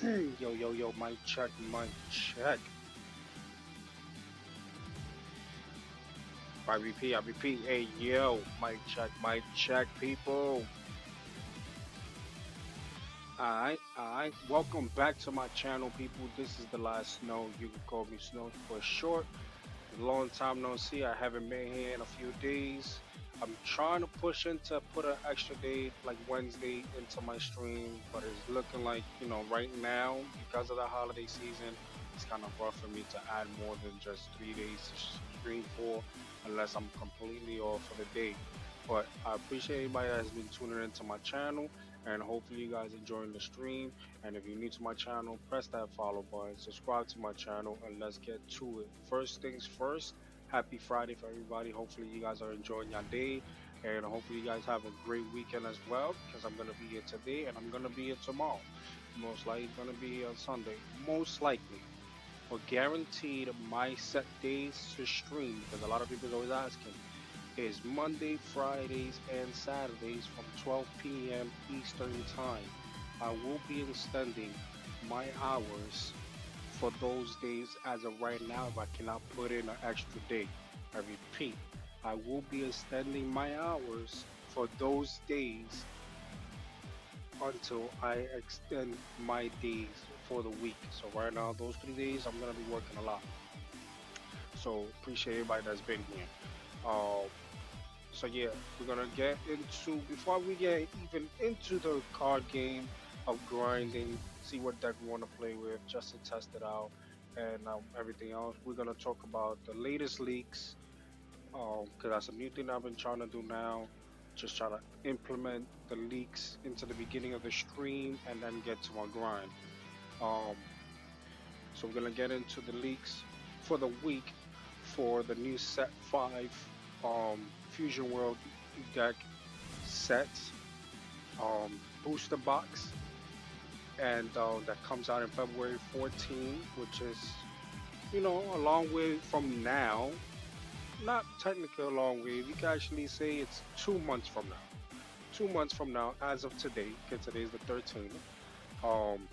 Yo, yo, yo, mic check, mic check. I repeat. Hey, yo, mic check, people. Alright. Welcome back to my channel, people. This is the last Snow. You can call me Snow for short. Long time no see. I haven't been here in a few days. I'm trying to push into put an extra day, like Wednesday, into my stream, but it's looking like, right now, because of the holiday season, it's kind of rough for me to add more than just 3 days to stream for, unless I'm completely off for the day. But I appreciate everybody that has been tuning into my channel, and hopefully you guys enjoying the stream. And if you're new to my channel, press that follow button, subscribe to my channel, and let's get to it. First things first, happy Friday for everybody. Hopefully you guys are enjoying your day, and hopefully you guys have a great weekend as well, because I'm going to be here today and I'm going to be here tomorrow. Most likely going to be here on Sunday. Most likely. Or guaranteed my set days to stream, because a lot of people are always asking, is Monday, Fridays, and Saturdays from 12 p.m. Eastern Time. I will be extending my hours for those days as of right now if I cannot put in an extra day. I repeat, I will be extending my hours for those days until I extend my days for the week. So right now, those 3 days, I'm gonna be working a lot. So appreciate everybody that's been here. Uh, So yeah, we're gonna get into before we get even into the card game of grinding, see what deck we want to play with, just to test it out, and everything else. We're gonna talk about the latest leaks, because that's a new thing I've been trying to do now. Just trying to implement the leaks into the beginning of the stream and then get to my grind. Um, so we're gonna get into the leaks for the week for the new set five Fusion World deck sets, booster box, and that comes out in February 14, which is, a long way from now. Not technically a long way. We can actually say it's 2 months from now. 2 months from now, as of today, because today is the 13th. Um,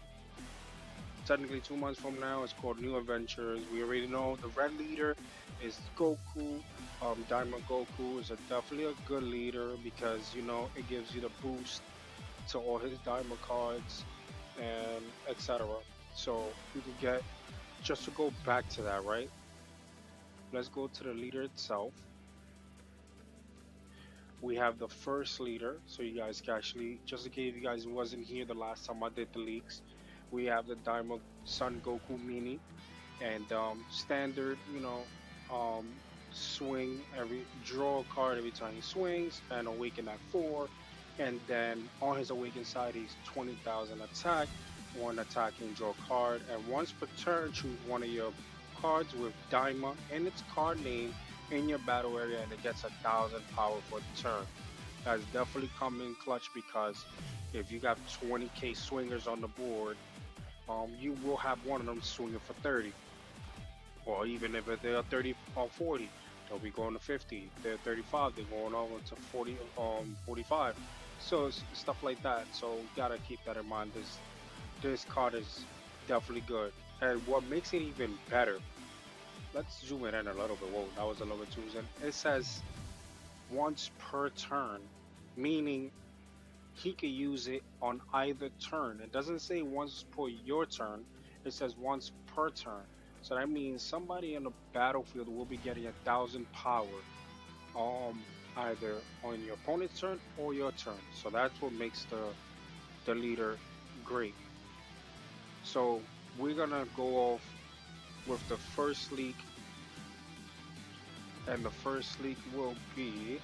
Technically 2 months from now. It's called New Adventures. We already know the red leader is Goku. Diamond Goku is definitely a good leader because it gives you the boost to all his diamond cards and etc. So we can get just to go back to that, right? Let's go to the leader itself. We have the first leader, so you guys can actually, just in case you guys wasn't here the last time I did the leaks, we have the Diamond Son Goku Mini and standard, um, swing every draw a card every time he swings and awaken at 4. And then on his awaken side, he's 20,000 attack, one attacking, draw a card, and once per turn, choose one of your cards with Daima in its card name in your battle area, and it gets 1,000 power for the turn. That's definitely coming clutch because if you got 20k swingers on the board, you will have one of them swinging for 30, or even if they're 30 or 40, they'll be going to 50. They're 35, they're going over to 40, 45. So it's stuff like that. So you gotta keep that in mind. This card is definitely good, and what makes it even better. Let's zoom in a little bit. Whoa, that was a little bit too zoom. It says once per turn, meaning he could use it on either turn. It doesn't say once per your turn, it says once per turn. So that means somebody in the battlefield will be getting 1,000 power, either on your opponent's turn or your turn. So that's what makes the leader great. So we're gonna go off with the first leak, and the first leak will be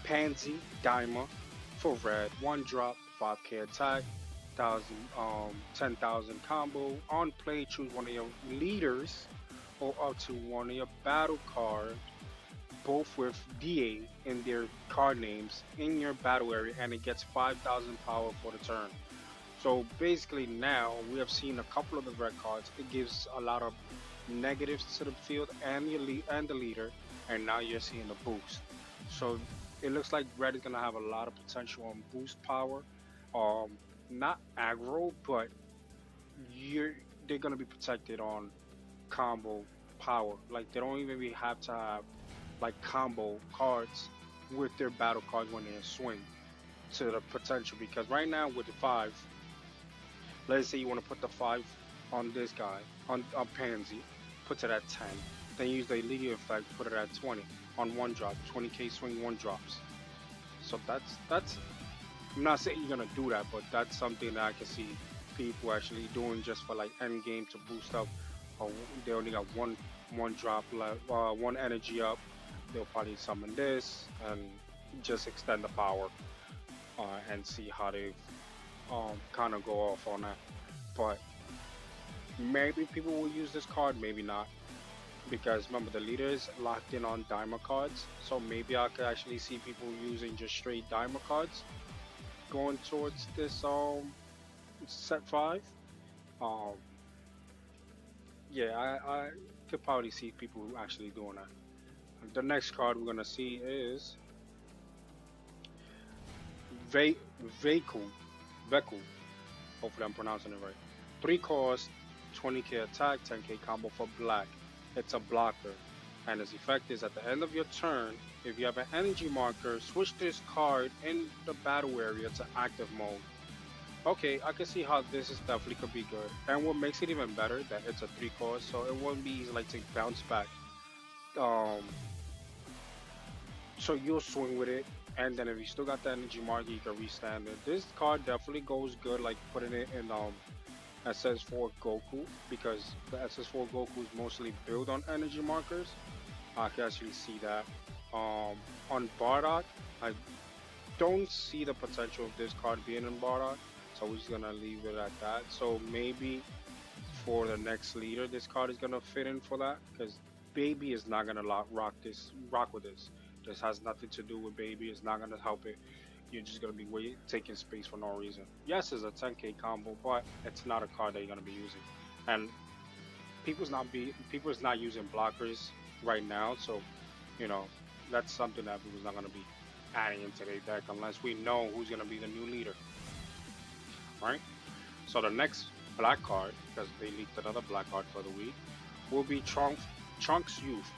Pansy Daima for red, one drop, 5k attack, 10,000 combo. On play, choose one of your leaders or up to one of your battle cards, both with DA in their card names in your battle area, and it gets 5,000 power for the turn. So basically now we have seen a couple of the red cards. It gives a lot of negatives to the field and the leader, and now you're seeing a boost. So it looks like red is gonna have a lot of potential on boost power. um not aggro, but you're they're gonna be protected on combo power. Like they don't even have to have like combo cards with their battle cards when they swing to the potential. Because right now with the five, let's say you want to put the five on this guy on Pansy, put it at 10. Then use the League effect, put it at 20 on one drop, 20k swing one drops. So that's I'm not saying you're gonna do that, but that's something that I can see people actually doing just for like end game to boost up. Or they only got one drop left, one energy up. They'll probably summon this and just extend the power and see how they kind of go off on that. But maybe people will use this card, maybe not, because remember the leader is locked in on diamond cards. So maybe I could actually see people using just straight diamond cards going towards this set five. Um, yeah, I could probably see people actually doing that. The next card we're gonna see is Ve Veku. Veku. Hopefully I'm pronouncing it right. 3 cost, 20k attack, 10k combo for black. It's a blocker, and its effect is at the end of your turn. If you have an energy marker, switch this card in the battle area to active mode. Okay, I can see how this is definitely could be good. And what makes it even better that it's a 3 cost, so it won't be easy like to bounce back. Um, so you'll swing with it, and then if you still got the energy marker, you can restand it. This card definitely goes good, like putting it in SS4 Goku, because the SS4 Goku is mostly built on energy markers. I can actually see that. On Bardock, I don't see the potential of this card being in Bardock, so we're just gonna leave it at that. So maybe for the next leader, this card is gonna fit in for that, because Baby is not gonna rock with this. This has nothing to do with Baby. It's not gonna help it. You're just gonna be taking space for no reason. Yes, it's a 10k combo, but it's not a card that you're gonna be using. And people's not using blockers right now, so you know that's something that people's not gonna be adding into their deck unless we know who's gonna be the new leader, right? So the next black card, because they leaked another black card for the week, will be Trunks Youth.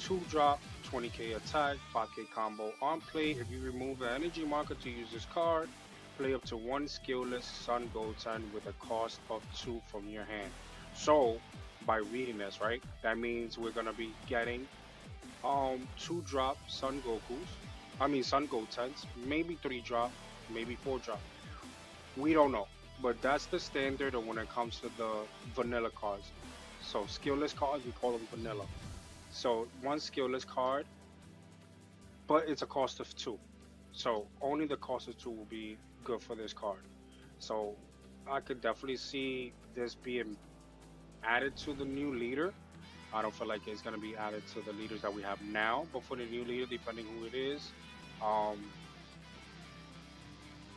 2 drop, 20k attack, 5k combo. On play, if you remove the energy marker to use this card, play up to one skillless Sun Goten with a cost of 2 from your hand. So, by reading this, right, that means we're gonna be getting 2 drop Sun Gokus. I mean Sun Gotens, maybe 3 drop, maybe 4 drop. We don't know, but that's the standard of when it comes to the vanilla cards. So skillless cards, we call them vanilla. So one skillless card, but it's a cost of 2. So only the cost of 2 will be good for this card. So I could definitely see this being added to the new leader. I don't feel like it's gonna be added to the leaders that we have now, but for the new leader, depending who it is, um,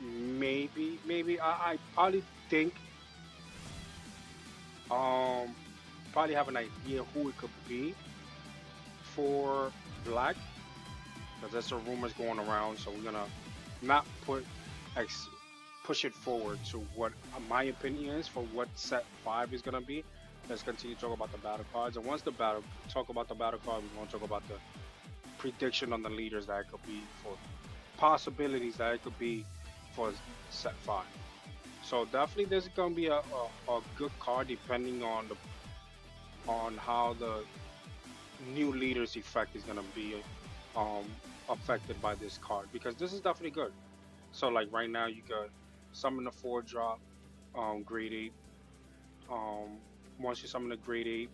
maybe I probably think um probably have an idea who it could be for black, because there's some rumors going around. So we're gonna not ex push it forward to what my opinion is for what set 5 is gonna be. Let's continue to talk about the battle cards, and once the battle talk about the battle card, we're gonna talk about the prediction on the leaders that it could be for possibilities that it could be for set 5. So definitely there's gonna be a good card depending on how the new leader's effect is gonna be um affected by this card, because this is definitely good. So like right now you got summon a 4 drop grade 8. um Once you summon a grade 8,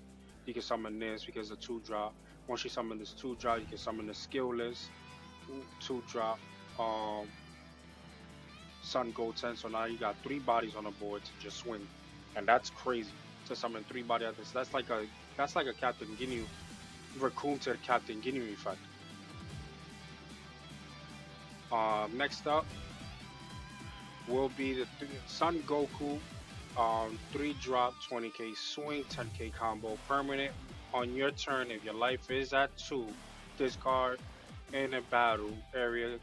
you can summon this because the 2 drop. Once you summon this 2 drop, you can summon the skillless 2 drop Sun Goten. So now you got 3 bodies on the board to just swing, and that's crazy to summon 3 body at this. That's like a Captain Ginyu Raccoon to the Captain Ginyu effect. Next up will be the Sun Goku 3 drop 20k swing 10k combo permanent. On your turn, if your life is at 2, discard in a battle area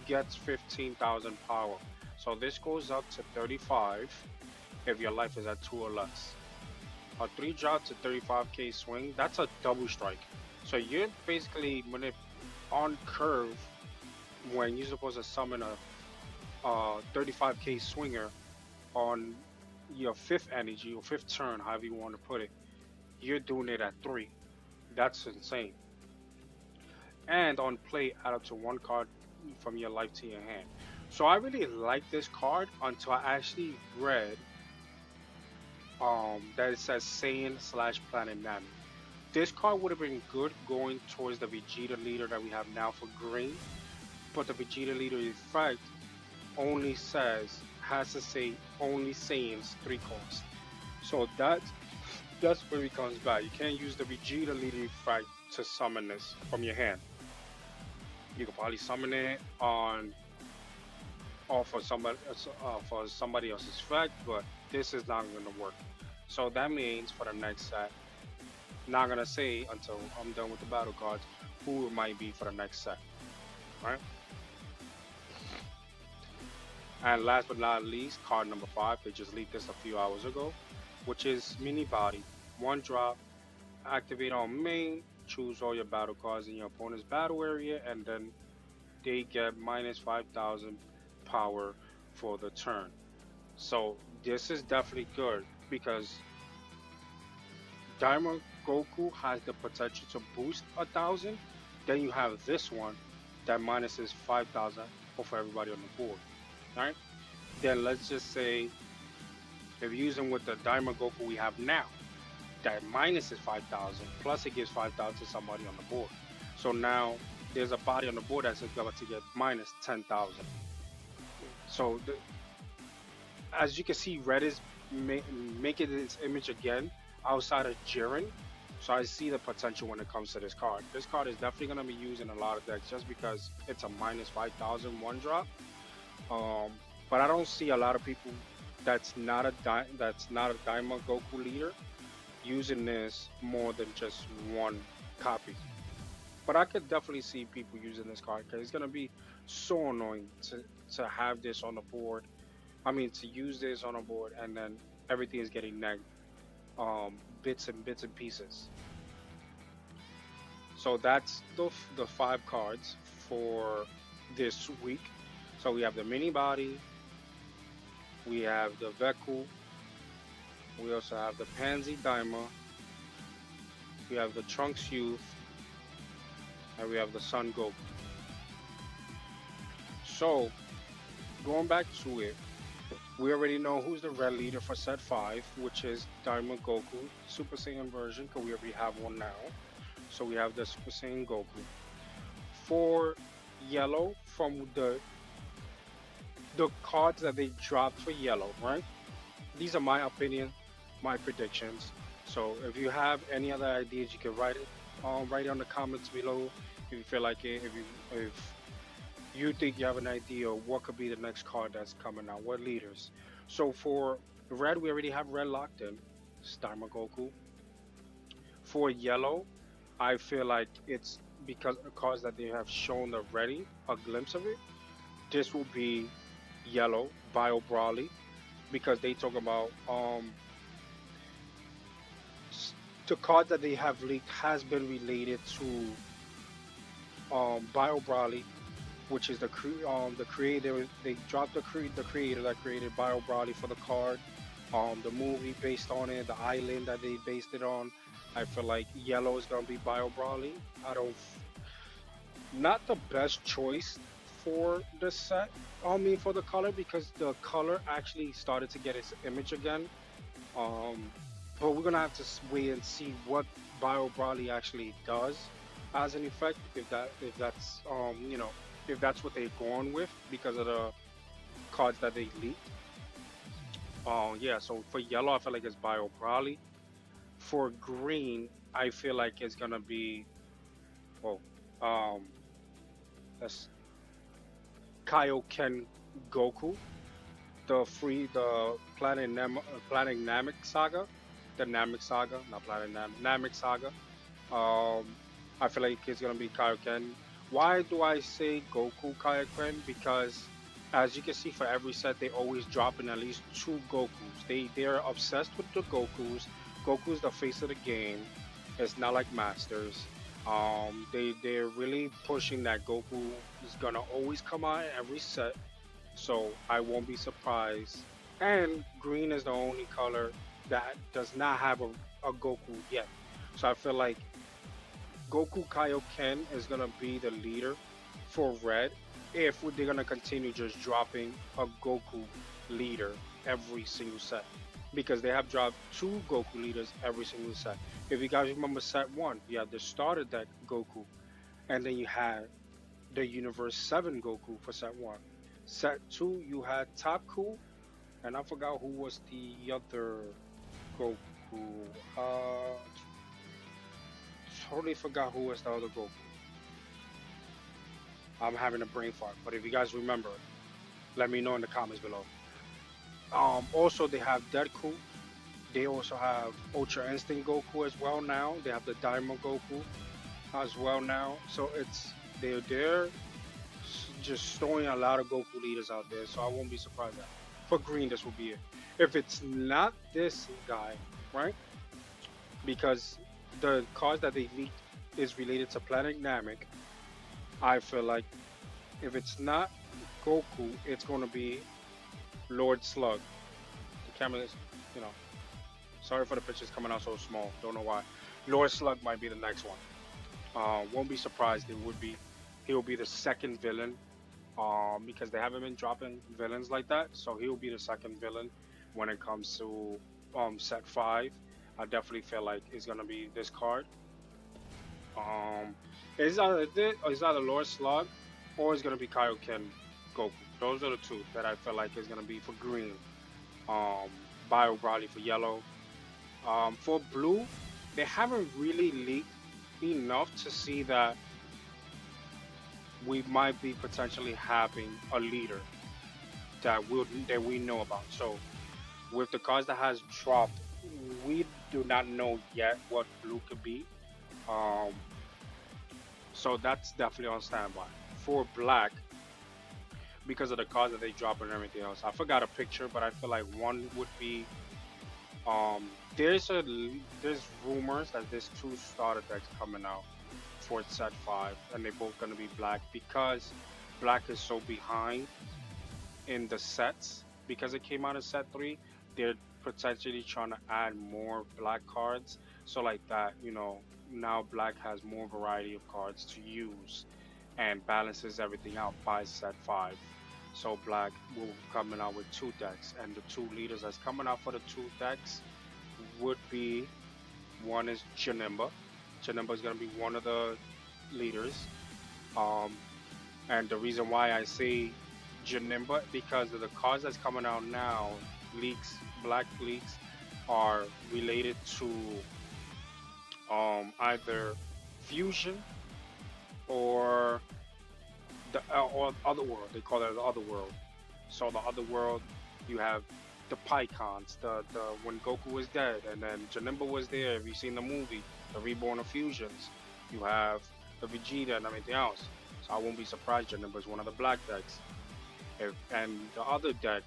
gets 15,000 power. So this goes up to 35 if your life is at 2 or less. A 3 drop to 35k swing, that's a double strike. So you're basically on curve when you're supposed to summon a 35k swinger on your fifth energy or fifth turn, however you want to put it. You're doing it at 3. That's insane. And on play, add up to 1 card from your life to your hand. So I really like this card until I actually read that it says Saiyan slash Planet Nami. This card would have been good going towards the Vegeta leader that we have now for green, but the Vegeta leader effect only has to say only Saiyan's 3 cost. So that's where it comes back. You can't use the Vegeta leader effect to summon this from your hand. You could probably summon it on or for somebody else's effect, but this is not going to work. So that means for the next set, not gonna say until I'm done with the battle cards who it might be for the next set, right? And last but not least, card number 5. They just leaked this a few hours ago, which is Mini Body. 1 drop, activate on main, choose all your battle cards in your opponent's battle area, and then they get minus 5,000 power for the turn. So this is definitely good because Diamond Goku has the potential to boost 1,000. Then you have this one that minuses 5,000 for everybody on the board. Right? Then let's just say if you use them with the Diamond Goku we have now, that minuses 5,000 plus it gives 5,000 to somebody on the board. So now there's a body on the board that's about to get minus 10,000. So as you can see, Red is making its image again outside of GRIN. So I see the potential when it comes to this card. This card is definitely going to be used in a lot of decks just because it's a minus 5,000 1 drop. But I don't see a lot of people that's not a Diamond Goku leader using this more than just 1 copy. But I could definitely see people using this card because it's going to be so annoying to have this on the board. I mean, to use this on a board and then everything is getting negged. Bits and pieces. So that's the 5 cards for this week. So we have the Mini Body, we have the Veku, we also have the Pansy Daima, we have the Trunks Youth, and we have the Son Goku. So going back to it, we already know who's the red leader for set 5, which is Diamond Goku, Super Saiyan version, because we already have one now. So we have the Super Saiyan Goku. For yellow, from the cards that they dropped for yellow, right? These are my opinion, my predictions. So if you have any other ideas, you can write it on the comments below. If you feel like it, if you think you have an idea of what could be the next card that's coming out, what leaders. So for red, we already have red locked in, it's Diamond Goku. For yellow, I feel like it's because of the cards that they have shown already, a glimpse of it. This will be yellow, Bio Brawly, because they talk about the card that they have leaked has been related to Bio Brawly, which is the creator. They dropped the creator that created Bio Brawly for the card. The movie based on it, the island that they based it on. I feel like yellow is gonna be Bio Brawly. Not the best choice for the set. I mean for the color because the color actually started to get its image again. But we're gonna have to wait and see what Bio Brawly actually does as an effect. If that's if that's what they're going with because of the cards that they leaked. Yeah, so for yellow, I feel like it's Bio Brawly. For green, I feel like it's gonna be, well, that's Kaioken Goku, the Planet Namek Saga, the Namek Saga, not Planet Namek Saga. I feel like it's gonna be Kaioken Why do I say Goku Kaioken? Because as you can see, for every set, they always drop in at least two Gokus. They're obsessed with the Gokus. Goku's the face of the game. It's not like Masters. They're really pushing that Goku is gonna always come out in every set. So I won't be surprised. And green is the only color that does not have a Goku yet. So I feel like Goku Kaioken is gonna be the leader for Red if they're gonna continue just dropping a Goku leader every single set. Because they have dropped two Goku leaders every single set. If you guys remember set one, you had the starter deck Goku, and then you had the Universe 7 Goku for set one. Set two, you had Top Cool, and I forgot who was the other Goku. Totally forgot who was the other Goku. I'm having a brain fart, but if you guys remember, let me know in the comments below. Also they have Deadpool. They also have Ultra Instinct Goku as well now. They have the Diamond Goku as well now. So they're just throwing a lot of Goku leaders out there. So I won't be surprised that for green this will be it. If it's not this guy, right? Because the cause that they leaked is related to Planet Namek. I feel like if it's not Goku, it's going to be Lord Slug. The camera is, you know, sorry for the pictures coming out so small. Don't know why. Lord Slug might be the next one. Won't be surprised. It would be. He will be the second villain. Because they haven't been dropping villains like that, so he will be the second villain when it comes to set five. I definitely feel like it's gonna be this card. Um, it's either Lord Slug or it's gonna be Kaioken Goku. Those are the two that I feel like is gonna be for green. Um, Bio Broly for yellow. For blue, they haven't really leaked enough to see that we might be potentially having a leader that we know about. So with the cards that has dropped, we do not know yet what blue could be. Um, so that's definitely on standby. For black, because of the cards that they drop and everything else, I forgot a picture, but I feel like one would be um, there's rumors that there's two starter decks coming out for set five, and they're both gonna be black because black is so behind in the sets because it came out in set three. They're potentially trying to add more black cards, so like that, now black has more variety of cards to use and balances everything out by set five. So black will be coming out with two decks, and the two leaders that's coming out for the two decks would be one is Janimba. Janimba is going to be one of the leaders. Um, and the reason why I say Janimba because of the cards that's coming out now, leaks, black leaks, are related to either fusion or the or other world. They call it the other world. So the other world, you have the Pycons, the when Goku was dead, and then Janemba was there. If you've seen the movie, the Reborn of Fusions, you have the Vegeta and everything else. So I won't be surprised Janemba is one of the black decks. And the other deck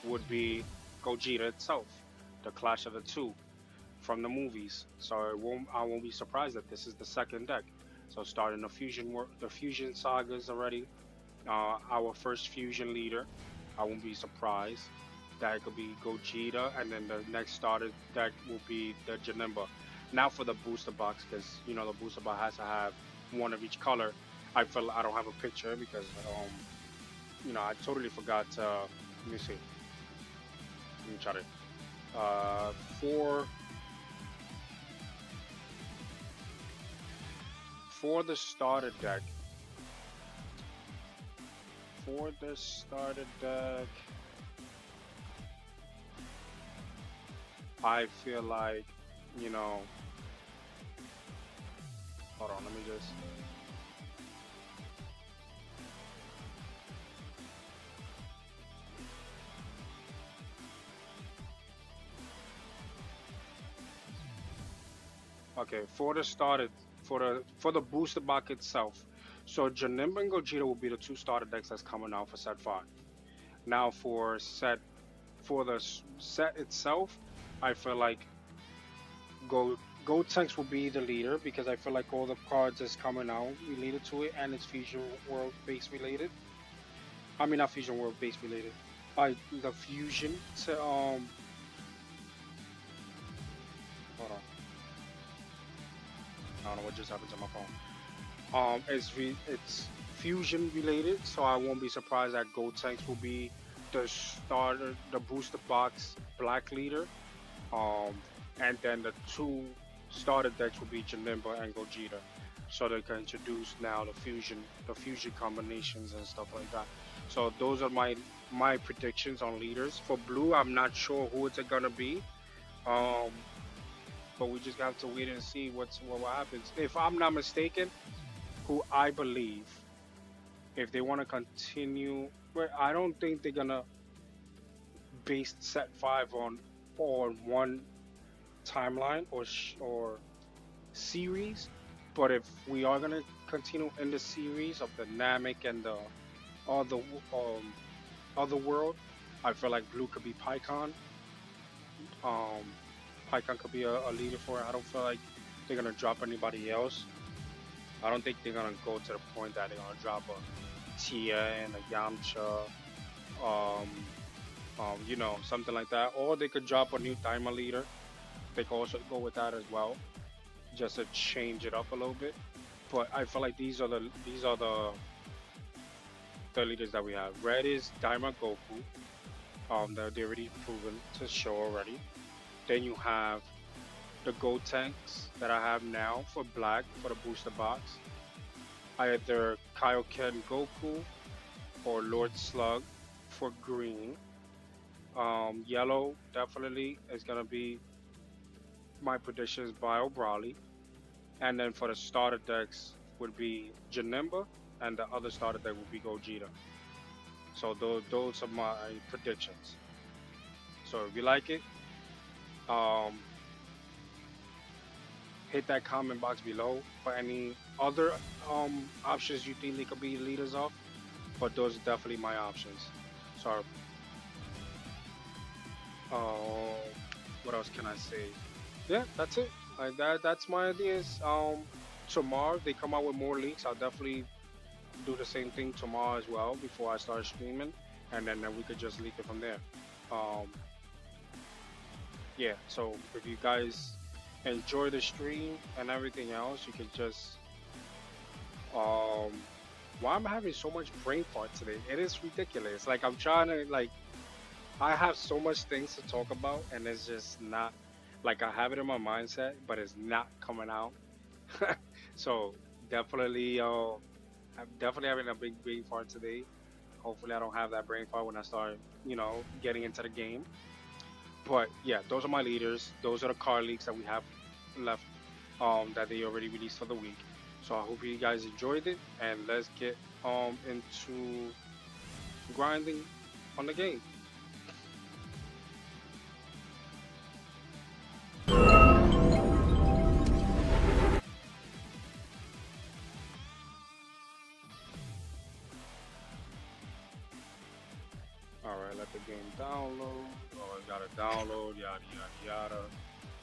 would be Gogeta itself, the clash of the two from the movies. So I won't be surprised that this is the second deck. So starting the fusion sagas already. Our first fusion leader, I won't be surprised that it could be Gogeta, and then the next starter deck will be the Janemba. Now for the booster box, because the booster box has to have one of each color. I feel I don't have a picture because I totally forgot. Let me see. Let me try to. For the starter deck. For the starter deck, I feel like, hold on, let me just. Okay, for the booster box itself. So Janemba and Gogeta will be the two starter decks that's coming out for set five. Now for the set itself, I feel like Go Tanks will be the leader because I feel like all the cards that's coming out related to it and it's Fusion World base related. I mean not Fusion World base related. The fusion to hold on. I don't know what just happened to my phone. It's fusion related, so I won't be surprised that Gold Tanks will be the starter, the booster box black leader. Um, and then the two starter decks will be Janemba and Gogeta. So they can introduce now the fusion combinations and stuff like that. So those are my predictions on leaders. For blue, I'm not sure who it's gonna be. Um, but we just have to wait and see what happens. If I'm not mistaken, who I believe if they want to continue, but I don't think they're gonna base set five on one timeline or series. But if we are gonna continue in the series of the Namek and the other other world, I feel like blue could be PyCon. Um, PyCon could be a leader for it. I don't feel like they're gonna drop anybody else. I don't think they're gonna go to the point that they're gonna drop a Tia and a Yamcha, um, something like that. Or they could drop a new Daima leader. They could also go with that as well, just to change it up a little bit. But I feel like these are the leaders that we have. Red is Daima Goku. That they already proven to show already. Then you have the Gold Tanks that I have now for black for the booster box. Either Kaioken Goku or Lord Slug for green. Yellow definitely is gonna be my predictions Bio Brawly. And then for the starter decks would be Janemba and the other starter deck would be Gogeta. So those are my predictions. So if you like it, um, hit that comment box below for any other options you think they could be leaders of. But those are definitely my options. So, uh, what else can I say? Yeah, that's it. Like that's my ideas. Tomorrow they come out with more leaks. I'll definitely do the same thing tomorrow as well before I start streaming, and then we could just leak it from there. Um, yeah. So if you guys enjoy the stream and everything else, you can just why am I having so much brain fart today? It is ridiculous. Like I'm trying to like I have so much things to talk about and it's just not like I have it in my mindset, but it's not coming out. So definitely I'm definitely having a big brain fart today. Hopefully I don't have that brain fart when I start, getting into the game. But yeah, those are my leaders. Those are the car leaks that we have left that they already released for the week. So I hope you guys enjoyed it, and let's get into grinding on the game. All right, let the game download. Oh, it got to download. Yada yada yada.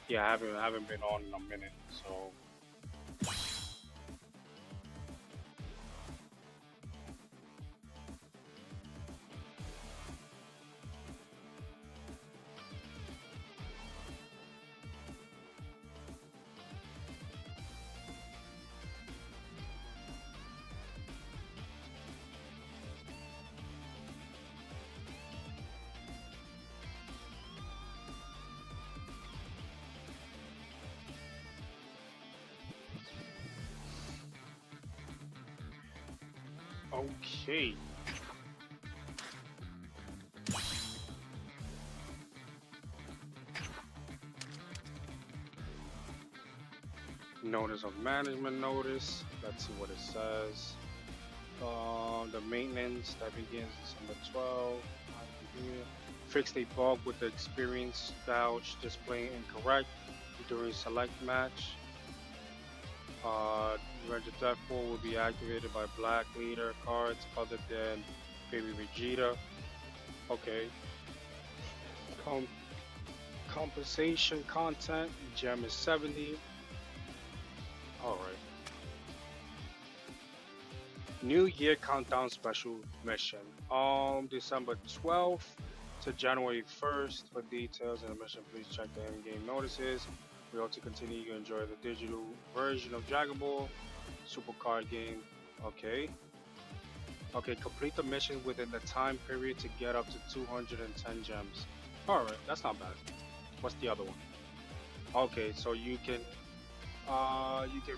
Yeah, I haven't been on in a minute, so. Okay. Notice of management notice. Let's see what it says. The maintenance that begins December 12th. Fixed a bug with the experience vouch displaying incorrect during select match. Revenge of Death Pool will be activated by black leader cards other than Baby Vegeta. Okay. Com- compensation content. Gem is 70. Alright. New Year Countdown Special Mission. December 12th to January 1st. For details and the mission, please check the in-game notices. We hope to continue to enjoy the digital version of Dragon Ball Super Card game. Okay. Okay, complete the mission within the time period to get up to 210 gems. Alright, that's not bad. What's the other one? Okay, so you can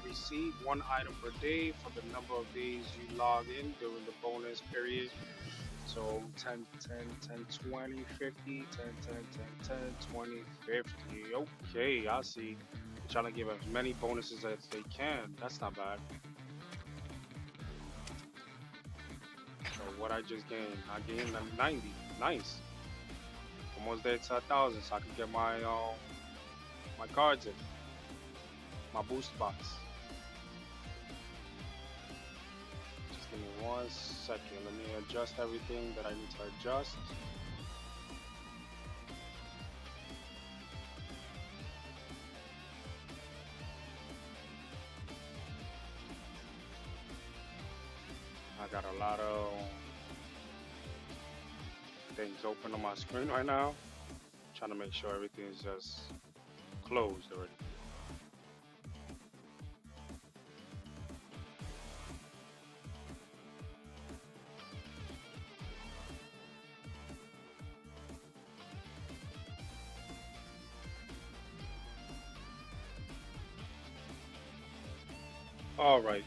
receive one item per day for the number of days you log in during the bonus period. So 10, 10, 10, 20, 50, 10, 10, 10, 10, 20, 50. Okay, I see. Trying to give as many bonuses as they can. That's not bad. So what I just gained, I gained a 90. Nice. Almost there to 1,000, so I can get my cards in, my boost box. Just give me 1 second. Let me adjust everything that I need to adjust. I got a lot of things open on my screen right now. Trying to make sure everything is just closed already. All right.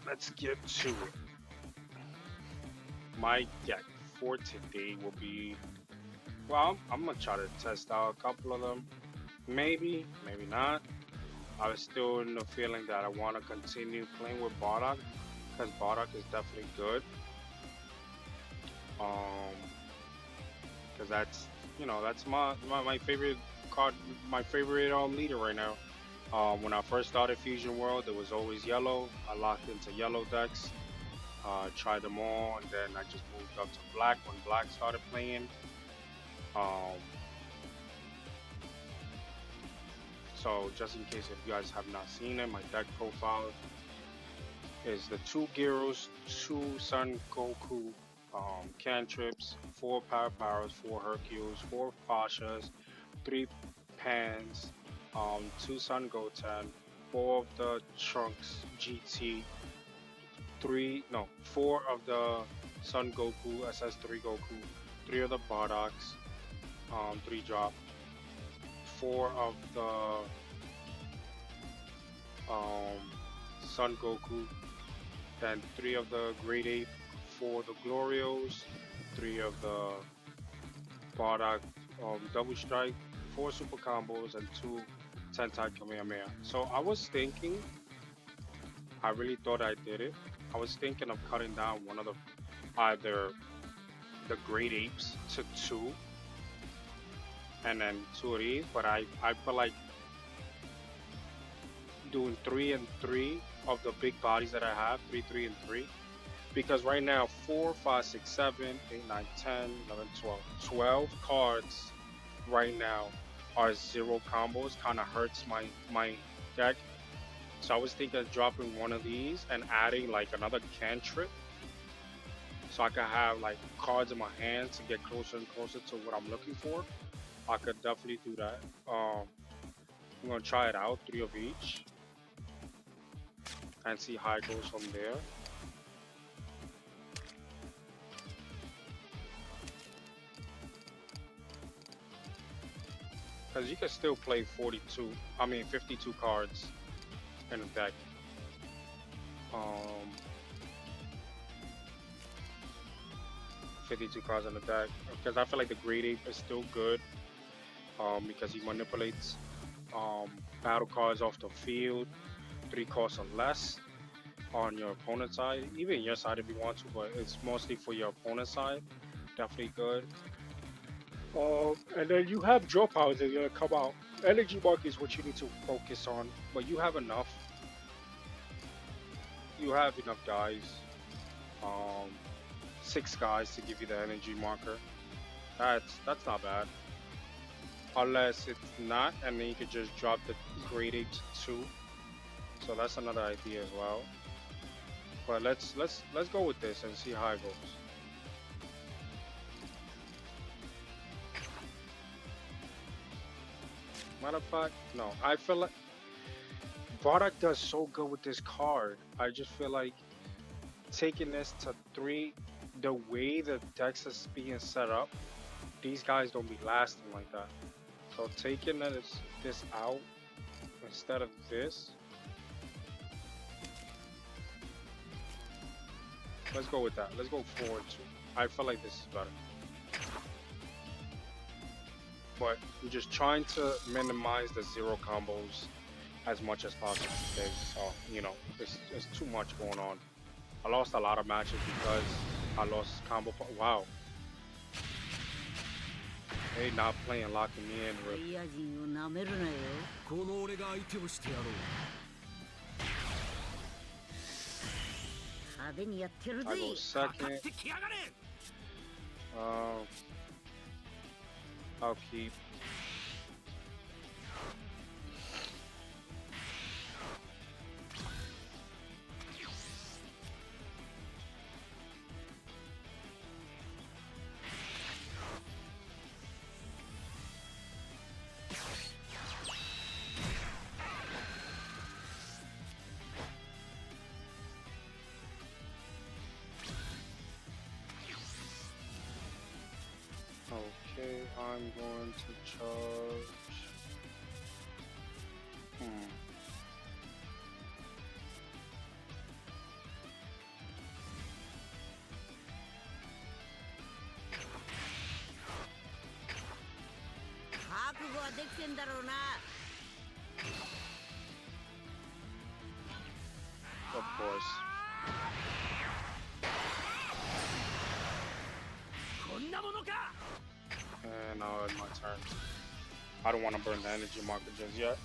Let's get to it. My deck for today will be, well, I'm gonna try to test out a couple of them. Maybe, maybe not. I was still in the feeling that I want to continue playing with Bardock because Bardock is definitely good. Um, because that's, that's my favorite card, my favorite leader right now. When I first started Fusion World, it was always yellow. I locked into yellow decks, tried them all, and then I just moved up to black when black started playing. Um, so just in case if you guys have not seen it, my deck profile is the 2 Gyros, 2 Son Goku cantrips, 4 Power Powers, 4 Hercules, 4 Pashas, 3 Pans, 2 Sun Goten, 4 of the Trunks GT, 4 of the Sun Goku SS3 Goku, 3 of the Bardox, 3 drop, 4 of the Sun Goku, then 3 of the Great Ape, 4 of the Glorios, 3 of the Bardock Double Strike, 4 Super Combos, and 2 Sentai Kamehameha. So I was thinking, I really thought I did it. I was thinking of cutting down one of the, either the Great Apes to 2, and then 2 of these, but I feel like doing 3 and 3 of the big bodies that I have, 3, 3, and 3. Because right now, 4, 5, 6, 7, 8, 9, 10, 11, 12. 12 cards right now are 0 combos. Kind of hurts my deck. So I was thinking of dropping one of these and adding like another cantrip. So I could have like cards in my hands to get closer and closer to what I'm looking for. I could definitely do that. I'm going to try it out, 3 of each. And see how it goes from there. Because you can still play 52 cards in a deck. 52 cards in the deck. Because I feel like the Great Ape is still good. Because he manipulates battle cards off the field. 3 costs or less. on your opponent's side, even your side if you want to, but it's mostly for your opponent's side. Definitely good. And then you have draw powers that are gonna come out. Energy mark is what you need to focus on, but you have enough. You have enough guys. Um, 6 guys to give you the energy marker. That's not bad. Unless it's not, and then you could just drop the grade 8 2. So that's another idea as well. But let's go with this and see how it goes. Matter of fact, no. I feel like Bardock does so good with this card. I just feel like taking this to 3, the way the decks is being set up, these guys don't be lasting like that. So taking this out instead of this, let's go with that. Let's go forward too. I feel like this is better. But we're just trying to minimize the 0 combos as much as possible because, you know, it's too much going on. I lost a lot of matches because I lost combo. Wow. They not playing locking me in with. I go second. I'll keep. Okay, I'm going to charge. Of course. And now it's my turn. I don't want to burn the energy marker just yet.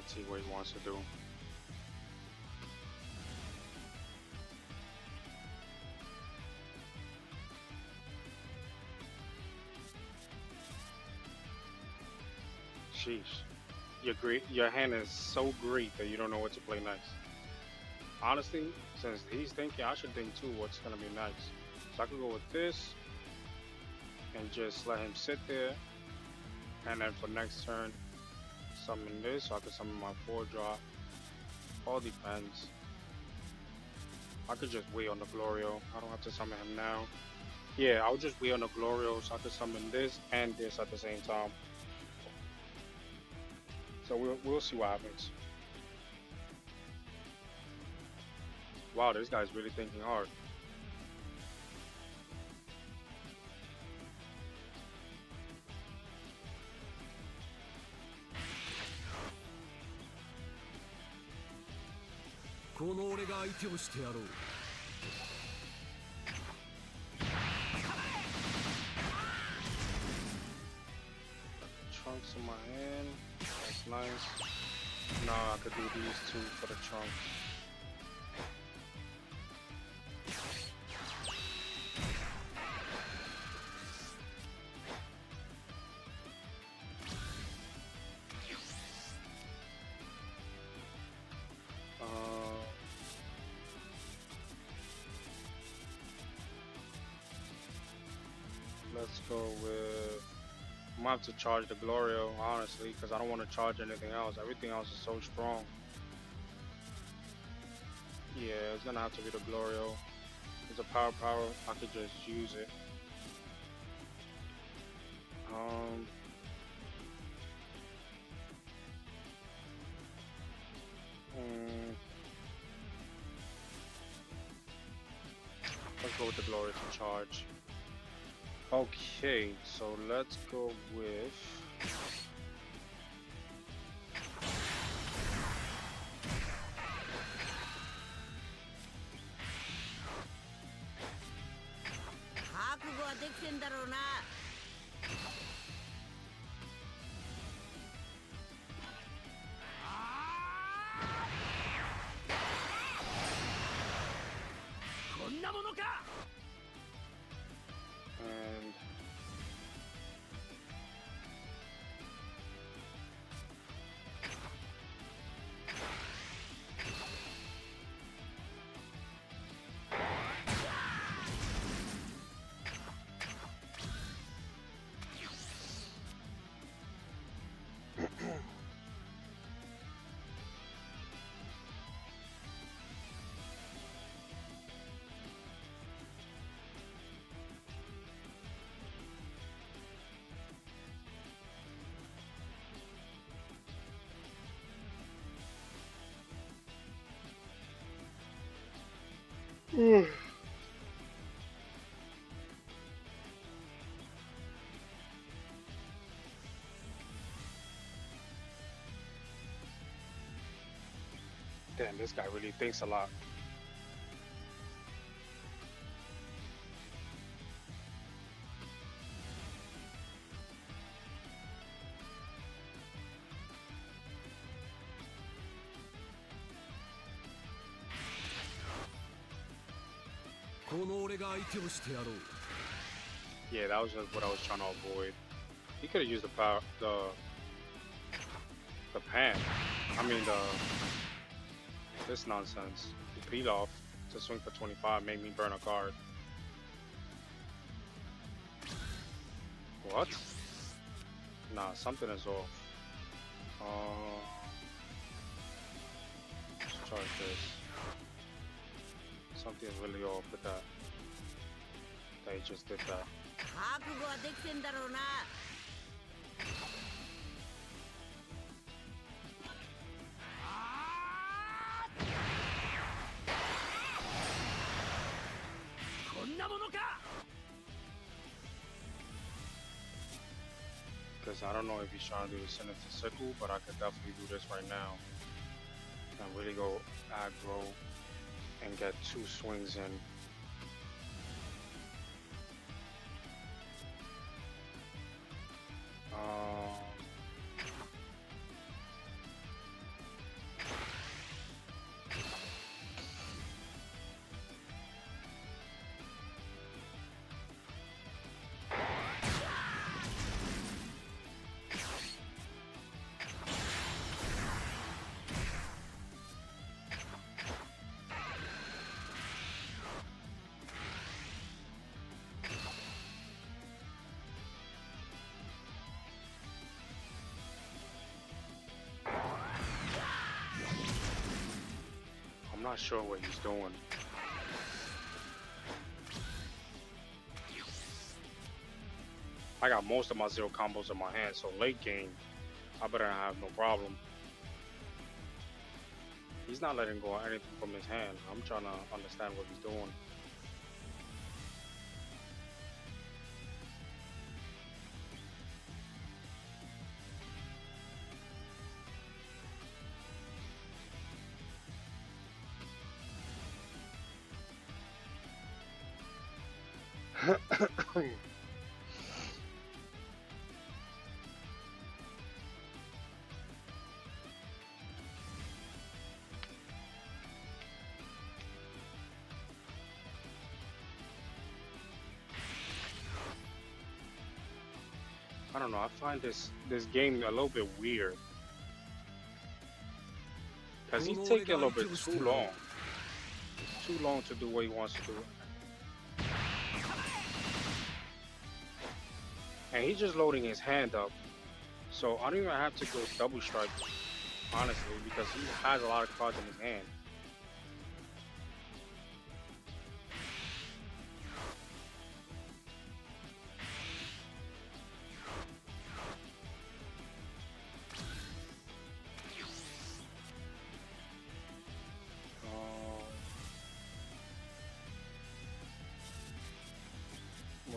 See what he wants to do. Sheesh. Your hand is so great that you don't know what to play next. Honestly, since he's thinking, I should think too what's gonna be next. So I could go with this and just let him sit there, and then for next turn summon this, so I can summon my 4-drop. All depends. I could just wait on the Glorio. I don't have to summon him now. Yeah, I'll just wait on the Glorio so I can summon this and this at the same time. So we'll see what happens. Wow, this guy's really thinking hard. Trunks in my hand. That's nice. Now I could do these 2 for the trunks. Let's go with. I'm gonna have to charge the Glorio, honestly, because I don't want to charge anything else. Everything else is so strong. Yeah, it's gonna have to be the Glorio. It's a power. I could just use it. Um, mm, let's go with the Glorio to charge. Okay, so let's go with. And damn, this guy really thinks a lot. Yeah, that was just what I was trying to avoid. He could have used the power, the pan. I mean this nonsense. The peel off to swing for 25 made me burn a card. What? Nah, something is off. Let's charge this. Something is really off with that. They just did that. Because I don't know if he's trying to do the Sinister Sickle, but I could definitely do this right now. And really go aggro and get 2 swings in. I'm not sure what he's doing. I got most of my 0 combos in my hand, so late game, I better not have no problem. He's not letting go of anything from his hand. I'm trying to understand what he's doing. I don't know. I find this game a little bit weird because he's taking a little bit too long. It's too long to do what he wants to do, and he's just loading his hand up. So I don't even have to go double strike, honestly, because he has a lot of cards in his hand.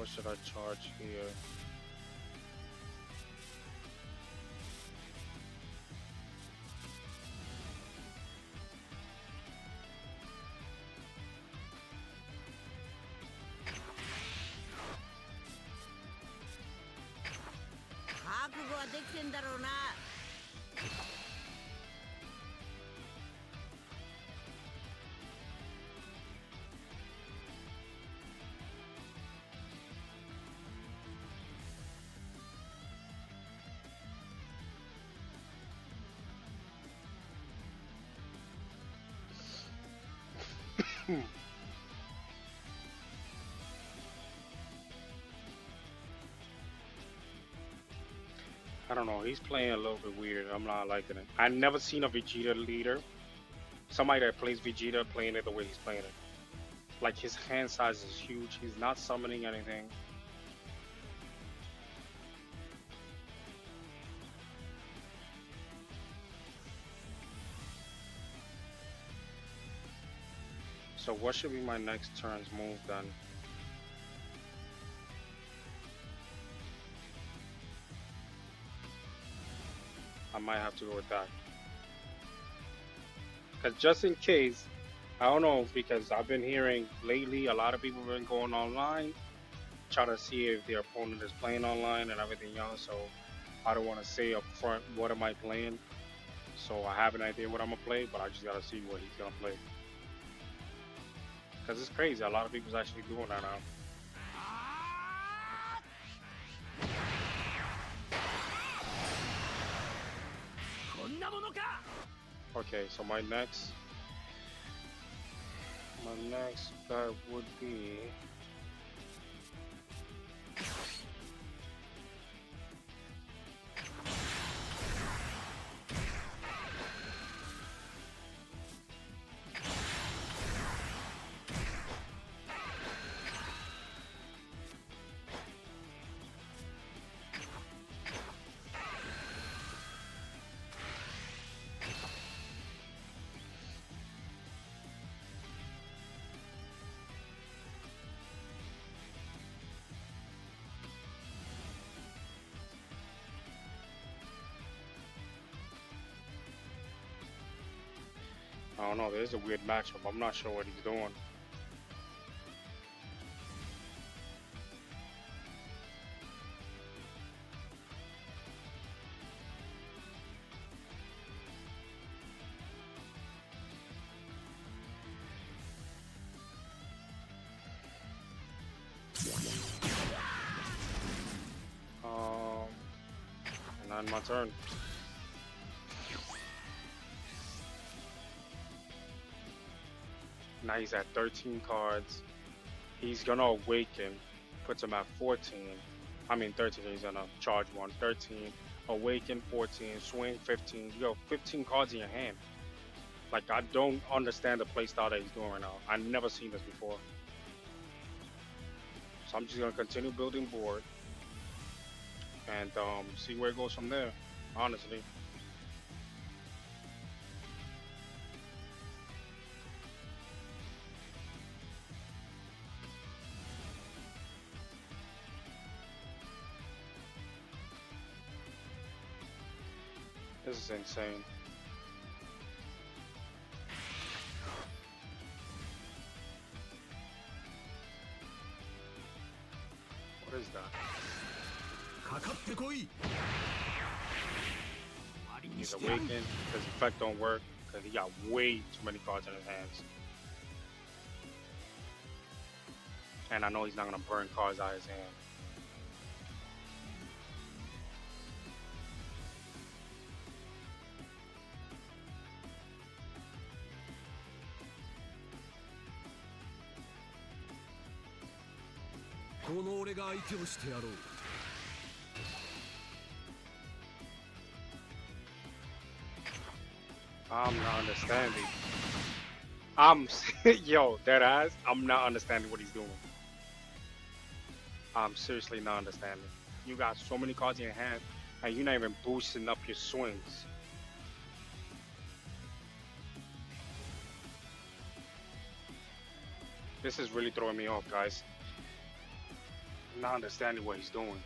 what should I charge here? I don't know. He's playing a little bit weird. I'm not liking it. I never seen a Vegeta leader. Somebody that plays Vegeta playing it the way he's playing it. Like his hand size is huge. He's not summoning anything. So what should be my next turn's move then? I might have to go with that. Because just in case, I don't know, because I've been hearing lately a lot of people have been going online, trying to see if their opponent is playing online and everything else. So I don't want to say up front what am I playing. So I have an idea what I'm going to play, but I just got to see what he's going to play. Because it's crazy. A lot of people's actually doing that now. Okay, so my next bet would be I don't know, there's a weird matchup. I'm not sure what he's doing. And on my turn. Now he's at 13 cards. He's gonna awaken, puts him at 14. I mean 13, he's gonna charge one. 13, awaken 14, swing 15. You got 15 cards in your hand. Like, I don't understand the playstyle that he's doing right now. I've never seen this before. So I'm just gonna continue building board and see where it goes from there, honestly. This is insane. What is that? He's awakened. His effect don't work because he got way too many cards in his hands. And I know he's not gonna burn cards out of his hand. I'm not understanding. Yo, that ass. I'm not understanding what he's doing. I'm seriously not understanding. You got so many cards in your hand, and you're not even boosting up your swings. This is really throwing me off, guys. not understanding what he's doing.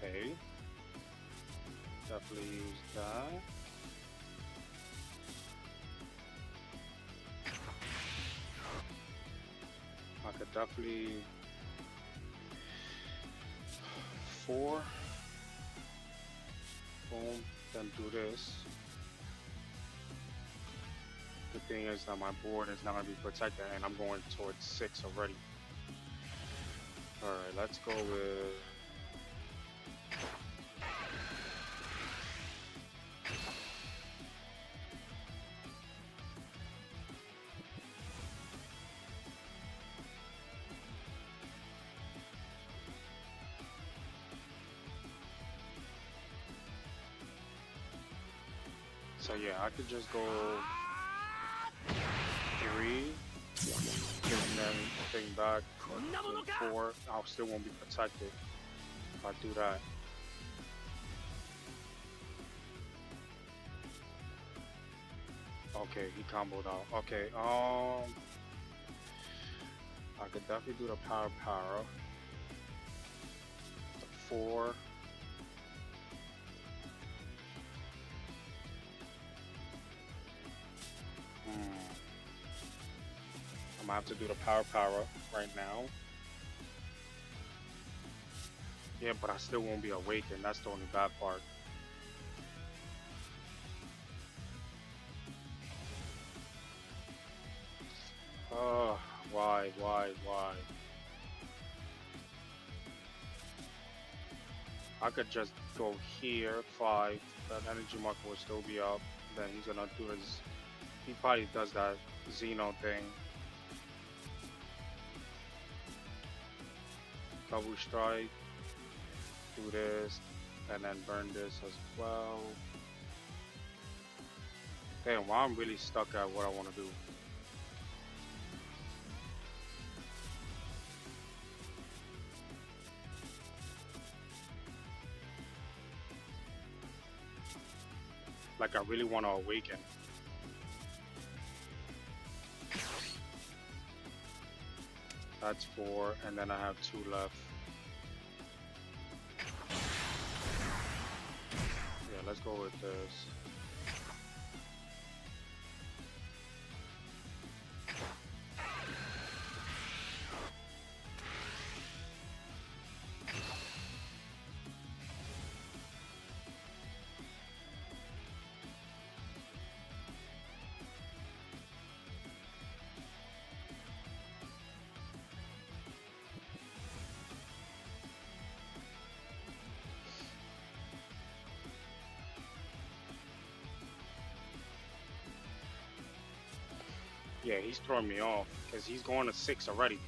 Okay. Definitely use that. I could definitely 4. Boom. Then do this. The thing is that my board is not gonna be protected, and I'm going towards 6 already. All right, let's go with. So yeah, I could just go 3, giving them thing back. 4, I still won't be protected if I do that. Okay, he comboed out. Okay, I could definitely do the power. The 4. I'm gonna have to do the power right now. Yeah, but I still won't be awakened. That's the only bad part. Oh, why? I could just go here, 5. That energy marker will still be up. Then he's gonna do his. He probably does that Xeno thing. Double strike. Do this, and then burn this as well. Damn, well, I'm really stuck at what I want to do. Like, I really want to awaken. That's 4, and then I have 2 left. Yeah, let's go with this. Yeah, he's throwing me off because he's going to 6 already.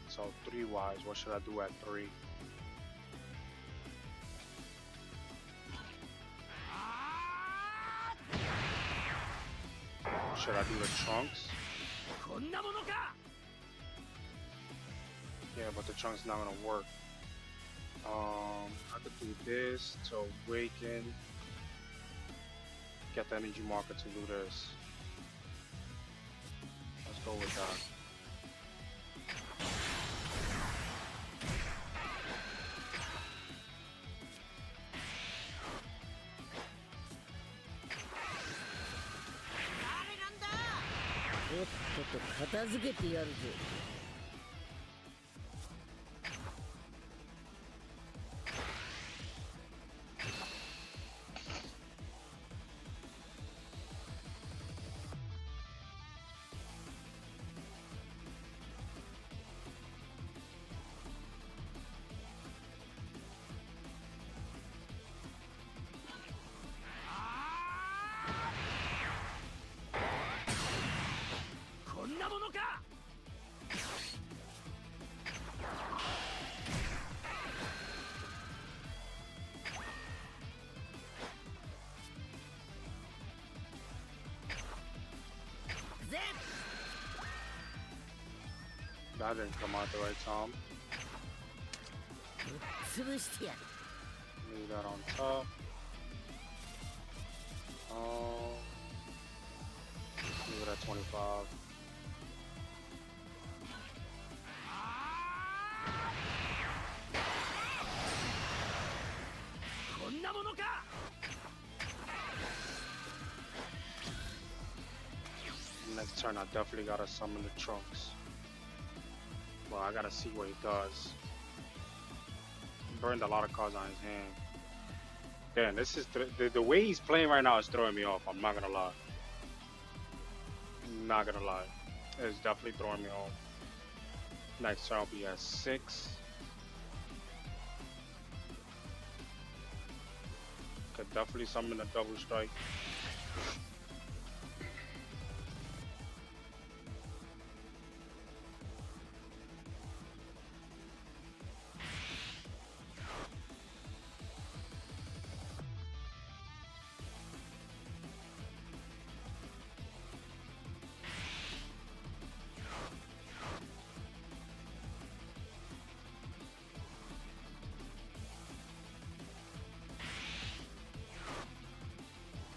So 3 wise, what should I do at 3? Should I do the trunks? Yeah, but the trunk's not gonna work. I could do this to awaken. Get the energy marker to do this. Let's go with that. That didn't come out the right time. Leave that on top. Leave it at 25. Next turn, I definitely gotta summon the Trunks. Well, I gotta see what he does. He burned a lot of cards on his hand. Damn, this is the way he's playing right now is throwing me off. I'm not gonna lie. Not gonna lie. It's definitely throwing me off. Next turn, I'll be at 6. Could definitely summon a double strike.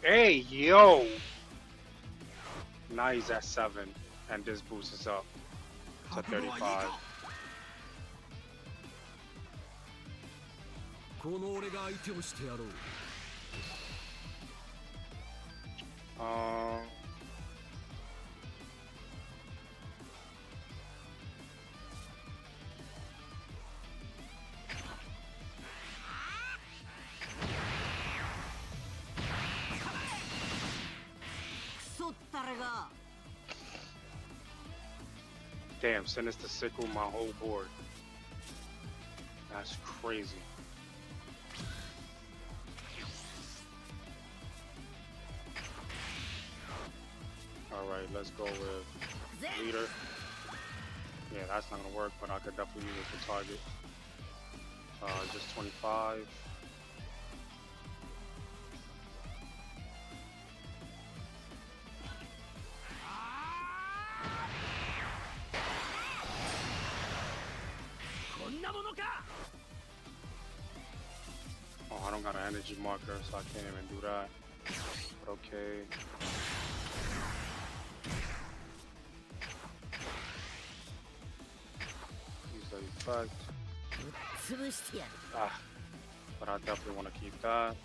Hey, yo! Now he's at 7, and this boosts us up to 35. Damn, Sinister Sickle my whole board. That's crazy. Alright, let's go with Leader. Yeah, that's not gonna work, but I could definitely use it for target. Just 25. Oh, I don't got an energy marker, so I can't even do that. But okay. Use the effect. Ah, but I definitely want to keep that.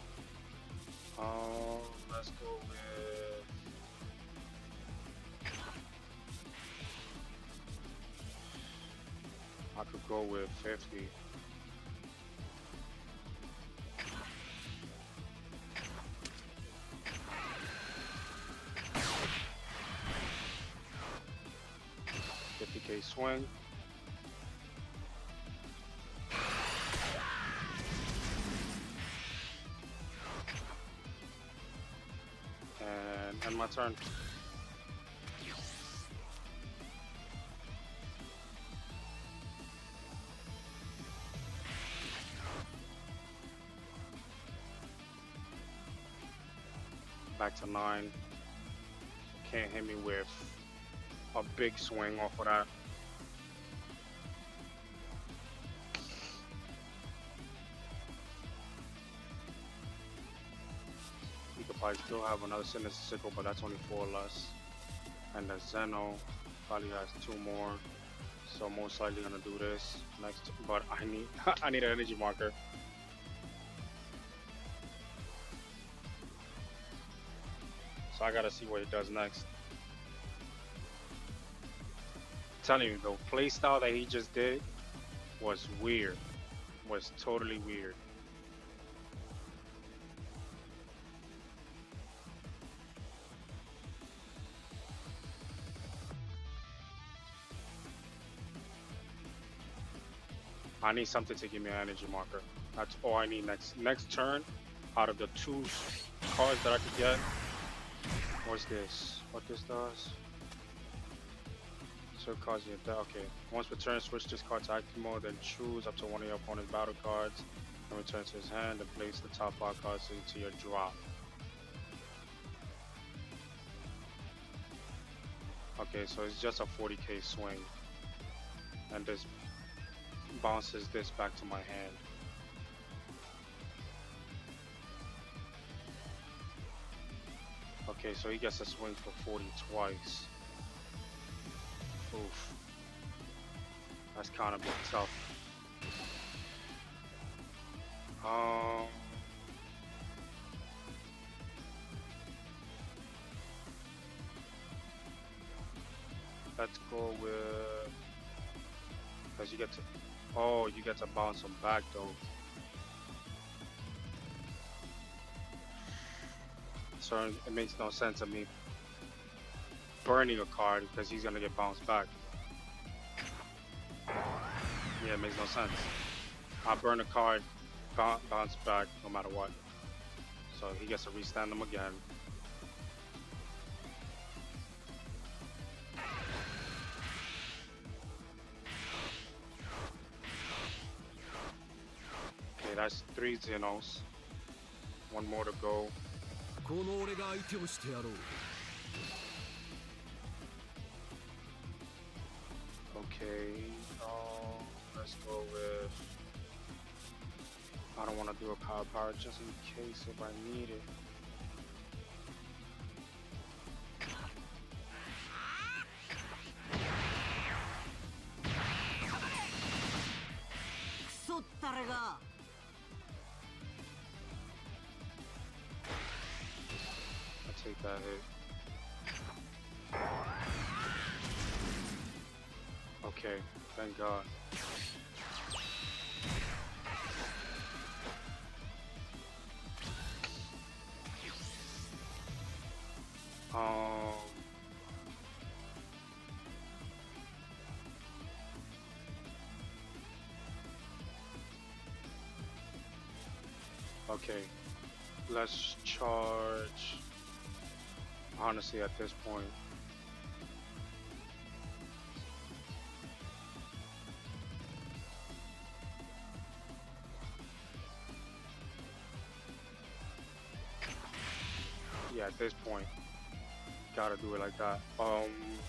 Let's go with... I could go with 50. $50K swing. And end my turn. Back to 9. Can't hit me with a big swing off of that. You could probably still have another Sinister Sickle, but that's only 4 less. And the Zeno probably has 2 more. So most likely gonna do this next, but I need I need an energy marker. So I gotta see what he does next. I'm telling you, the play style that he just did was weird. Was totally weird. I need something to give me an energy marker. That's all I need next turn. Out of the 2 cards that I could get, what's this? What this does? So cards you that okay. Once per turn, switch this card to active mode, then choose up to one of your opponent's battle cards and return to his hand and place the top 5 cards into your drop. Okay, so it's just a 40K swing. and this bounces this back to my hand. Okay, so he gets a swing for 40 twice. Oof. That's kind of tough. Let's go with, because you get to, oh, you get to bounce them back though. So it makes no sense of me burning a card because he's gonna get bounced back. Yeah, it makes no sense. I burn a card, bounce back no matter what. So he gets to restand them again. Okay, that's 3 Xenos. One more to go. Okay, let's go with, I don't want to do a power power just in case if I need it. I'll take that hit. Okay, thank God. Okay, let's charge. Honestly, at this point, yeah, at this point, gotta do it like that.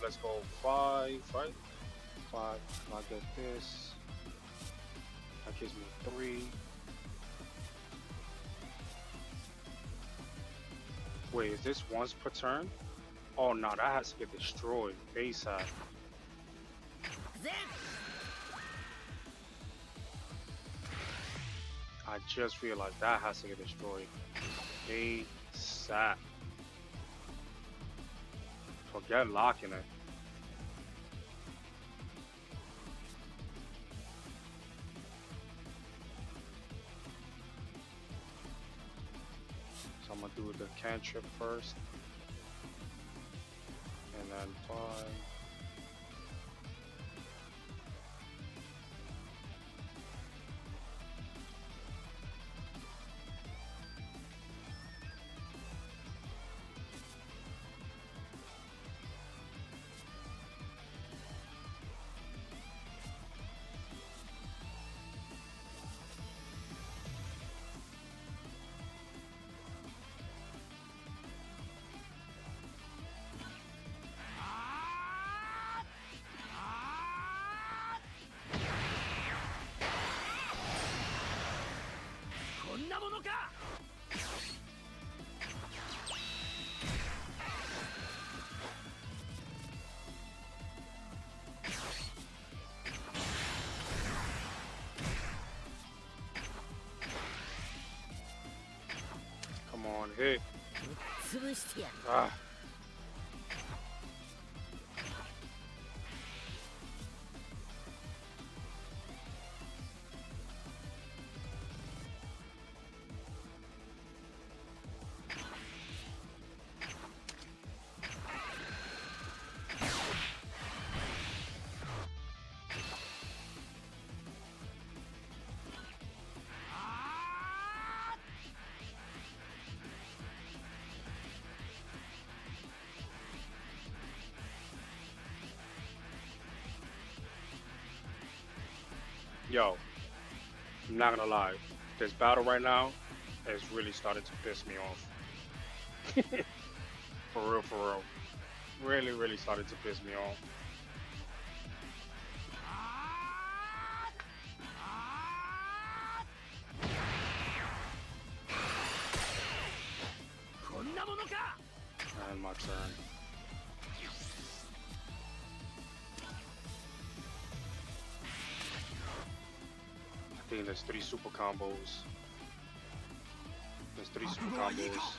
Let's go 5, right? 5. I get this. That gives me 3. Wait, is this once per turn? Oh no, that has to get destroyed ASAP. I just realized that has to get destroyed ASAP. Forget locking it. So I'm gonna do the cantrip first, and then 5. Come on, hit. Ah. Yo, I'm not gonna lie. This battle right now is really starting to piss me off. For real, for real. Really, really started to piss me off. in my turn. I think there's 3 super combos. There's 3 super combos.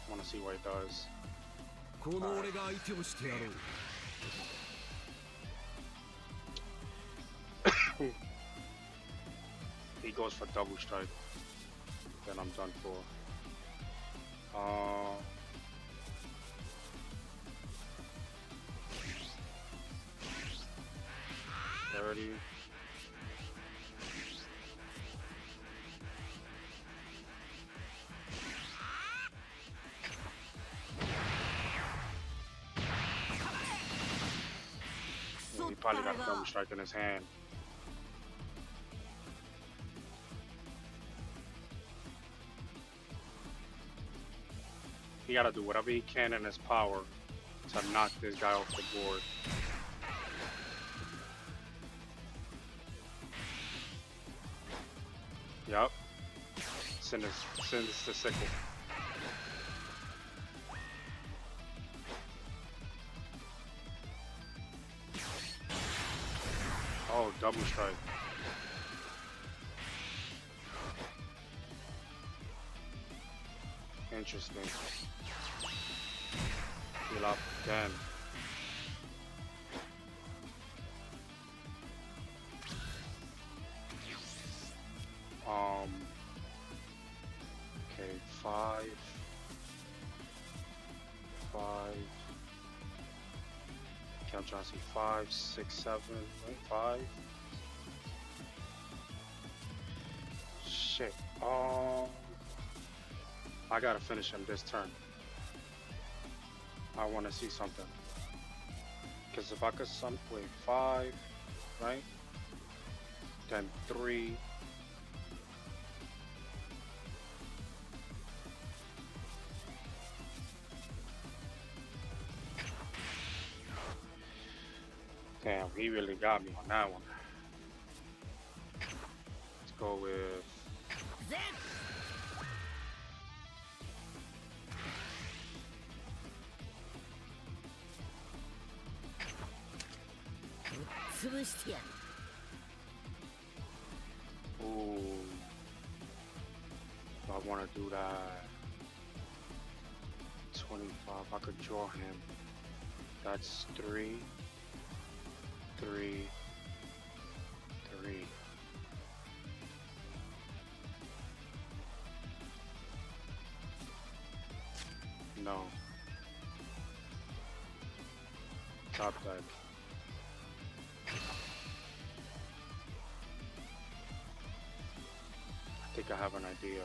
I want to see what it does. He goes for double strike. Then I'm done for. 30. He probably got a double strike in his hand. He gotta do whatever he can in his power to knock this guy off the board. Yup. Send us the sickle. Oh, double strike. Interesting. Heal up again. Okay, 5. Okay, I'm trying to see 5, 6, 7, right? 5. Shit. I gotta finish him this turn. I want to see something. Because if I could wait, 5, right? Then 3. Damn, he really got me on that one. Let's go with... Ooh. If I want to do that... 25, I could draw him. That's 3. 3. No. Top deck. I think I have an idea.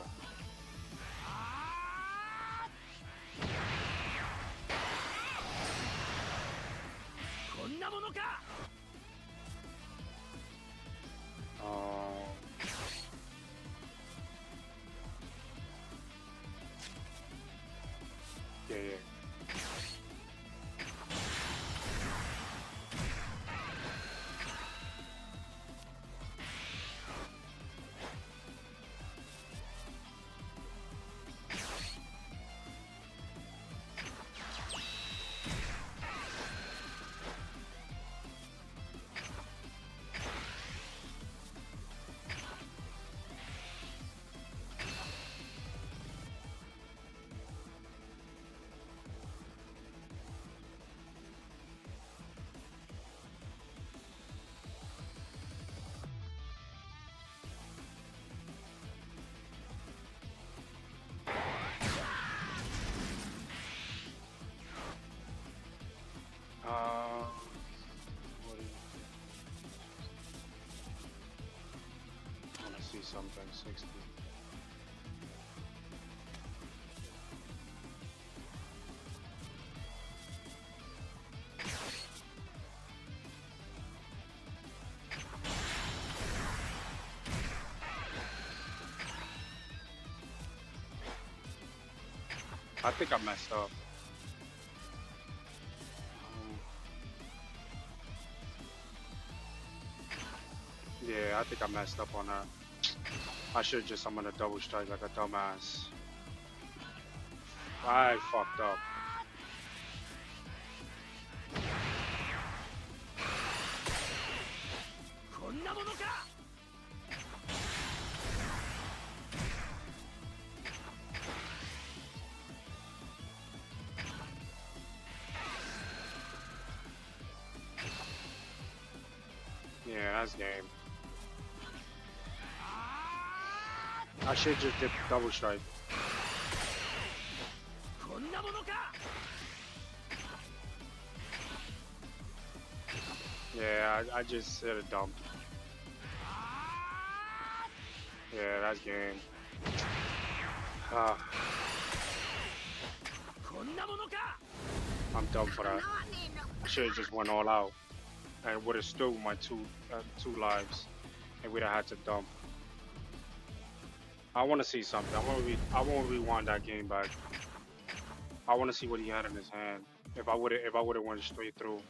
Yeah. What do you think? I want to see something 60. I think I messed up. think I messed up on that. I should have just summoned a double strike like a dumbass. I fucked up. Yeah, that's game. I should just did double strike. Yeah, I just hit a dump. Yeah, that's game. I'm done for that. I should have just went all out and would have stood with my two lives, and we'd have had to dump. I want to see something. I want to rewind that game back. I want to see what he had in his hand. If I would have went straight through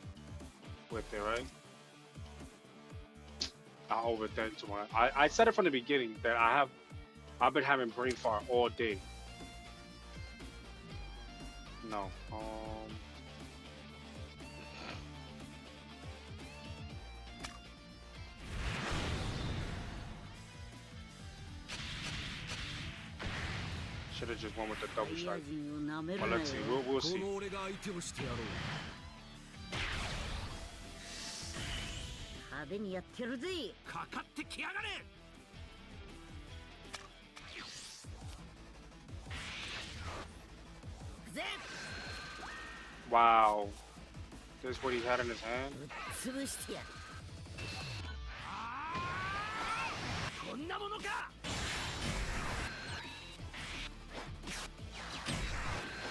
with it, right? I overthink too much. I said it from the beginning that I've been having brain fart all day. No. Should have just went with the double strike. Well, let's see. We'll see. Wow. This is what he had in his hand?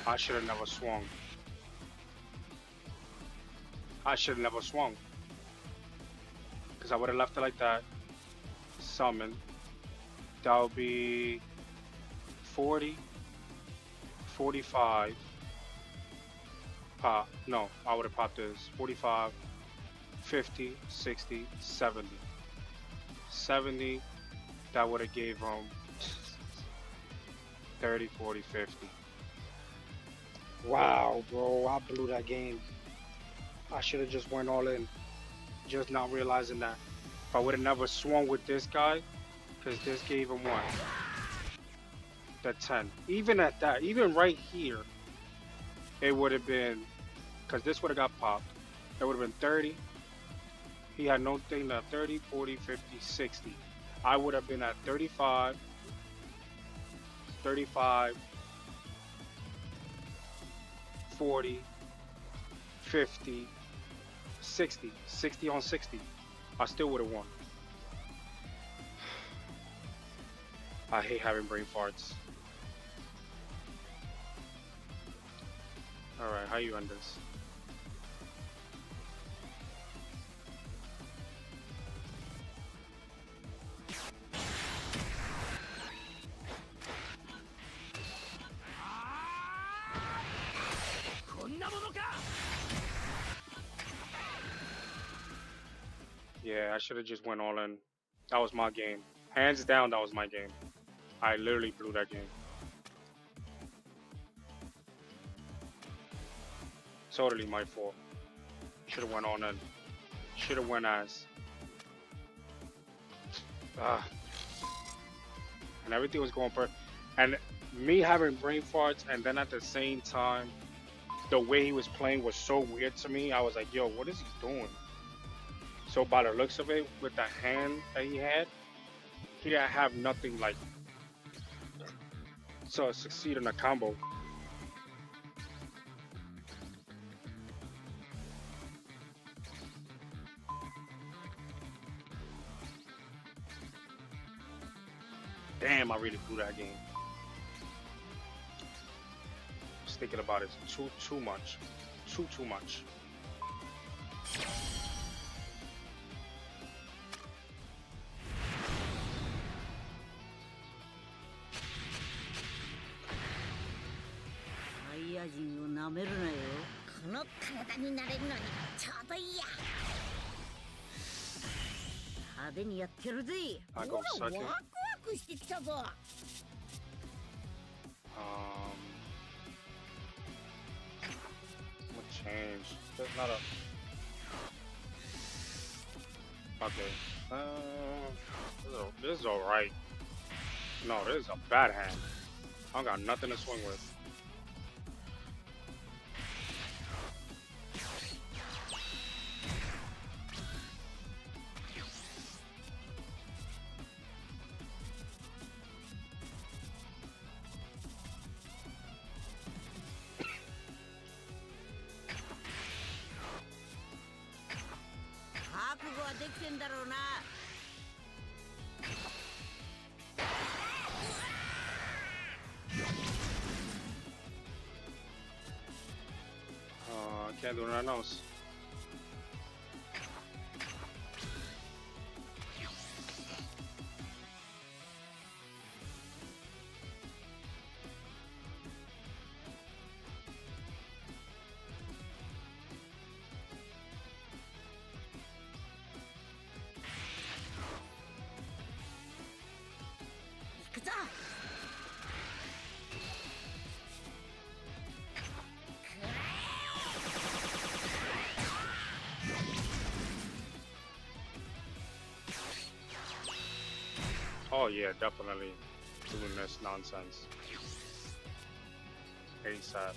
I should have never swung. I should have never swung. Because I would have left it like that. Summon. That would be 40, 45. Pop. No, I would have popped this. 45, 50, 60, 70. 70. That would have gave him 30, 40, 50. Wow, bro, I blew that game. I should have just went all in. Just not realizing that. If I would have never swung with this guy, because this gave him what? The 10. Even at that, even right here, it would have been, because this would have got popped. It would have been 30. He had no thing at 30, 40, 50, 60. I would have been at 35, 35, 40, 50, 60, 60 on 60. I still would have won. I hate having brain farts. Alright, how you end this? Yeah, I should have just went all in. That was my game. Hands down, that was my game. I literally blew that game. Totally my fault. Should have went on in. Should have went as. And everything was going perfect. And me having brain farts, and then at the same time, the way he was playing was so weird to me. I was like, yo, what is he doing? So by the looks of it, with the hand that he didn't have nothing like to succeed in a combo. Damn, I really blew that game. Just thinking about it too much. Too much. I go second. What change? There's not a. Okay. This is alright. No, this is a bad hand. I don't got nothing to swing with. Can't do nothing else. Oh yeah, definitely doing this nonsense. ASAP.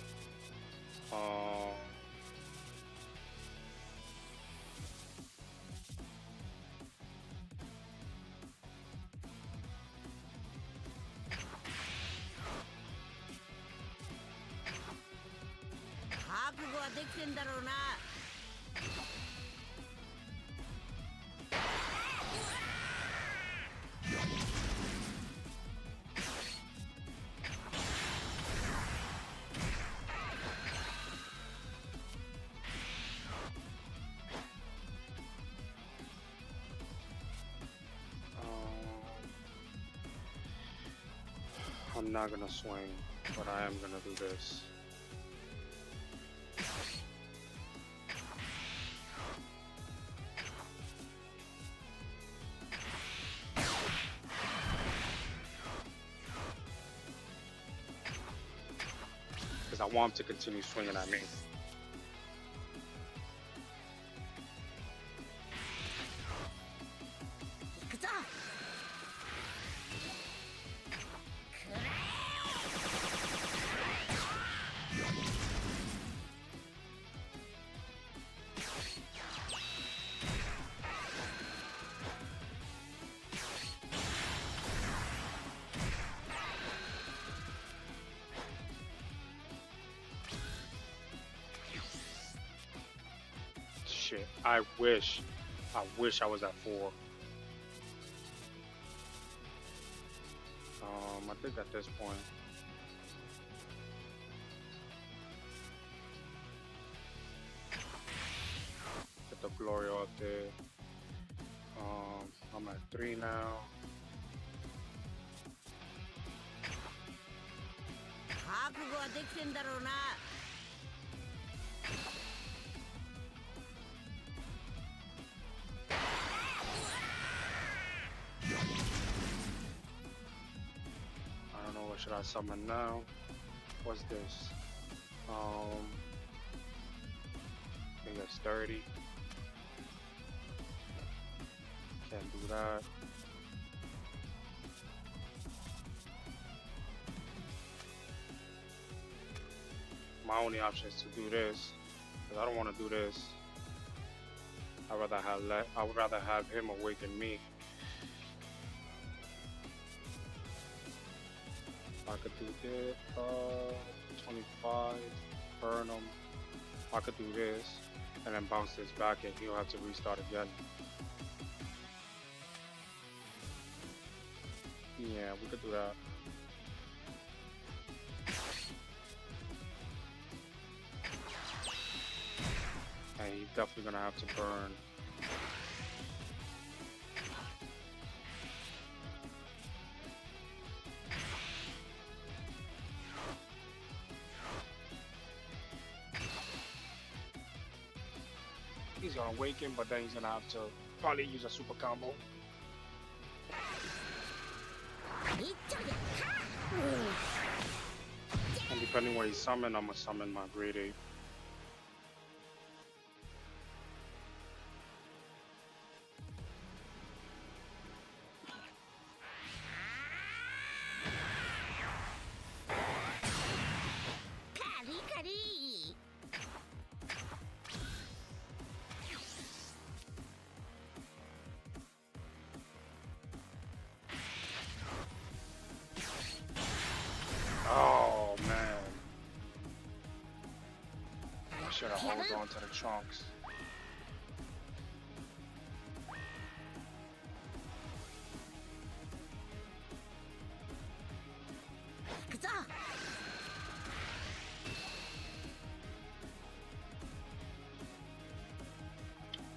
I'm not gonna swing, but I am gonna do this. Because I want him to continue swinging at me. Shit, I wish I was at 4. I think at this point. Get the Glory out there. I'm at 3 now. I don't know, what should I summon now? What's this? I think that's 30. Can't do that. My only option is to do this, because I don't want to do this. I would rather have him awaken me. I could do this, 25, burn him. I could do this, and then bounce this back, and he'll have to restart again. Yeah, we could do that. And he's definitely gonna have to burn. He's gonna awaken, but then he's gonna have to probably use a super combo. And depending what he summon, I'm gonna summon my grade 8. Oh man. I should have held on to the trunks.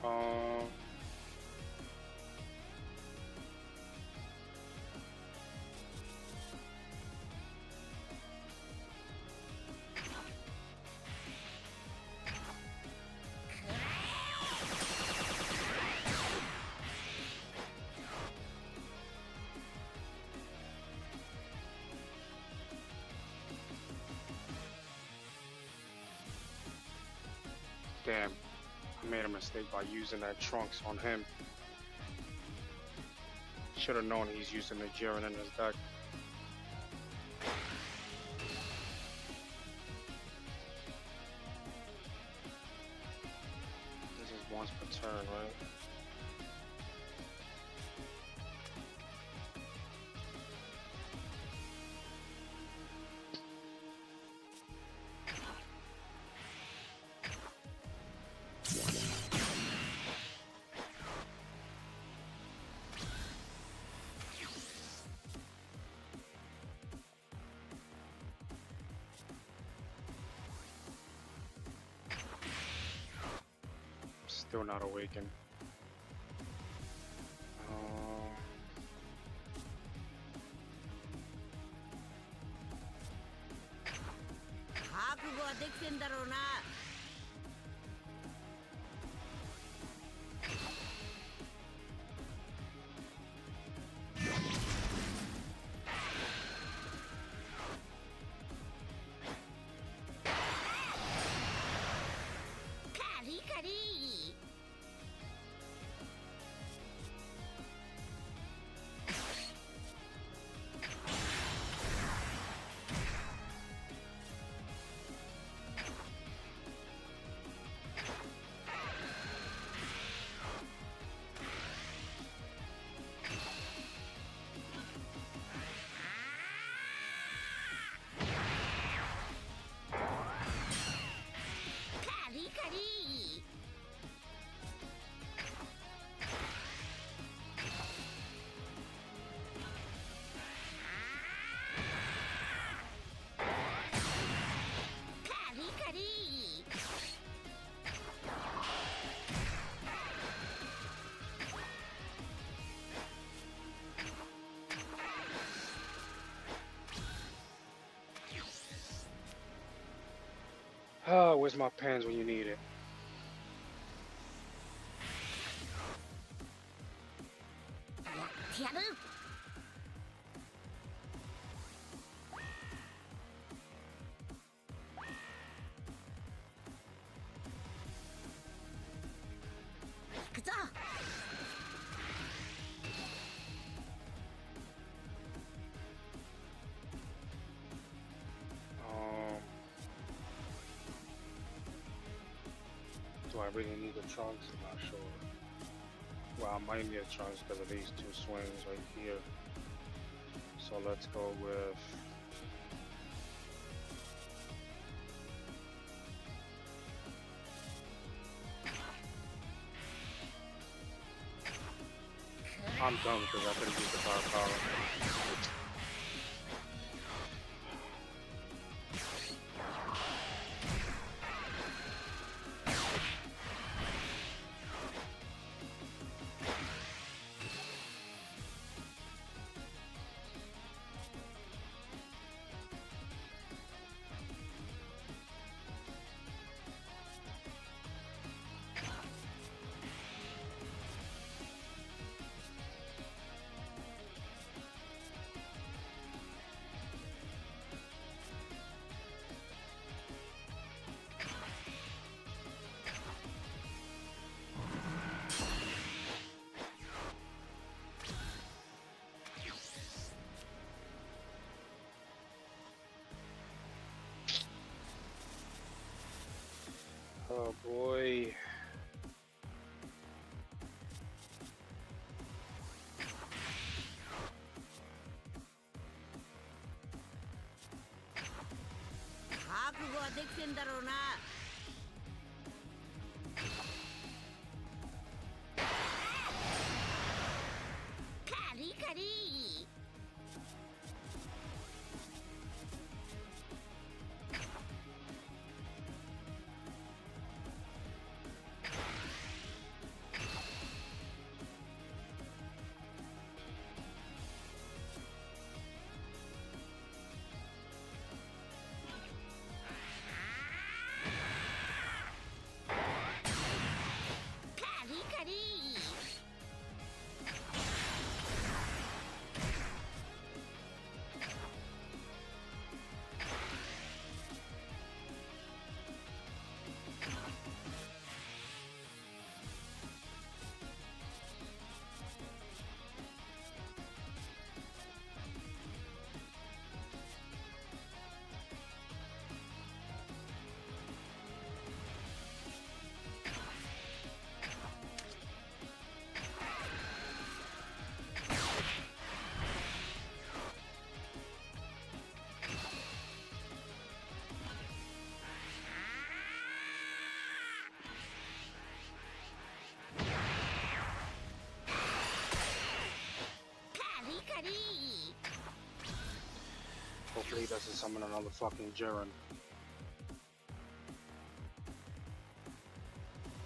Um, Damn, I made a mistake by using that trunks on him. Should have known he's using the GRIN in his deck. This is once per turn, right? Still not awakened. Oh, where's my pens when you need it? Do I really need the trunks? I'm not sure. Well, I might need the trunks because of these two swings right here. So let's go with I'm done because I couldn't use the power. Oh boy. Hopefully he doesn't summon another fucking GRIN.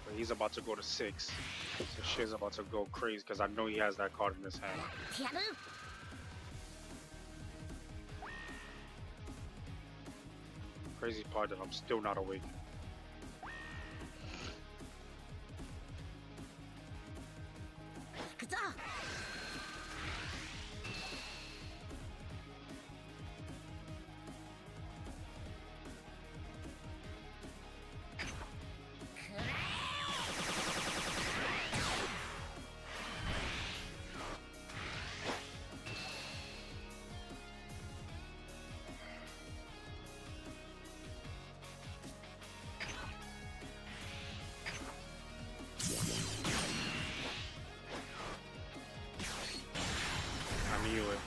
But he's about to go to 6. So shit's about to go crazy because I know he has that card in his hand. Crazy part that I'm still not awake. I knew it.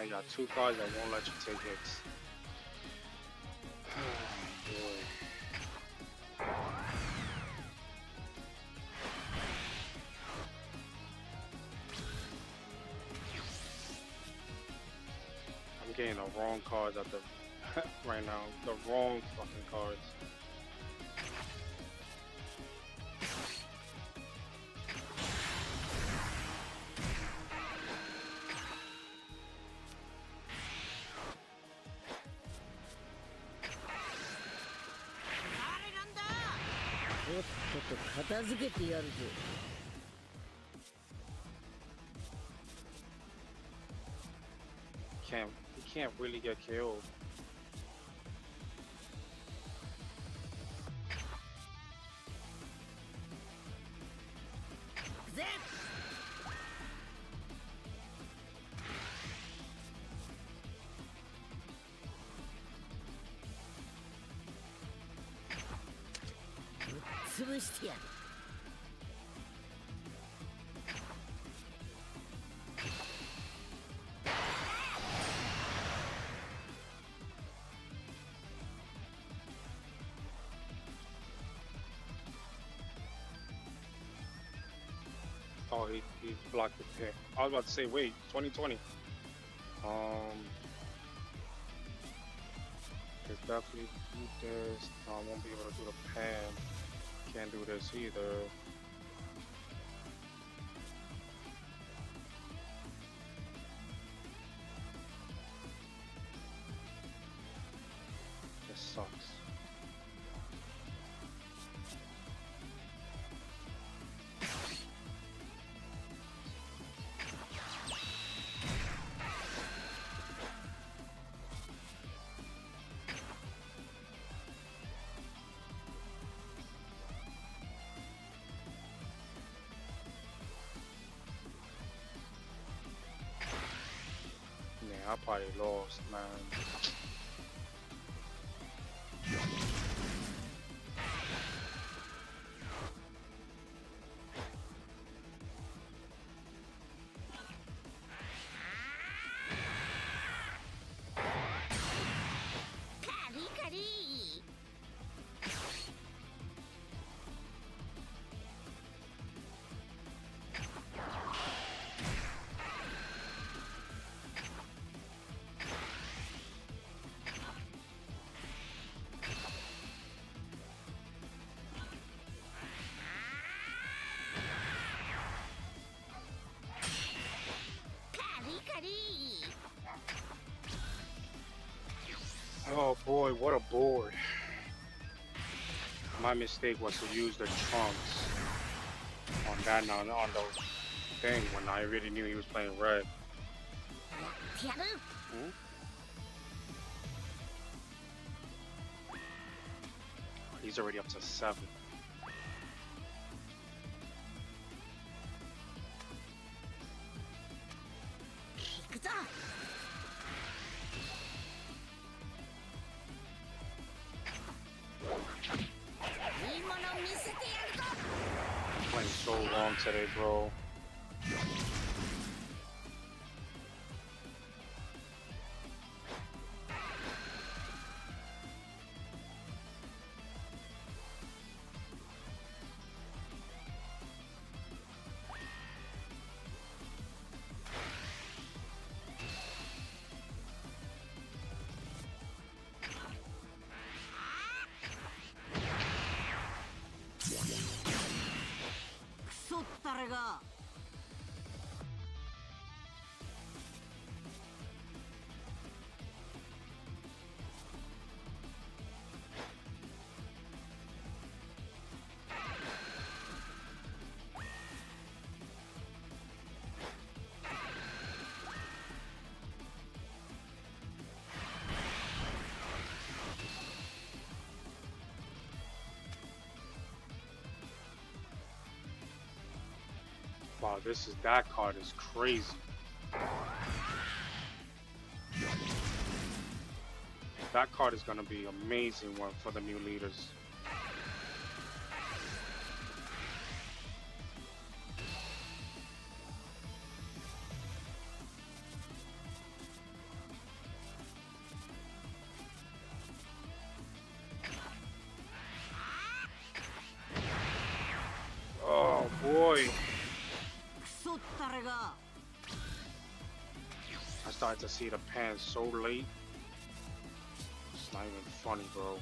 I got 2 cards that won't let you take hits. Boy. I'm getting the wrong cards at the right now. The wrong fucking cards. He can't really get killed. Oh, he blocked the pit. I was about to say, wait, 2020. Could definitely do this. No, I won't be able to do the pan. Can't do this either. Just sucks. I probably lost, man. Boy, what a board. My mistake was to use the trunks on that now on the thing when I really knew he was playing red. Hmm? He's already up to 7. Playing so long today, bro. Wow, that card is crazy. That card is gonna be amazing one for the new leaders. Oh boy. I started to see the pan so late. It's not even funny, bro.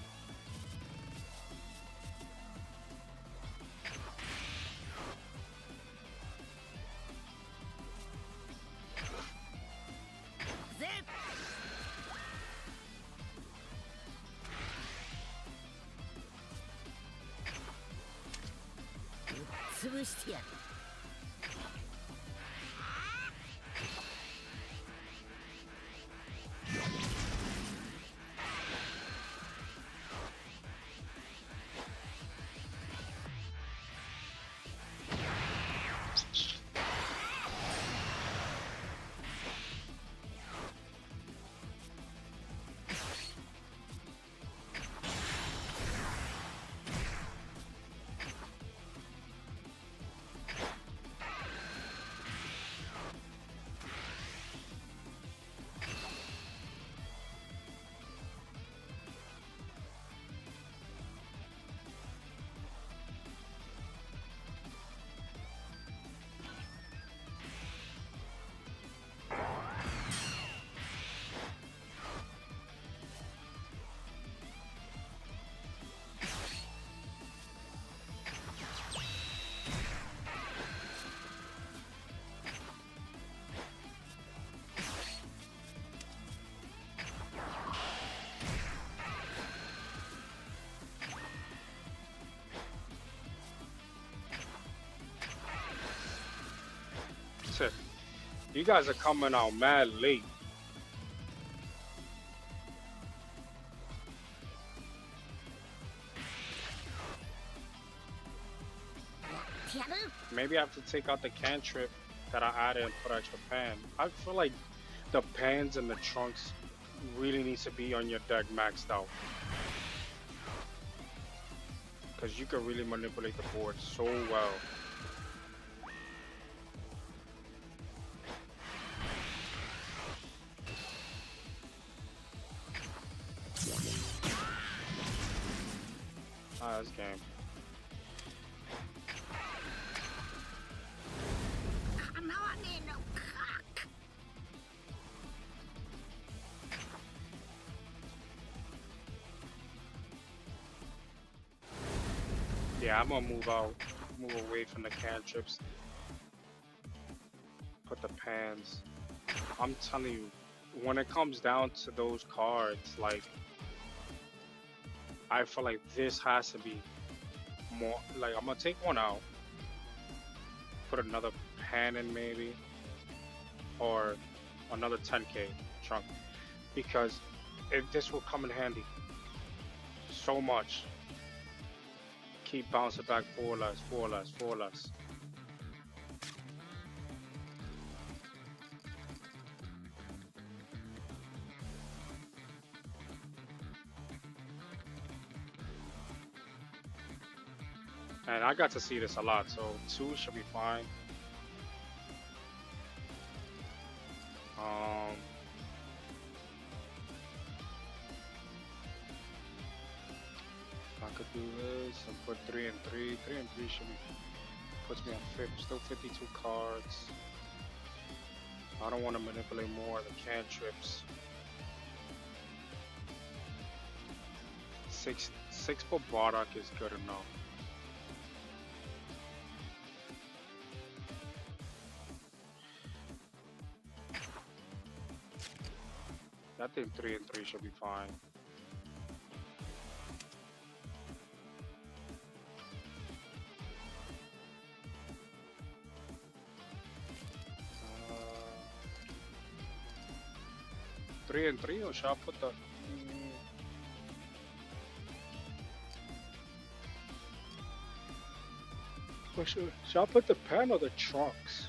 Shit. You guys are coming out mad late. Maybe I have to take out the cantrip that I added and put extra pan. I feel like the pans and the trunks really needs to be on your deck maxed out. Because you can really manipulate the board so well. Ah, this game. Yeah, I'm gonna move away from the cantrips. Put the pans. I'm telling you, when it comes down to those cards, like I feel like this has to be more. Like I'm gonna take one out, put another pan in maybe, or another 10K trunk, because this will come in handy so much. Keep bouncing back, four less, four less, four less. And I got to see this a lot, so two should be fine. Um, I could do this and put three and three. Three and three should be puts me on fifth. Still 52 cards. I don't want to manipulate more of the cantrips. Six for Bardock is good enough. I think three and three should be fine. Three and three, or should I put the? Should I put the pen or the trunks?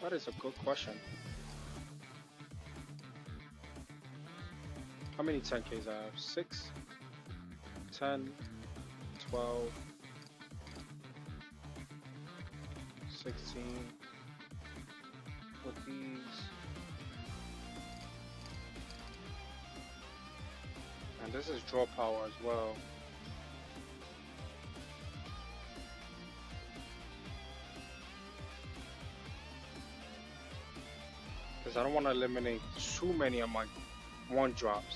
That is a good question. How many 10Ks I have? 6, 10, 12, 16. With these. And this is draw power as well. Because I don't want to eliminate too many of my one drops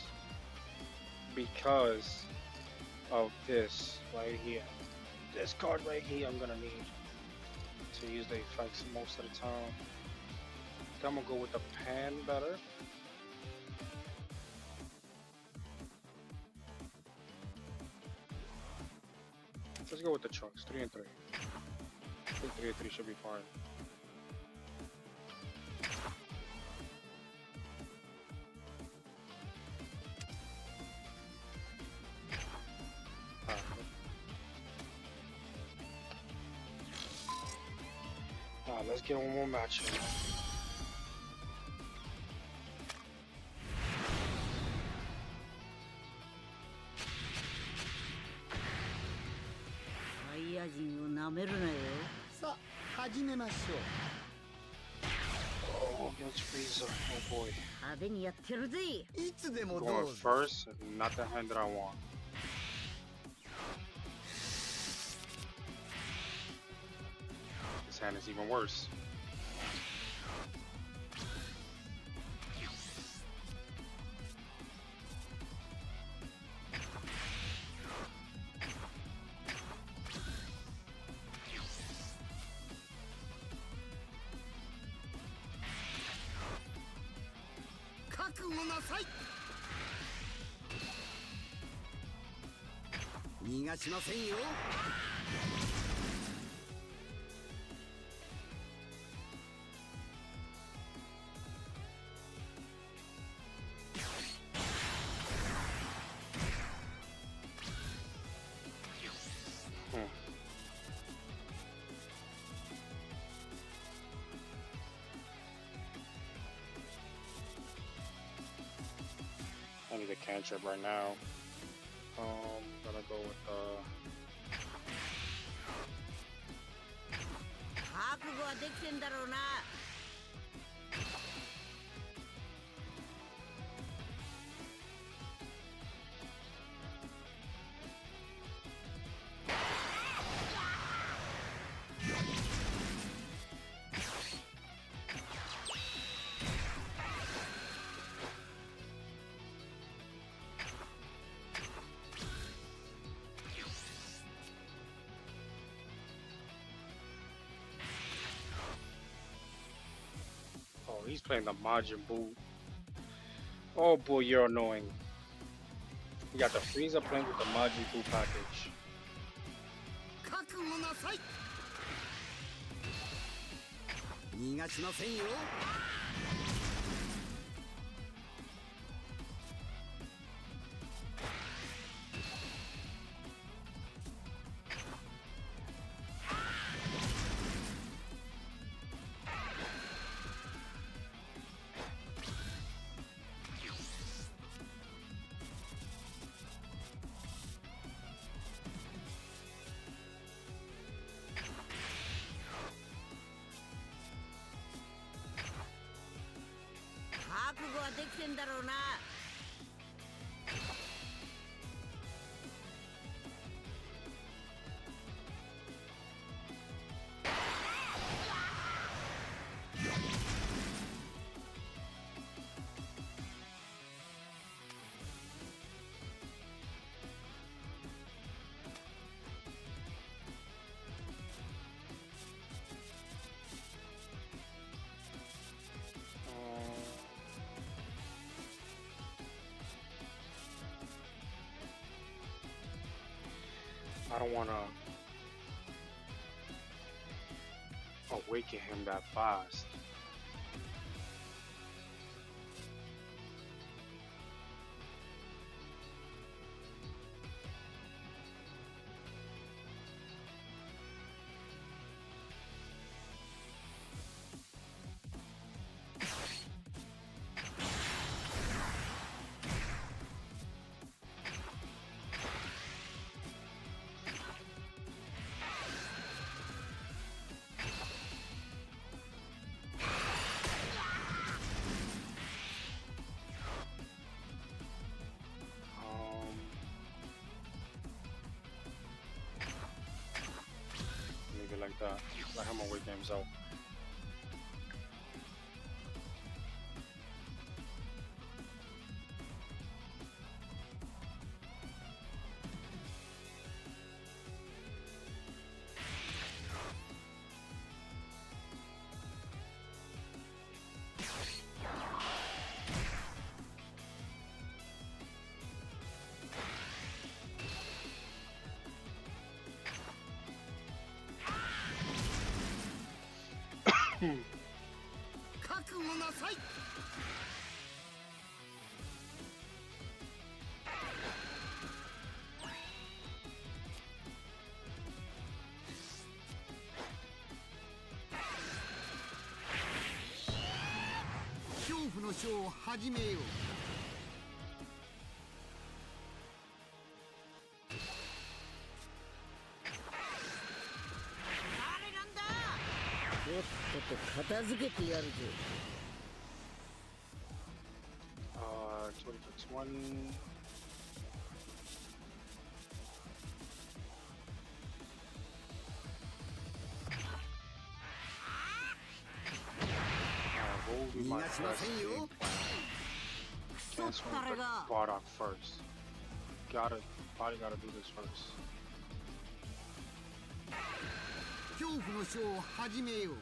because of this right here. This card right here I'm gonna need to use the effects most of the time. I think I'm gonna go with the pan better. Let's go with the trunks, 3 and 3. I think 3 and 3 should be fine. Alright, let's get one more match in. Oh, against Freezer. Oh boy. Going first, not the hand that I want. This hand is even worse. I need a cantrip right now. Gonna go with he's playing the Majin Buu. Oh boy, you're annoying. You got the freezer playing with the Majin Buu package. 覚悟なさい。逃がしませんよ。覚悟はできてんだろうな。I don't want to awaken him that fast. Leave it like that. Let him awaken himself. Hmm. 覚悟なさい。恐怖のショーを始めよう。とっとと片付けてやるぜ。20 for 20. What will be my best game plan? Cancel the Bardock first. Probably gotta do this first. 恐怖のショーを始めよう。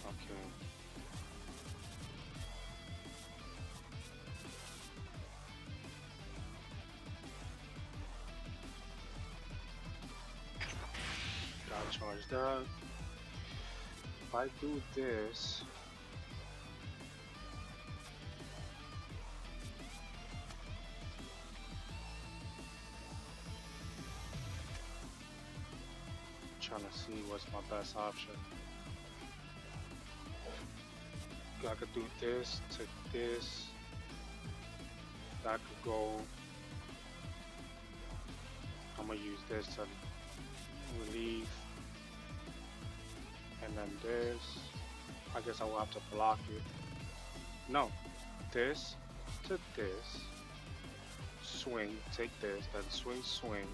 Okay. Gotta charge that. If I do this, trying to see what's my best option. I could do this to this. That could go. I'm gonna use this to relieve. And then this. I guess I will have to block it. No. This to this. Swing, take this, then swing, swing.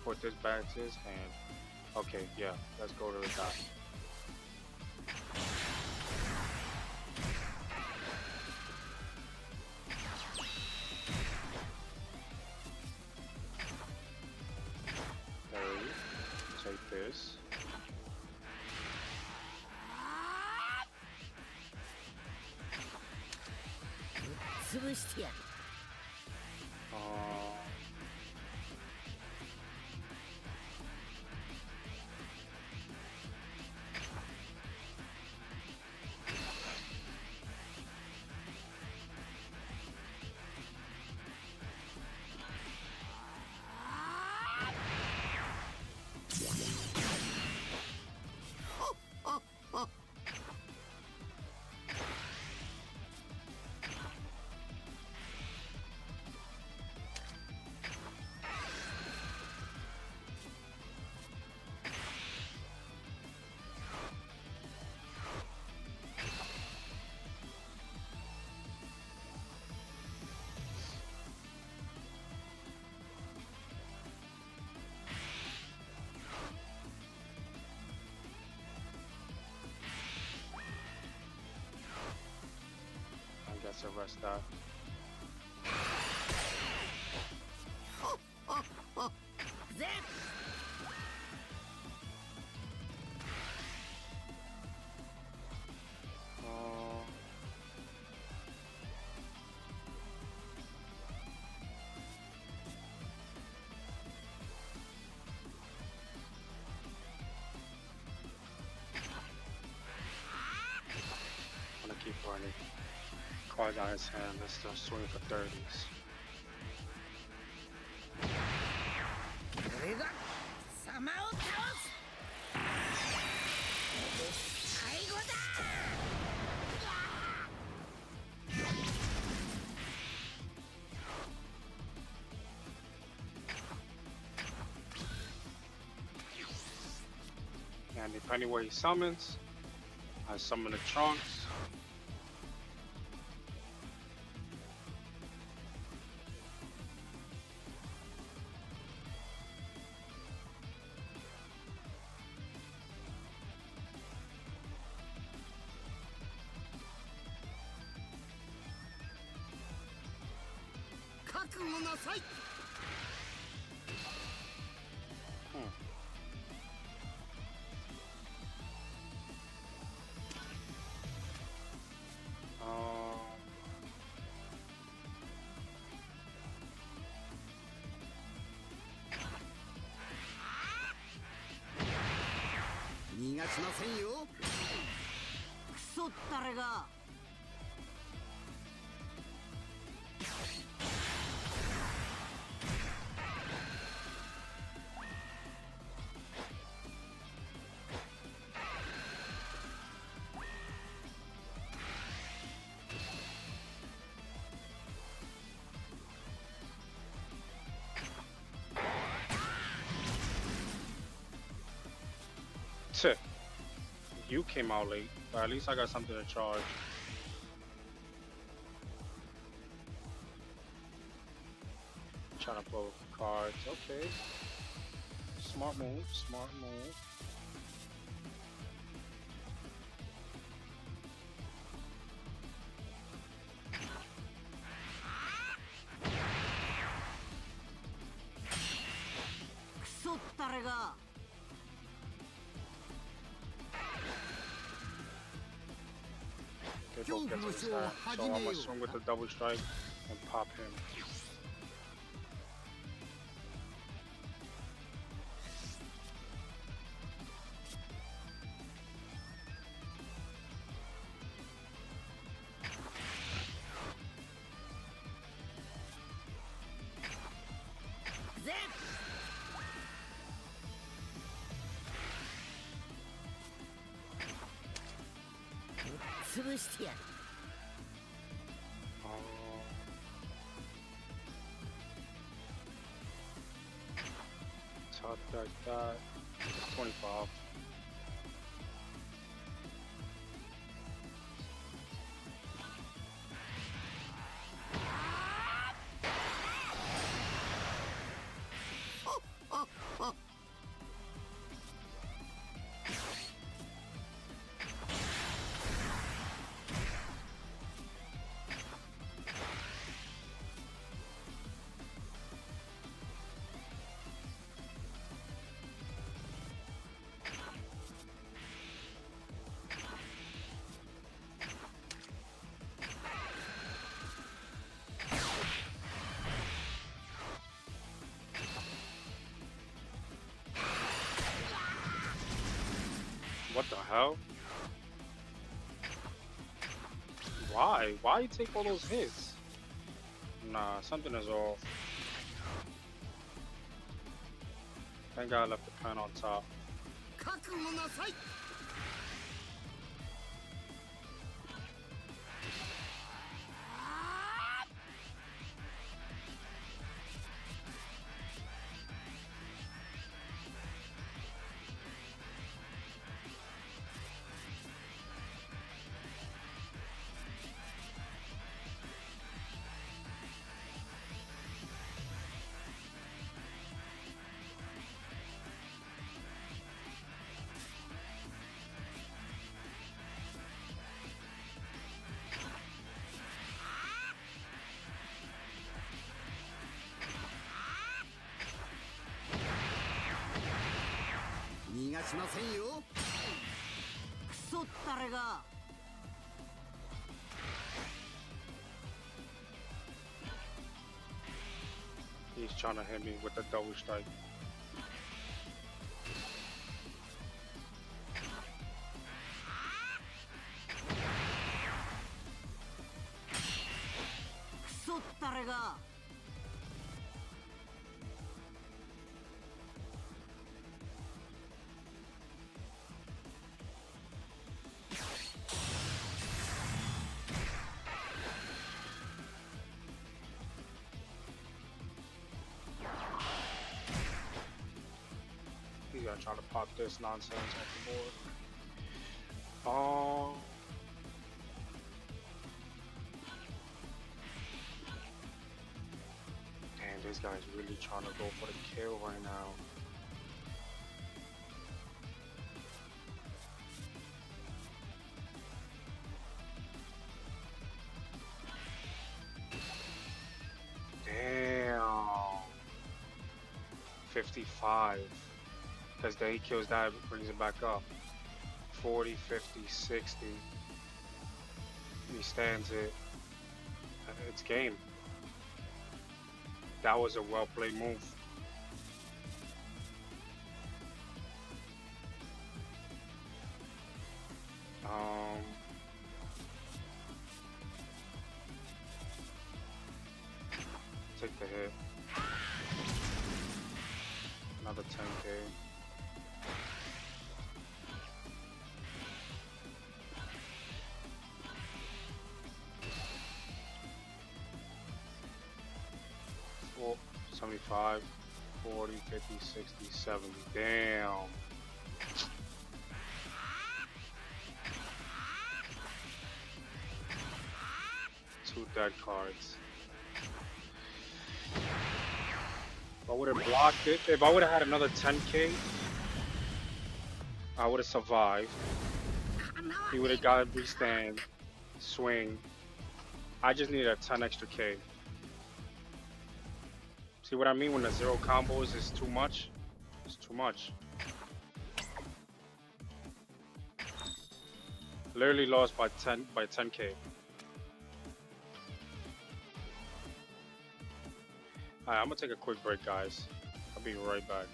Put this back to his hand. Okay, yeah, let's go to the dot. Take this. 潰してやる。I guess I'll rest that. I'm gonna keep running. Cards on his hand. Let's still swing for 30s. 俺が貴様を倒す。最後だ。And depending where he summons, I summon the Trunks.逃がしませんよ。クソったれが。Shit. You came out late, but at least I got something to charge. Trying to pull cards. Okay. Smart move. Smart move. They both get to his hand, so I'm gonna swing with the double strike and pop him. Top like that. 25. What the hell? Why? Why you take all those hits? Nah, something is off. Thank God I left the pen on top. 覚悟なさい。逃がしませんよ。クソったれが。He's trying to hit me with the double strike. He's gonna try to pop this nonsense off the board. Oh. Damn, this guy's really trying to go for the kill right now. Damn. 55. Because then he kills that, brings it back up. 40, 50, 60. He stands it. It's game. That was a well played move. Take the hit. Another 10K. Well, 75, 40, 50, 60, 70. Damn. Two dead cards. If I would have blocked it, if I would have had another 10K, I would have survived. He would have got a restand, swing. I just needed a 10 extra K. See what I mean when the zero combos is too much? It's too much. Literally lost by 10K. Alright, I'm gonna take a quick break, guys. I'll be right back.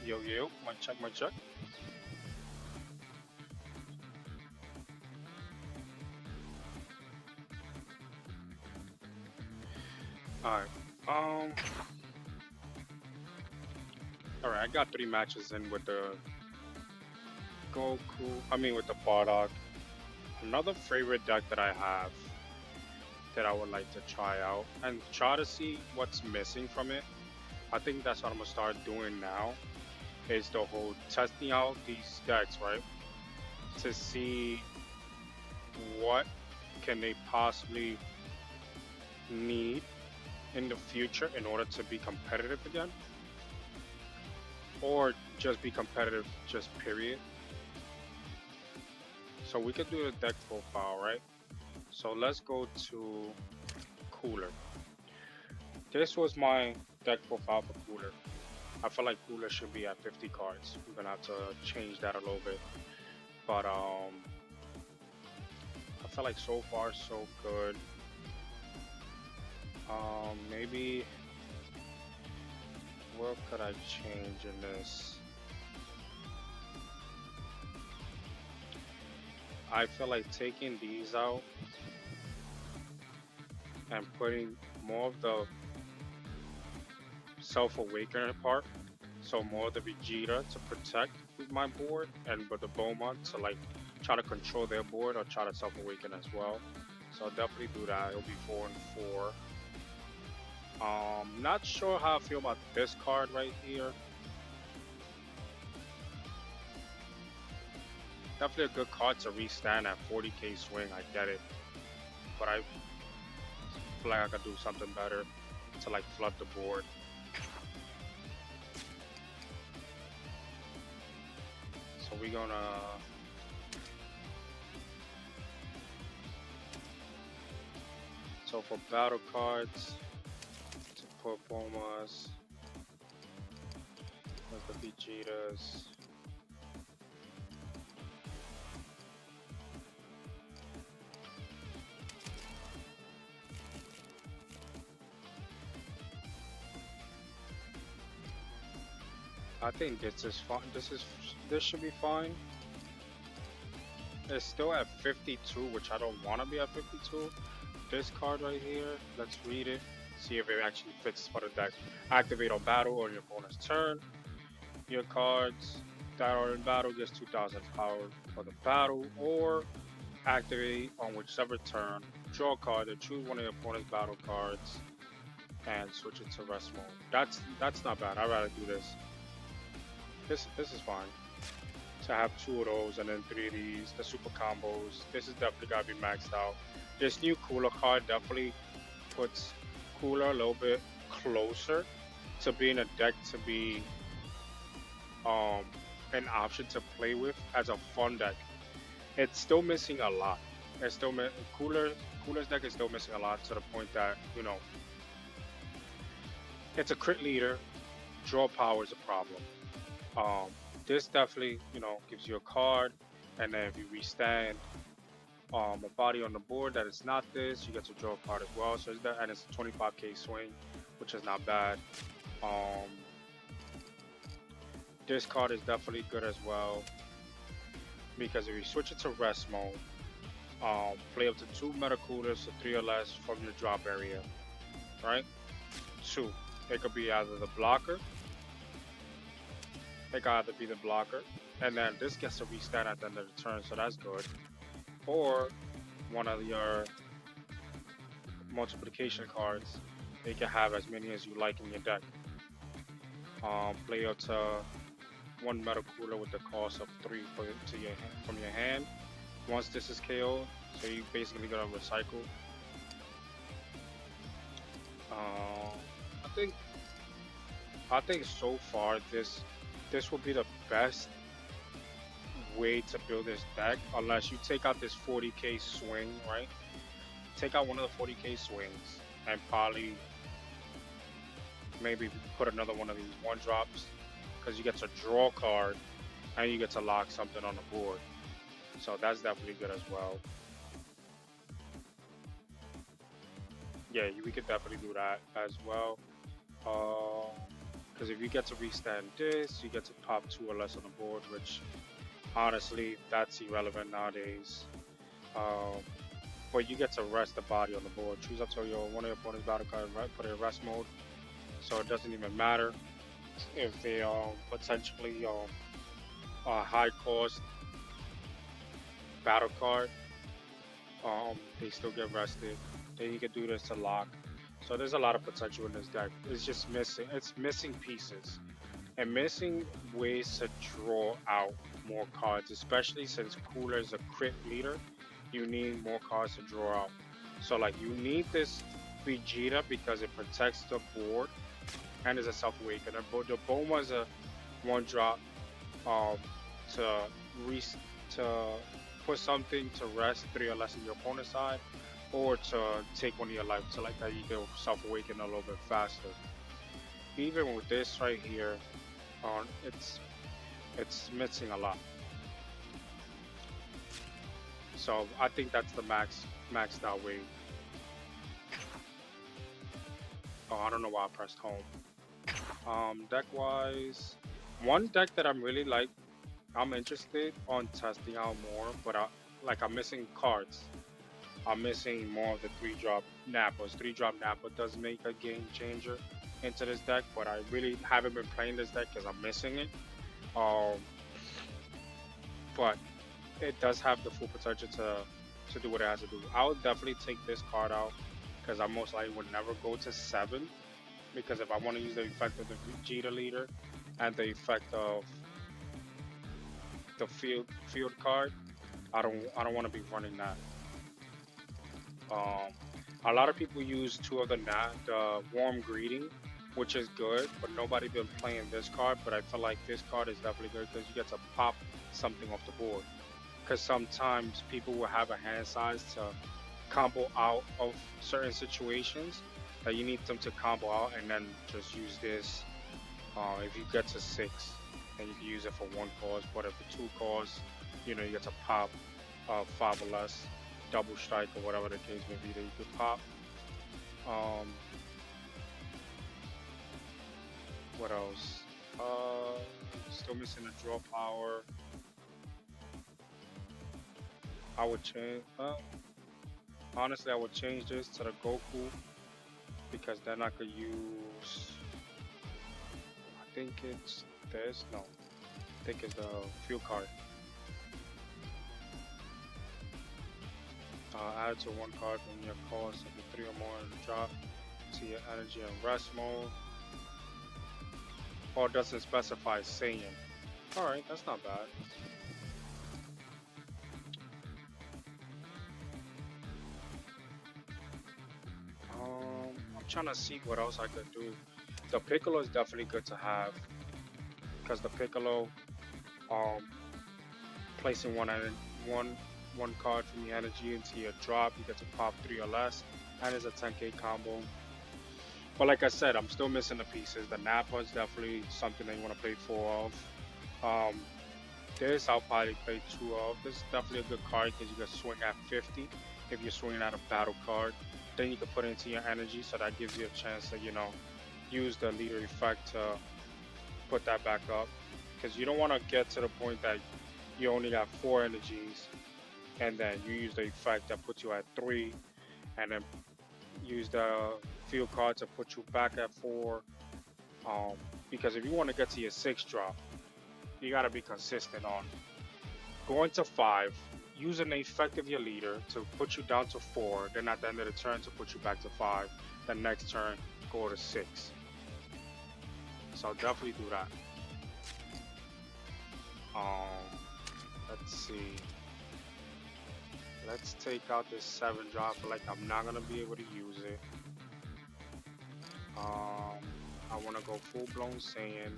yo. My check. Alright. Um. Alright, I got 3 matches in with the Goku. I mean, with the Bardock. Another favorite deck that I have that I would like to try out and try to see what's missing from it. I think that's what I'm gonna start doing now. Is the whole testing out these decks, right? To see what can they possibly need in the future in order to be competitive again, or just be competitive, just period. So we could do the deck profile, right? So let's go to Cooler. This was my deck profile for Cooler. I feel like Cooler should be at 50 cards. We're gonna have to change that a little bit, but I feel like so far so good. Maybe what could I change in this? I feel like taking these out and putting more of the self-awakening part, so more of the Vegeta to protect my board, and with the Boma to like try to control their board or try to self-awaken as well. So I'll definitely do that. It'll be 4 and 4. Not sure how I feel about this card right here. Definitely a good card to restand at 40k swing. I get it, but I feel like I could do something better to like flood the board. So we're gonna so for battle cards to put Bomas, with the Vegetas. I think this is fine. This should be fine. It's still at 52, which I don't want to be at 52. This card right here, let's read it. See if it actually fits for the deck. Activate on battle on your opponent's turn. Your cards that are in battle gets 2,000 power for the battle, or activate on whichever turn. Draw a card and choose one of your opponent's battle cards and switch it to rest mode. That's not bad. I'd rather do this. This is fine. To have 2 of those and then 3 of these, the super combos. This is definitely gotta be maxed out. This new Cooler card definitely puts Cooler a little bit closer to being a deck to be an option to play with as a fun deck. It's still missing a lot. It's still Cooler's deck is still missing a lot to the point that, you know, it's a crit leader. Draw power is a problem. This definitely, you know, gives you a card, and then if you restand a body on the board that is not this, you get to draw a card as well. So it's that, and it's a 25k swing, which is not bad. This card is definitely good as well because if you switch it to rest mode, play up to 2 meta coolers, so 3 or less from your drop area, right? 2. It could be either the blocker. It could either be the blocker, and then this gets to restand at the end of the turn, so that's good. Or one of your multiplication cards. You can have as many as you like in your deck. Play up to 1 meta cooler with the cost of 3 from your hand. Once this is KO, so you basically gotta recycle. I think so far this will be the best way to build this deck, unless you take out this 40k swing, right? Take out one of the 40k swings and probably maybe put another one of these 1-drops, because you get to draw a card and you get to lock something on the board. So that's definitely good as well. Yeah, we could definitely do that as well. Because if you get to restand this, you get to pop 2 or less on the board, which honestly, that's irrelevant nowadays. Um, but you get to rest the body on the board. Choose up to one of your opponent's battle card, right? Put it in rest mode, so it doesn't even matter if they potentially high cost battle card. They still get rested. Then you can do this to lock. So there's a lot of potential in this deck. It's just missing. It's missing pieces and missing ways to draw out more cards, especially since Cooler is a crit leader. You need more cards to draw out. So like you need this Vegeta because it protects the board and is a self awakener. But the Bulma is a 1-drop um, to re to put something to rest 3 or less in your opponent's side, or to take one of your life. So like that you can self awaken a little bit faster. Even with this right here, it's missing a lot. So I think that's the maxed out way. Oh, I don't know why I pressed home. Deck wise, one deck that I'm really like, I'm interested on testing out more, but I'm missing cards. I'm missing more of the 3-drop Nappas. 3-drop Nappa does make a game changer into this deck, but I really haven't been playing this deck because I'm missing it. But it does have the full potential to do what it has to do. I would definitely take this card out because I most likely would never go to 7, because if I want to use the effect of the Vegeta leader and the effect of the field card, I don't want to be running that. A lot of people use 2 of the warm greeting, which is good, but nobody been playing this card. But I feel like this card is definitely good because you get to pop something off the board. Because sometimes people will have a hand size to combo out of certain situations that you need them to combo out, and then just use this. If you get to 6, then you can use it for 1 cause. But if for 2 cause, you get to pop 5 or less, double strike or whatever the case may be that you could pop. What else? Still missing the draw power. I would change. Honestly, I would change this to the Goku because then I could use. I think it's this. No, I think it's the fuel card. Add to 1 card from your cost of the 3 or more and drop to your energy and rest mode. Or doesn't specify Saiyan. Alright, that's not bad. I'm trying to see what else I could do. The Piccolo is definitely good to have because the Piccolo, placing one card from the energy into your drop, you get to pop 3 or less, and it's a 10k combo. But like I said, I'm still missing the pieces. The Nappa is definitely something that you want to play 4 of. This I'll probably play 2 of. This is definitely a good card because you can swing at 50 if you're swinging at a battle card. Then you can put it into your energy, so that gives you a chance to use the leader effect to put that back up. Because you don't want to get to the point that you only got 4 energies and then you use the effect that puts you at 3, and then use the field card to put you back at 4. Because if you want to get to your 6 drop, you got to be consistent on going to 5, using the effect of your leader to put you down to 4, then at the end of the turn to put you back to 5, the next turn go to 6. So definitely do that. Let's see. Let's take out this 7 drop. I feel like I'm not gonna be able to use it. I want to go full blown Saiyan.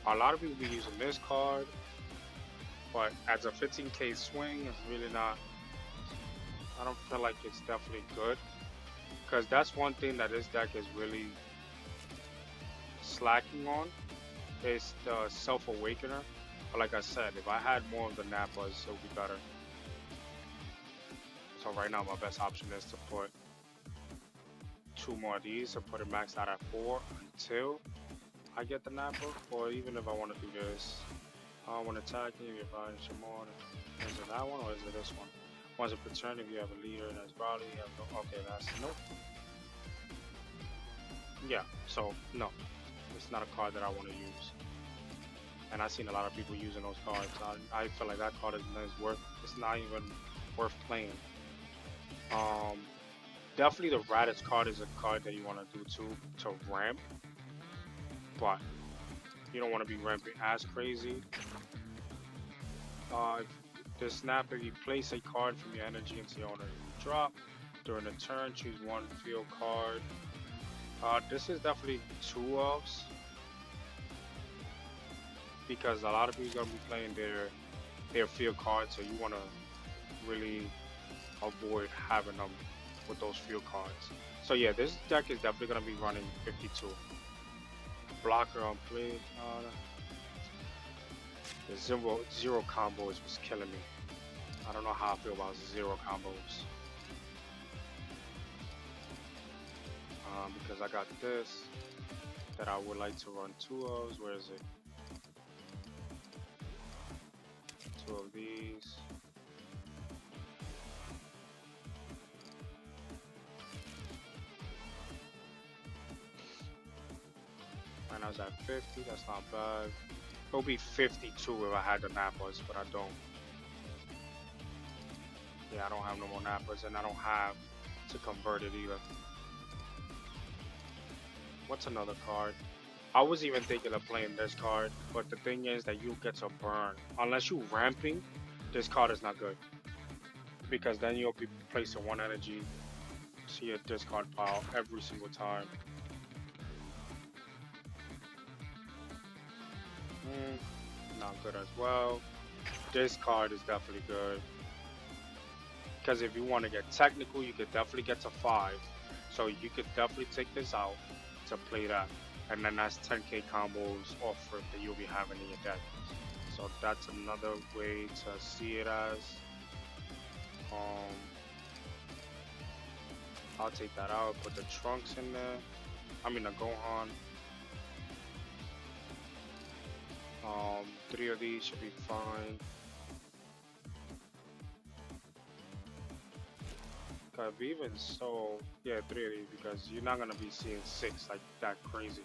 A lot of people be using this card, but as a 15k swing, it's really not. I don't feel like it's definitely good because that's one thing that this deck is really slacking on, is the Self Awakener. But like I said, if I had more of the Nappas, it would be better. So right now, my best option is to put two more of these and put it maxed out at 4 until I get the Nappa. Or even if I want to do this, I want to attack you if I some more. Is it that one or is it this one? Once per turn, if you have a leader that's probably you have no. Okay, that's nope. Yeah, so no, it's not a card that I want to use. And I've seen a lot of people using those cards. I feel like that card is worth. It's not even worth playing. Um, Definitely the Raditz card is a card that you want to do to ramp, but you don't want to be ramping as crazy. If the snapper, you place a card from your energy into your owner drop. During the turn, choose one field card. This is definitely two ofs because a lot of people are gonna be playing their field cards, so you want to really avoid having them with those field cards. So yeah, this deck is definitely gonna be running 52. Blocker on play. The zero combos was killing me. I don't know how I feel about zero combos. Because I got this that I would like to run two of. Where is it? Two of these. And I was at 50. That's not bad. It'll be 52 if I had the Nappas, but I don't. Yeah, I don't have no more Nappas, and I don't have to convert it either. What's another card? I was even thinking of playing this card, but the thing is that you get to burn. Unless you ramping, this card is not good. Because then you'll be placing one energy to your discard pile every single time. Not good as well. This card is definitely good. Because if you want to get technical, you could definitely get to 5. So you could definitely take this out to play that. And then that's 10k combos off rip that you'll be having in your deck. So that's another way to see it as. I'll take that out, put the Trunks in there. I mean the Gohan. 3 of these should be fine. Even so, yeah, 3 of these because you're not gonna be seeing 6 like that crazy.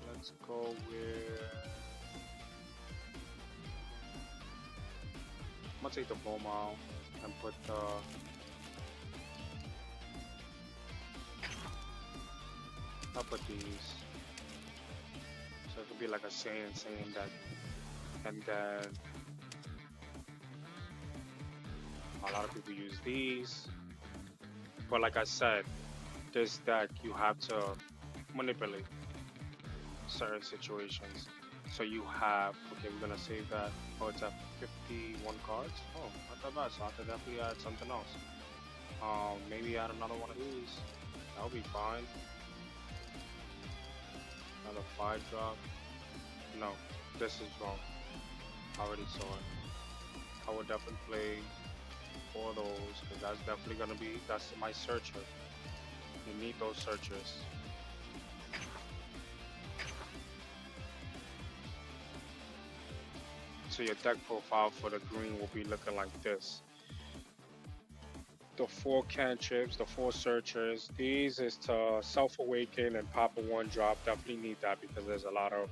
Let's go with. I'm gonna take the Bomao and put the. I'll put these. So it could be like a saying that, and then a lot of people use these. But like I said, this deck you have to manipulate certain situations. So you have, okay, we're gonna save that. Oh, it's at 51 cards. Oh, not that bad. So I could definitely add something else. Maybe add another one of these. That'll be fine. Another 5 drop. No, this is wrong. I already saw it. I would definitely play 4 of those because that's definitely gonna be, that's my searcher. You need those searchers. So your deck profile for the green will be looking like this. The 4 cantrips, the 4 searchers. These is to self-awaken and pop a 1-drop. Definitely need that because there's a lot of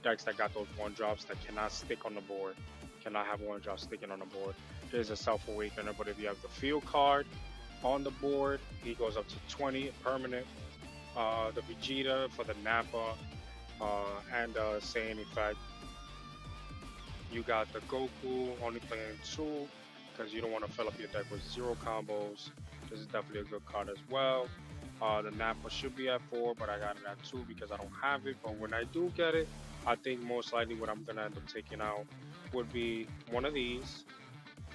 decks that got those 1-drops that cannot stick on the board. Cannot have 1-drop sticking on the board. There's a self-awakener, but if you have the field card on the board, he goes up to 20 permanent. The Vegeta for the Nappa and the Saiyan effect. You got the Goku only playing 2 because you don't want to fill up your deck with 0 combos. This is definitely a good card as well. The Nappa should be at 4, but I got it at 2 because I don't have it. But when I do get it, I think most likely what I'm going to end up taking out would be one of these.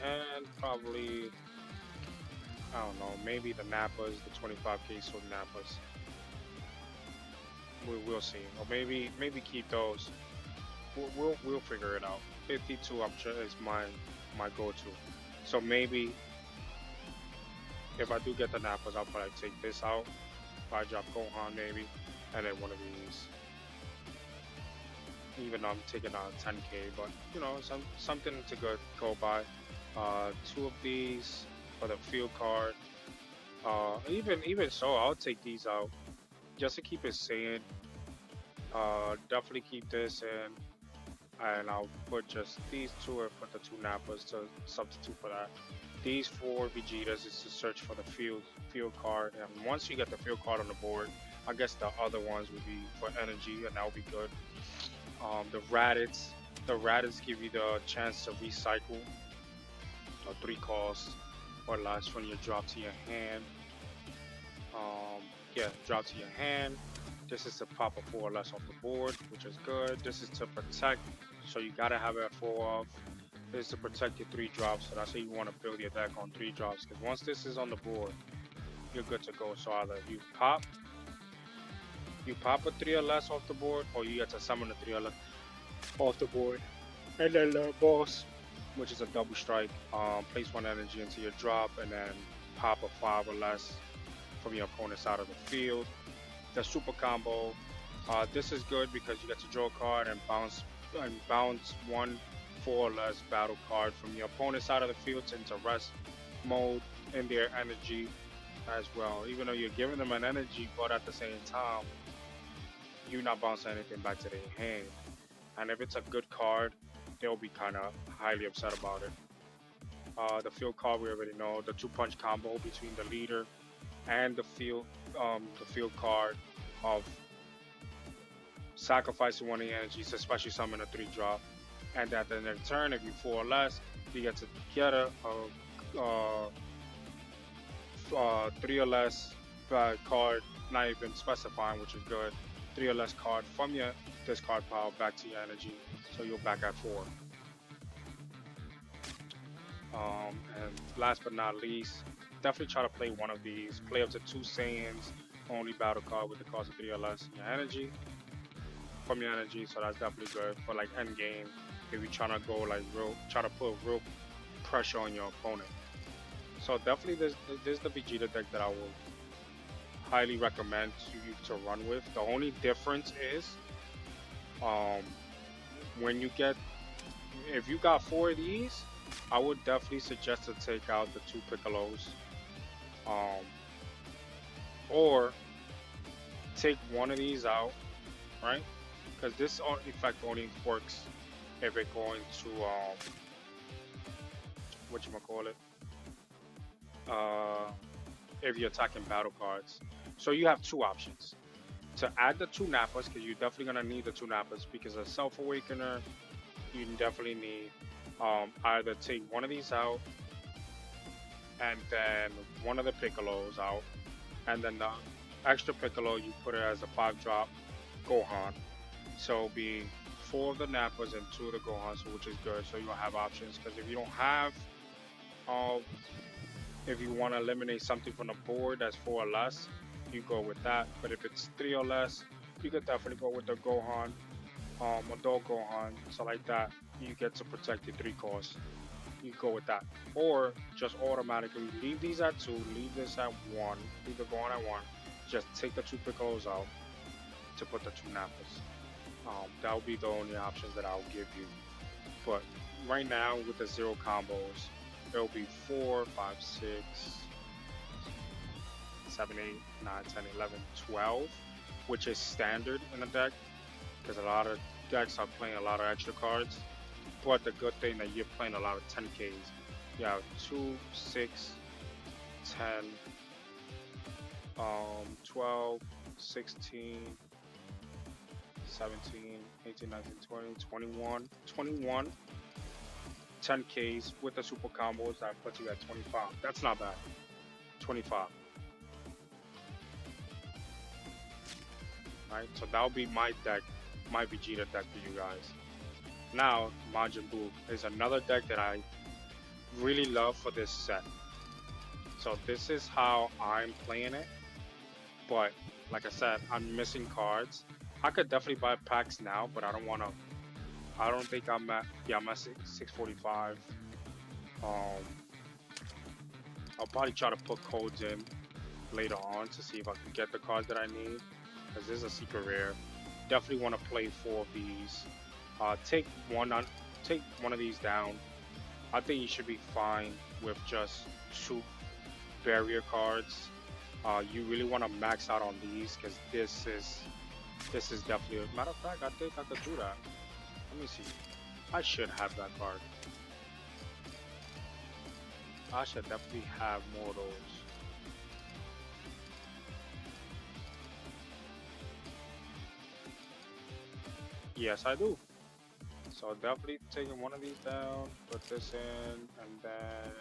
and probably I don't know, maybe the Nappas, the 25K sword Nappas. We'll see, or maybe keep those. We'll figure it out. 52, I'm sure is my go-to. So maybe if I do get the Nappas, I'll probably take this out. Probably drop Gohan maybe, and then one of these. Even though I'm taking out 10K, but you know, something to go by. Two of these for the field card. Even so, I'll take these out just to keep it sane. Definitely keep this in, and I'll put just these two and put the two Nappas to substitute for that. These four Vegetas is to search for the field card, and once you get the field card on the board, I guess the other ones will be for energy, and that'll be good. The Raditz give you the chance to recycle 3 costs or less from your drop to your hand. Um, yeah, drop to your hand. This is to pop a 4 or less off the board, which is good. This is to protect, so you gotta have it at 4 off. This is to protect your 3 drops, so that's how you want to build your deck on 3 drops. Because once this is on the board, you're good to go. So either you pop a 3 or less off the board, or you get to summon a 3 or less off the board. And then the boss, which is a double strike, place 1 energy into your drop, and then pop a 5 or less from your opponent's side of the field. The super combo, this is good because you get to draw a card and bounce 1 4 or less battle card from your opponent's side of the field into rest mode in their energy as well. Even though you're giving them an energy, but at the same time, you're not bouncing anything back to their hand. And if it's a good card, they'll be kind of highly upset about it. The field card we already know. The 2 punch combo between the leader and the field card of sacrificing 1 of the energies, especially summon a 3 drop. And at the next turn, if you 4 or less, you get to get a 3 or less card, not even specifying, which is good. 3 or less card from your discard pile back to your energy, so you're back at 4. And last but not least, definitely try to play one of these. Play up to 2 Saiyans, only battle card with the cost of 3 or less in your energy. From your energy, so that's definitely good for like end game if you're trying to go like try to put real pressure on your opponent. So definitely there's the Vegeta deck that I will highly recommend to you to run with. The only difference is um when you get if you got 4 of these, I would definitely suggest to take out the 2 Piccolos, or take one of these out, right? Because this effect only works if it's going to whatchamacallit, if you're attacking battle cards. So you have 2 options to add the 2 Nappas, because you're definitely gonna need the 2 Nappas because a Self Awakener you definitely need. Either take one of these out and then one of the Piccolos out, and then the extra Piccolo you put it as a 5 drop Gohan. So it'll be 4 of the Nappas and 2 of the Gohans, which is good. So you'll have options, because if you don't have, if you want to eliminate something from the board that's 4 or less, you go with that. But if it's 3 or less, you could definitely go with the Gohan, adult Gohan. So like that, you get to protect your 3 costs. You go with that, or just automatically leave these at 2, leave this at 1, leave the Gohan at 1. Just take the 2 Piccolos out to put the 2 Nappas. That will be the only options that I'll give you. But right now with the 0 combos, it'll be 4, 5, 6, 7, 8, 9, 10, 11, 12, which is standard in the deck, because a lot of decks are playing a lot of extra cards. But the good thing that you're playing a lot of 10Ks. You have 2, 6, 10, 12, 16, 17, 18, 19, 20, 21 10Ks with the super combos that puts you at 25. That's not bad. 25. Right? So that'll be my deck, my Vegeta deck for you guys. Now, Majin Buu is another deck that I really love for this set. So this is how I'm playing it. But like I said, I'm missing cards. I could definitely buy packs now, but I don't want to. I don't think I'm at. Yeah, I'm at 645. Um, I'll probably try to put codes in later on to see if I can get the cards that I need. Because this is a secret rare. Definitely want to play 4 of these. Take take one of these down. I think you should be fine with just 2 barrier cards. You really want to max out on these because this is definitely a matter of fact. I think I could do that. Let me see. I should have that card. I should definitely have more of those. Yes, I do. So definitely taking one of these down, put this in, and then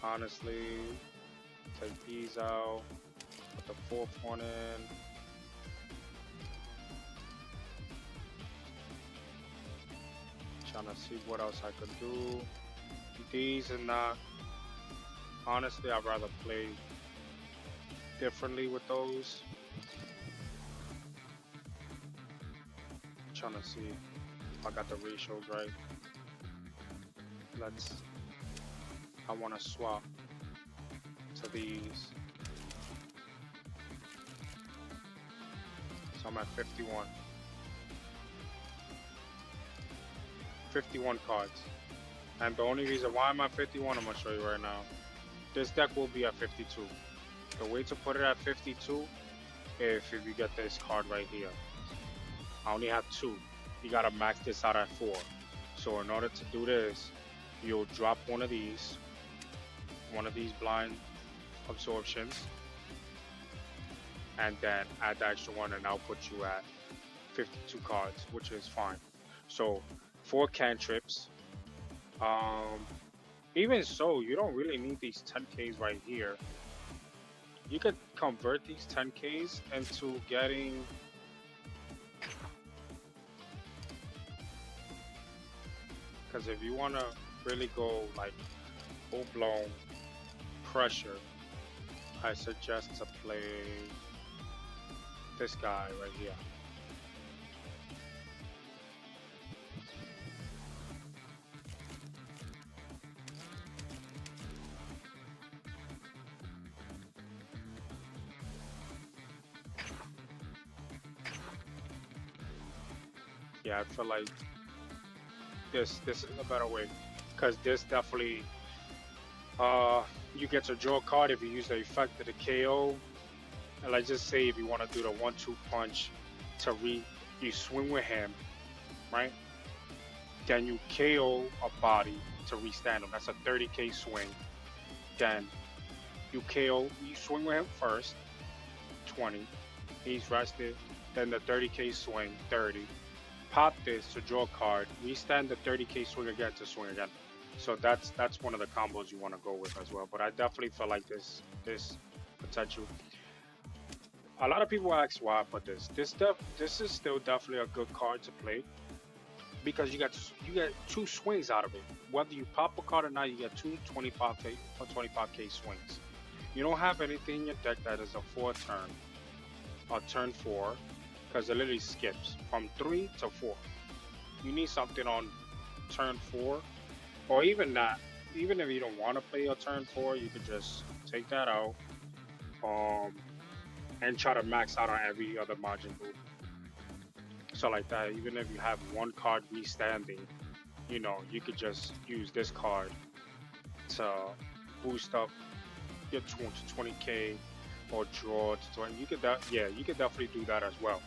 honestly take these out, put the 4th one in. Trying to see what else I could do. These and not. Honestly, I'd rather play differently with those. Trying to see if I got the ratios right. I want to swap to these. So I'm at 51. 51 cards. And the only reason why I'm at 51, I'm going to show you right now. This deck will be at 52. The way to put it at 52, if you get this card right here. I only have 2. You got to max this out at 4. So in order to do this, you'll drop one of these blind absorptions, and then add the extra one, and I'll put you at 52 cards, which is fine. So 4 cantrips. Even so, you don't really need these 10Ks right here. You could convert these 10Ks into getting because if you want to really go like full-blown pressure, I suggest to play this guy right here. Yeah, I feel like this is a better way because this definitely you get to draw a card if you use the effect of the KO. And let's just say if you want to do the 1-2 punch to you swing with him, right? Then you KO a body to restand him. That's a 30k swing. Then you swing with him first, 20. He's rested. Then the 30k swing, 30. Pop this to draw a card. Restand the 30k swing again to swing again. So that's one of the combos you want to go with as well. But I definitely feel like this potential. A lot of people ask why I put this. This is still definitely a good card to play because you get 2 swings out of it. Whether you pop a card or not, you get 2 25k swings. You don't have anything in your deck that is a 4-turn or turn 4 because it literally skips from 3 to 4. You need something on turn 4 or even not. Even if you don't want to play a turn 4, you could just take that out and try to max out on every other margin move. So like that, even if you have 1 card restanding, you know, you could just use this card to boost up your 20k or draw to 20. You could definitely do that as well.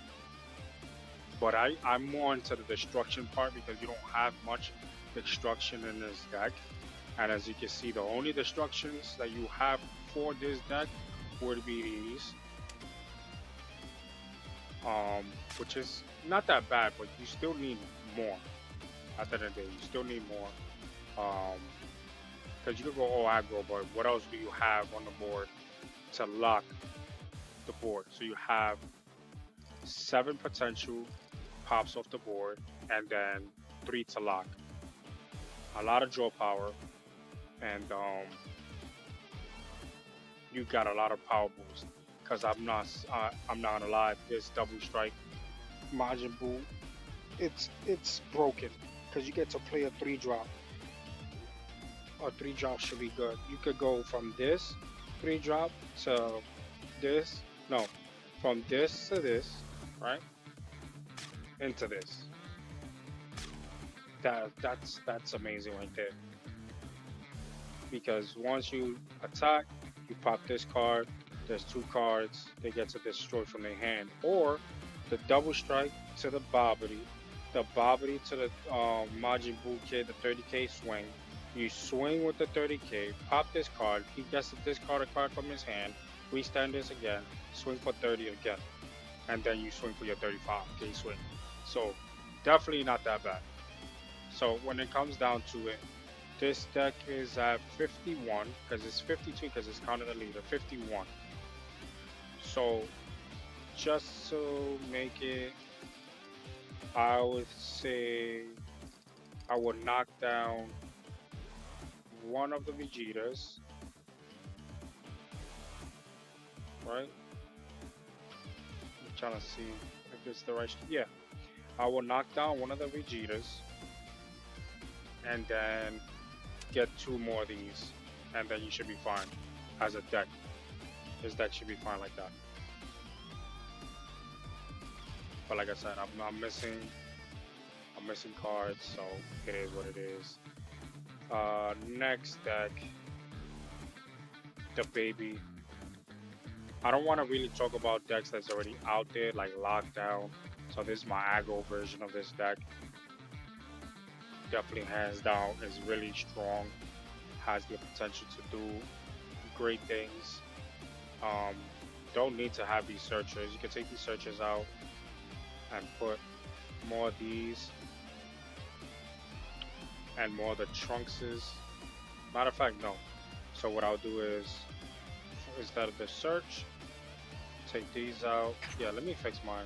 But I'm more into the destruction part because you don't have much destruction in this deck. And as you can see, the only destructions that you have for this deck would be these. Which is not that bad, but you still need more. At the end of the day, you still need more. Because you could go all aggro, but what else do you have on the board to lock the board? So you have 7 potential pops off the board, and then 3 to lock. A lot of draw power, and you got a lot of power boost. Cause I'm not gonna lie, this double strike Majin Buu, it's broken. Cause you get to play a 3 drop. A 3 drop should be good. You could go from this 3 drop to this. No, from this to this, right? Into this. That's amazing right there. Because once you attack, you pop this card. There's 2 cards. They get to destroy from their hand, or the double strike to the Bobbity to the Majin Buu kid, the 30k swing. You swing with the 30k, pop this card. He gets to discard a card from his hand. Restand this again. Swing for 30 again, and then you swing for your 35k swing. So definitely not that bad. So when it comes down to it, this deck is at 51 because it's 52 because it's counted the leader. 51. So just to make it, I would say I would knock down one of the Vegetas, right? I'm trying to see if it's the right. Yeah, I will knock down one of the Vegetas, and then get 2 more of these, and then you should be fine as a deck. This deck should be fine like that. But like I said, I'm missing cards, so it is what it is. Next deck, the baby. I don't want to really talk about decks that's already out there, like Lockdown. So this is my aggro version of this deck. Definitely hands down is really strong. Has the potential to do great things. Don't need to have these searchers. You can take these searchers out and put more of these and more of the Trunkses. Matter of fact, no. So what I'll do is, instead of the search, take these out. Yeah, let me fix mine.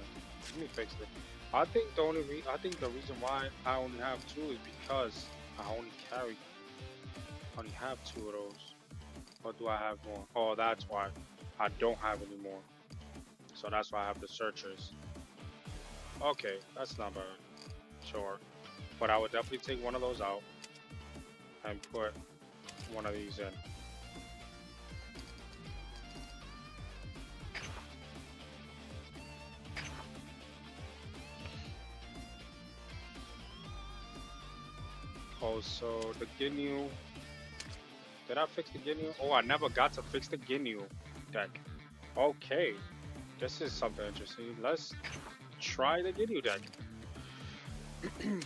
Let me fix it. I think the reason why I only have 2 is because I only have 2 of those. Or do I have more? Oh, that's why I don't have any more. So that's why I have the searchers. Okay, that's not bad. Sure. But I would definitely take one of those out and put one of these in. Also, the Ginyu. Did I fix the Ginyu? Oh, I never got to fix the Ginyu deck. Okay, this is something interesting. Let's try the Ginyu deck. We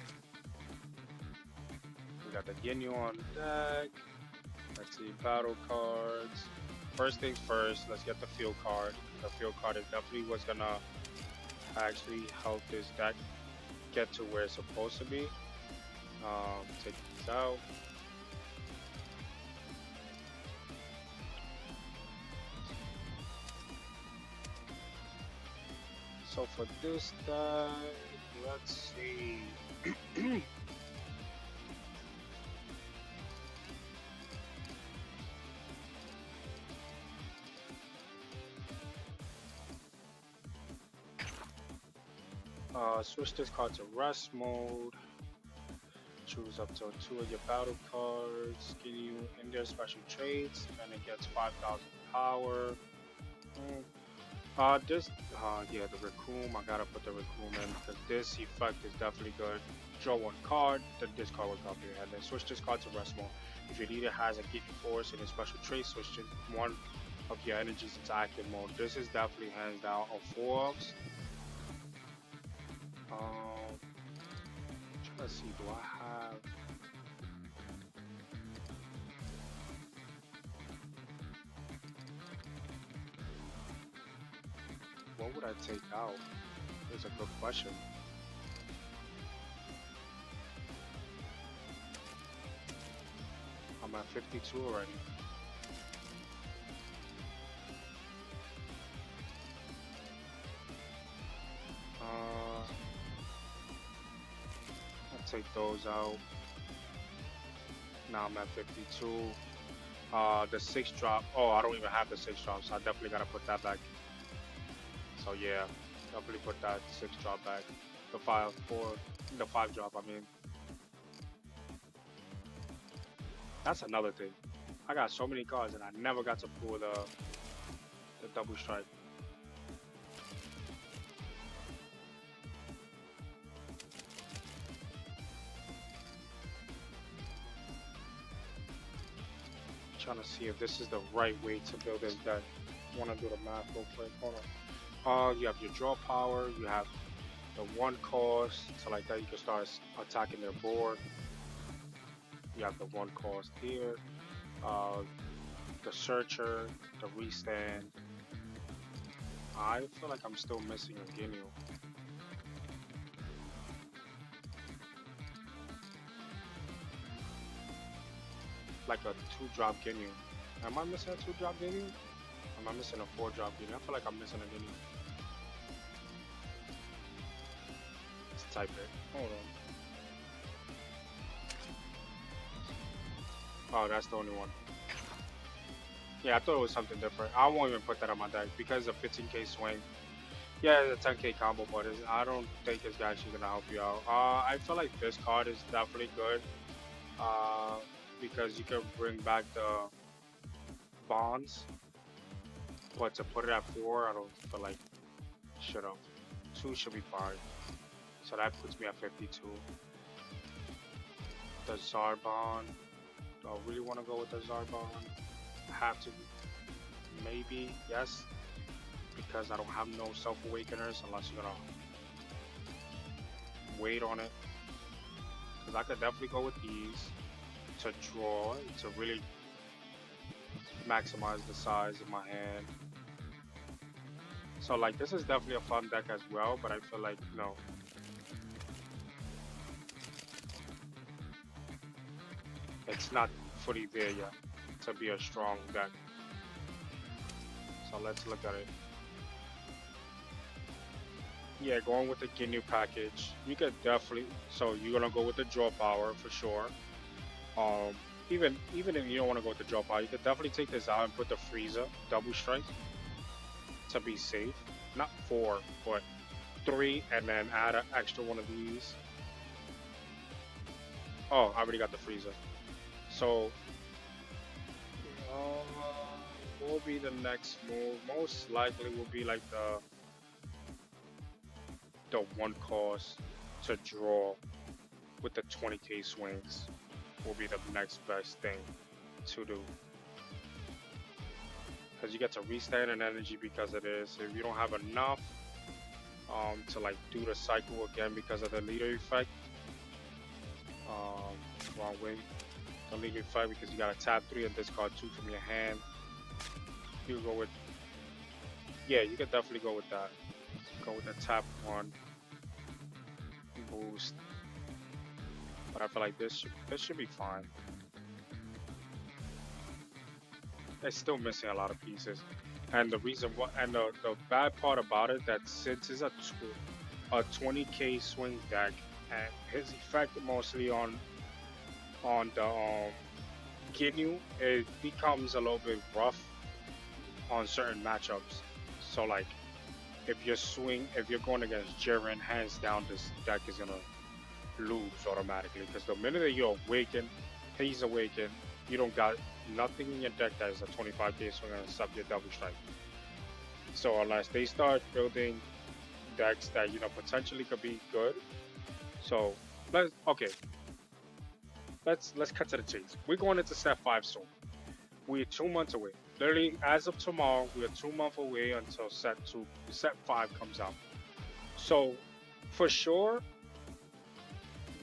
got the Ginyu on deck. Let's see, battle cards. First things first, let's get the field card. The field card is definitely what's gonna actually help this deck get to where it's supposed to be. Take these out. So for this deck, let's see. Switch this card to rest mode. Choose up to 2 of your battle cards. Give you in their special traits, and it gets 5,000 power. Yeah, the Raccoon. I gotta put the Raccoon in because this effect is definitely good. Draw 1 card, then this card will come here, and then switch this card to rest mode. If your leader has a Giga Force in his special trait, switch one of your energies into active mode. This is definitely hands down a 4-ups. Let's see, do I have? What would I take out? That's a good question. I'm at 52 already. take those out. Now I'm at 52. The 6 drop. Oh, I don't even have the 6 drop, so I definitely gotta put that back. So yeah, definitely put that 6 drop back. The 5 drop. I mean, that's another thing. I got so many cards and I never got to pull the double strike. Trying to see if this is the right way to build this deck. Want to do the math real quick? Hold on. You have your draw power. You have the 1 cost, so like that you can start attacking their board. You have the 1 cost here. The searcher, the restand. I feel like I'm still missing a Ginyu. Like a 2-drop Ginyu. Am I missing a 2-drop Ginyu? Am I missing a 4-drop Ginyu? I feel like I'm missing a Ginyu. Let's type it. Hold on. Oh, that's the only one. Yeah, I thought it was something different. I won't even put that on my deck because of 15k swing. Yeah, it's a 10k combo, but I don't think it's actually gonna help you out. I feel like this card is definitely good. Because you can bring back the bonds, but to put it at 4, I don't feel like should have. 2 should be fine. So that puts me at 52. The Zarbon. Do I really want to go with the Zarbon? I have to. Maybe, yes. Because I don't have no self-awakeners unless you're gonna wait on it. Because I could definitely go with these to draw, to really maximize the size of my hand. So like this is definitely a fun deck as well, but I feel like, you know, it's not fully there yet to be a strong deck. So let's look at it. Yeah, going with the Ginyu package, you could definitely, so you're gonna go with the draw power for sure. Even if you don't want to go with the draw power, you could definitely take this out and put the Frieza double strike to be safe. Not 4, but 3, and then add an extra one of these. Oh, I already got the Frieza. So, what will be the next move? Most likely will be like the 1 cost to draw with the 20k swings will be the next best thing to do. Because you get to restand an energy because of this. If you don't have enough to like do the cycle again because of the leader effect, wrong way. The leader effect because you gotta tap 3 and discard 2 from your hand. You can go with, yeah, you can definitely go with that. Go with the tap 1 boost. But I feel like this should be fine. It's still missing a lot of pieces, and the reason what, and the bad part about it, that since it's a 20k swing deck, and his effect mostly on the Ginyu, it becomes a little bit rough on certain matchups. So like, if you're going against GRIN, hands down, this deck is gonna lose automatically because the minute that you awaken, he's awakened, you don't got nothing in your deck that is a 25k swing and sub your double strike. So unless they start building decks that, you know, potentially could be good. So let's cut to the chase. We're going into set 5 soon. We're 2 months away. Literally, as of tomorrow, we are 2 months away until set 5 comes out. So for sure,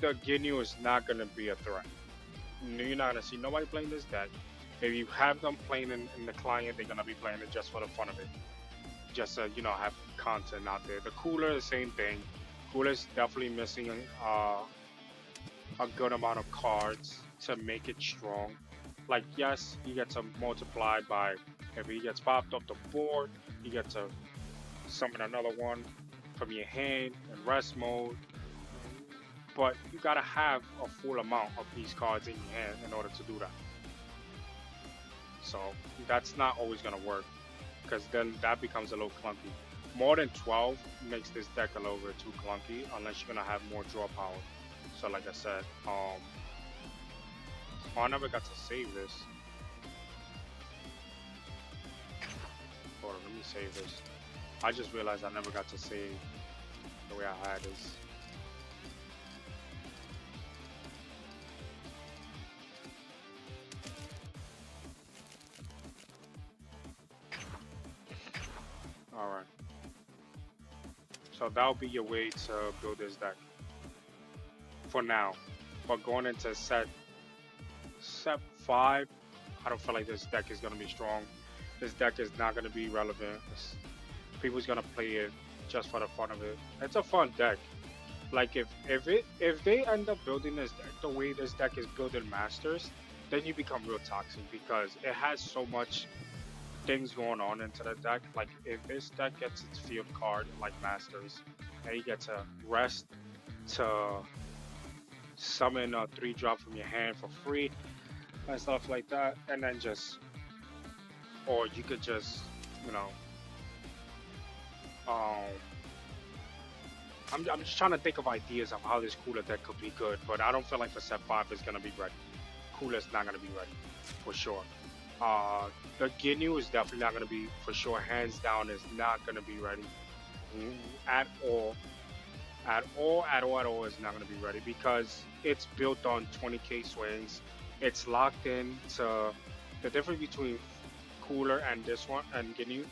the Ginyu is not going to be a threat. You're not going to see nobody playing this deck. If you have them playing in the client, they're going to be playing it just for the fun of it. Just to, you know, have content out there. The cooler, the same thing. Cooler's definitely missing a good amount of cards to make it strong. Like, yes, you get to multiply by, if he gets popped off the board, you get to summon another one from your hand in rest mode. but you gotta have a full amount of these cards in your hand in order to do that. So that's not always gonna work because then that becomes a little clunky. More than 12 makes this deck a little bit too clunky unless you're gonna have more draw power. So like I said, oh, I never got to save this. Hold on, let me save this. I just realized I never got to save the way I had this. Alright. So that'll be your way to build this deck. For now. But going into set 5, I don't feel like this deck is gonna be strong. This deck is not gonna be relevant. People's gonna play it just for the fun of it. It's a fun deck. Like if they end up building this deck the way this deck is built in Masters, then you become real toxic because it has so much things going on into the deck. Like if this deck gets its field card like Masters, and you get to rest to summon a 3-drop from your hand for free and stuff like that, and then just, or you could just, you know, I'm just trying to think of ideas of how this cooler deck could be good, but I don't feel like for set 5 is gonna be ready. Cooler's not gonna be ready for sure. The Ginyu is definitely not gonna be for sure. Hands down, is not gonna be ready at all. At all is not gonna be ready because it's built on 20k swings. It's locked in to the difference between Cooler and this one and Ginyu.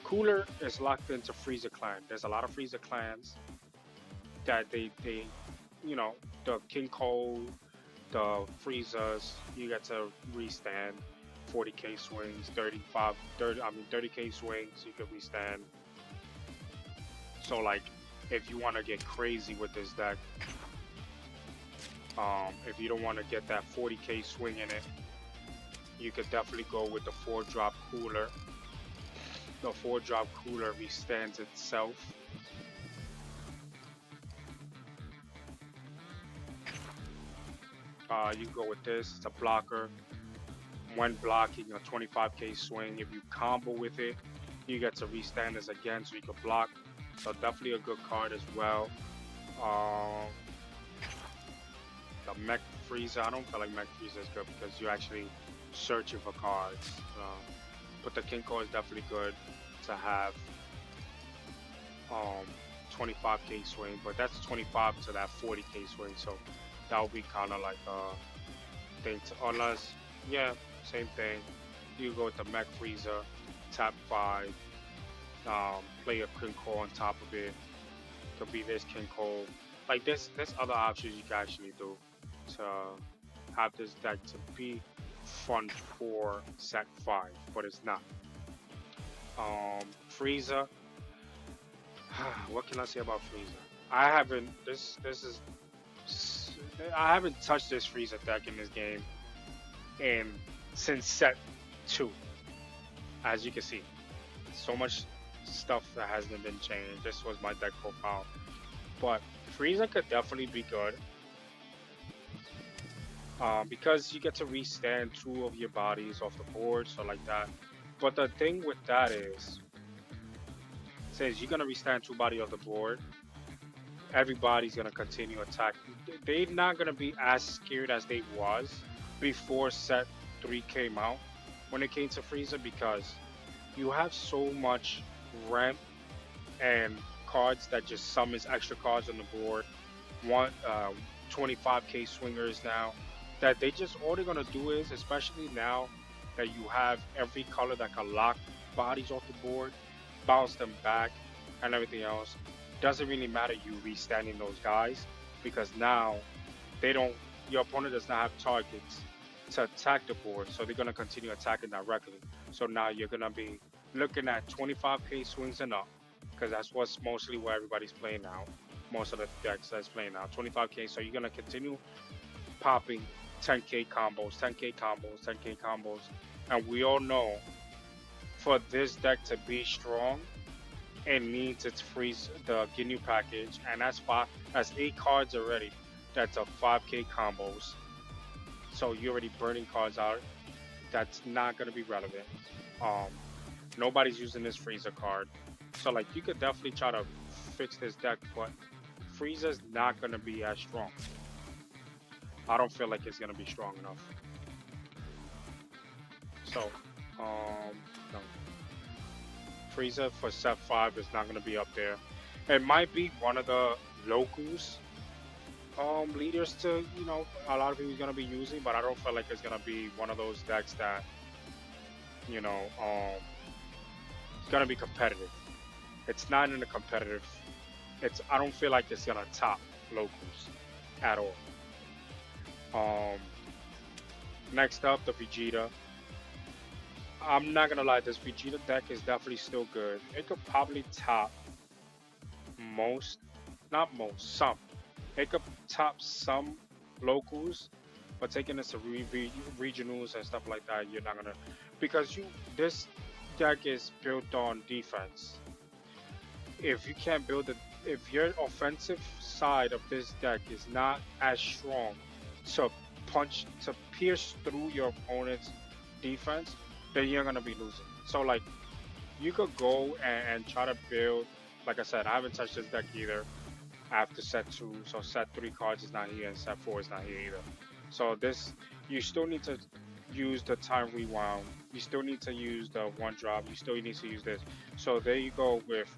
Cooler is locked into Frieza clan. There's a lot of Frieza clans that they you know, the King Cole, the Friezas, you get to restand 40k swings, 30k swings, you could restand. So like if you want to get crazy with this deck, if you don't want to get that 40k swing in it, you could definitely go with the 4-drop Cooler. The 4-drop Cooler restands itself. You go with this. It's a blocker. When blocking a 25k swing, if you combo with it, you get to restand this again, so you can block. So definitely a good card as well. The Mech Frieza, I don't feel like Mech Frieza is good because you're actually searching for cards. But the King Cole is definitely good to have. 25k swing, but that's 25 to that 40k swing, so that would be kind of like a thing to, unless, yeah, same thing. You go with the Mech Frieza, tap 5, play a King Cole on top of it. Could be this King Cole. Like there's other options you can actually do to have this deck to be fun for set 5, but it's not. Frieza. What can I say about Frieza? I haven't touched this Frieza deck in this game since set 2. As you can see, so much stuff that hasn't been changed. This was my deck profile, but Frieza could definitely be good because you get to restand 2 of your bodies off the board, so like that. But the thing with that is, says you're gonna restand 2 bodies off the board. Everybody's gonna continue attacking. They're not gonna be as scared as they was before set 3 came out when it came to Frieza, because you have so much ramp and cards that just summons extra cards on the board. 25k swingers now that they just, all they're gonna do is, especially now that you have every color that can lock bodies off the board, bounce them back and everything else, doesn't really matter you restanding those guys, because now your opponent does not have targets to attack the board, so they're going to continue attacking directly. So now you're going to be looking at 25k swings and up, because that's what's mostly where everybody's playing now. Most of the decks that's playing now, 25k. So you're going to continue popping 10k combos, 10k combos, 10k combos. And we all know, for this deck to be strong, it needs its freeze the Ginyu package, and that's 8 cards already. that's a 5K combos. So you're already burning cards out. That's not gonna be relevant. Um, Nobody's using this Frieza card, so like you could definitely try to fix this deck, but Frieza's not gonna be as strong. I don't feel like it's gonna be strong enough. So, no, Frieza for set five is not gonna be up there. It might be one of the locals leaders to a lot of people gonna be using, but I don't feel like it's gonna be one of those decks that you know it's gonna be competitive. It's not in a competitive. It's I don't feel like it's gonna top locals at all. Um, Next up, the Vegeta. I'm not gonna lie, this Vegeta deck is definitely still good. It could probably top most, not most, some. It could top some locals, but taking this to regionals and stuff like that, you're not gonna because you this deck is built on defense. If you can't build it, if your offensive side of this deck is not as strong to to pierce through your opponent's defense, then you're gonna be losing. So like you could go and try to build. Like I said, I haven't touched this deck either after set two. So set three cards is not here, and set four is not here either. So this you still need to use the time rewound. You still need to use the one drop. You still need to use this. So there you go with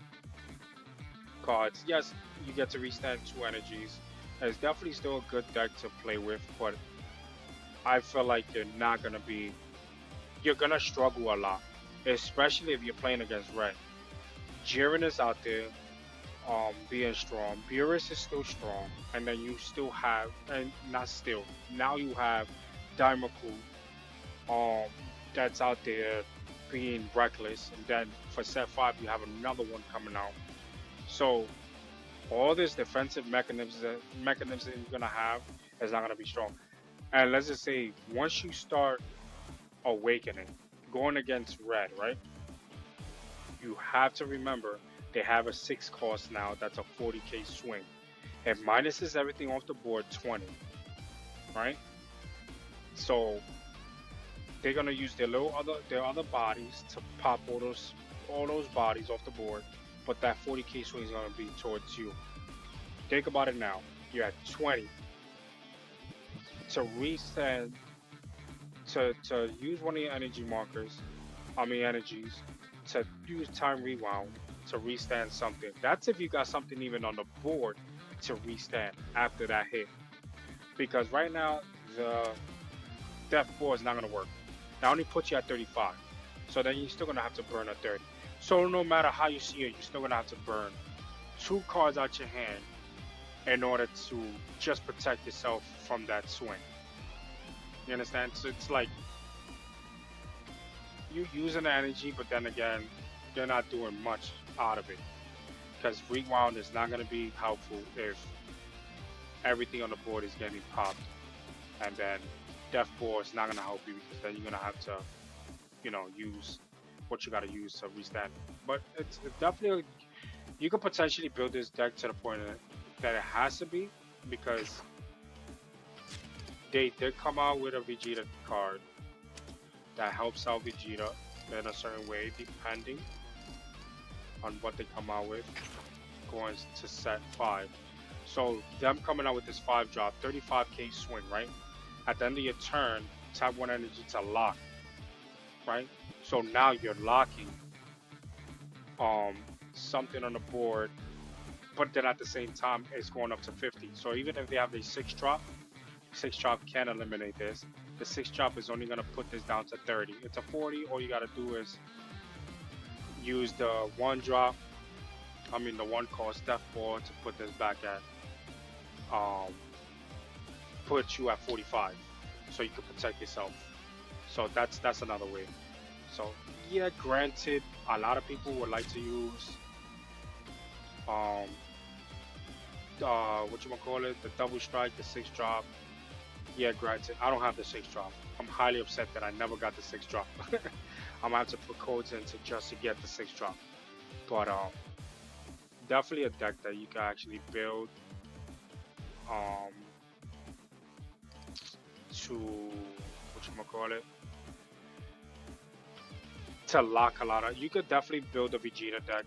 cards. Yes, you get to restand two energies. It's definitely still a good deck to play with, but I feel like you're gonna struggle a lot, especially if you're playing against red. Jiren is out there, being strong. Beerus is still strong, and then you still have, and not still. Now you have Daimaku, um, that's out there being reckless, and then for set five you have another one coming out. So all this defensive mechanisms that you're gonna have is not gonna be strong. And let's just say once you start awakening, going against red, right? You have to remember they have a six cost now. That's a 40k swing. It minuses everything off the board 20, right? So they're gonna use their other bodies to pop all those bodies off the board, but that 40k swing is gonna be towards you. Think about it now. You're at 20 to reset to use one of your energy markers, I mean energies, to use time rewound to restand something. That's if you got something even on the board to restand after that hit. Because right now the death ball is not gonna work. That only puts you at 35. So then you're still gonna have to burn a 30. So no matter how you see it, you're still gonna have to burn two cards out your hand in order to just protect yourself from that swing. You understand? So it's like you using the energy, but then again, you're not doing much out of it. Because rewound is not going to be helpful if everything on the board is getting popped. And then death ball is not going to help you because then you're going to have to, use what you got to use to restand. But it's definitely, you could potentially build this deck to the point that it has to be because they did come out with a Vegeta card that helps out Vegeta in a certain way, depending on what they come out with, going to set five. So them coming out with this five drop, 35k swing, right? At the end of your turn, tap one energy to lock, right? So now you're locking something on the board, but then at the same time it's going up to 50. So even if they have a six drop can eliminate this. The six drop is only gonna put this down to 30. It's a 40. All you gotta do is use the one drop. I mean the one cost death ball to put this back at put you at 45, so you can protect yourself. So that's another way. So yeah, granted, a lot of people would like to use um what you wanna call it, the double strike, the six drop. Yeah, granted, I don't have the six drop. I'm highly upset that I never got the six drop. I'm gonna have to put codes in just to get the six drop. But definitely a deck that you can actually build. Um, to whatchamacallit, to lock a lot of. You could definitely build a Vegeta deck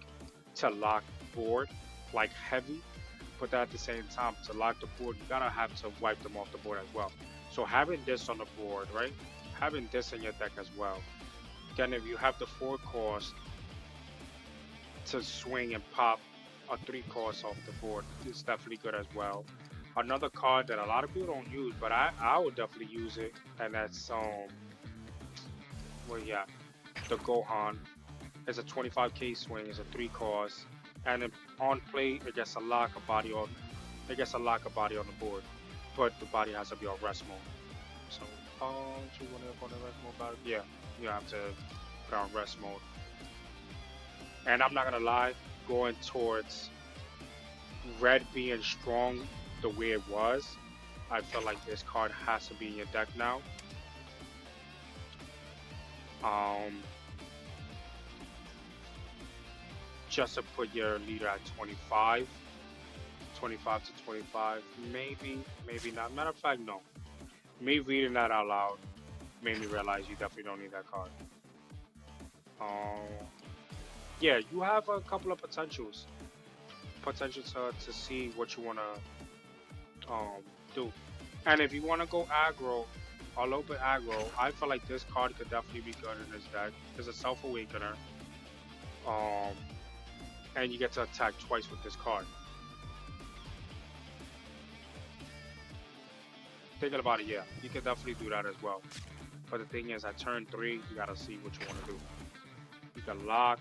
to lock board like heavy, but at the same time to lock the board, you gotta have to wipe them off the board as well. So having this on the board, right? Having this in your deck as well. Then if you have the 4 cost to swing and pop a 3 cost off the board, it's definitely good as well. Another card that a lot of people don't use, but I would definitely use it, and that's well, yeah, the Gohan. It's a 25k swing, it's a 3 cost, and then on play it gets a lock a body on, it gets a lock a body on the board, but the body has to be on rest mode. So, you want to up on the rest mode body? Yeah, you have to put on rest mode. And I'm not gonna lie, going towards red being strong the way it was, I feel like this card has to be in your deck now. Just to put your leader at 25 to 25, maybe not. Matter of fact, no. Me reading that out loud made me realize you definitely don't need that card. Yeah, you have a couple of potential to see what you want to do. And if you want to go aggro, a little bit aggro, I feel like this card could definitely be good in this deck. It's a self-awakener, and you get to attack twice with this card. Thinking about it, yeah, you can definitely do that as well. But the thing is, at turn 3, you gotta see what you want to do. You can lock,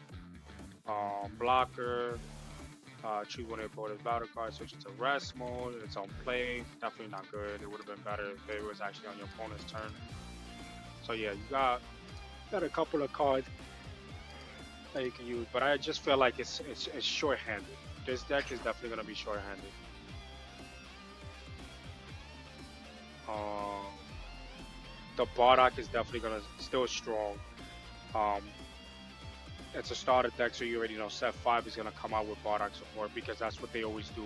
blocker, choose one of your opponent's battle cards, switch it to rest mode. It's on play. Definitely not good. It would have been better if it was actually on your opponent's turn. So yeah, you got a couple of cards that you can use, but I just feel like it's short-handed. This deck is definitely gonna be short-handed. The Bardock is definitely gonna still strong. It's a starter deck, so you already know set 5 is gonna come out with Bardock support because that's what they always do.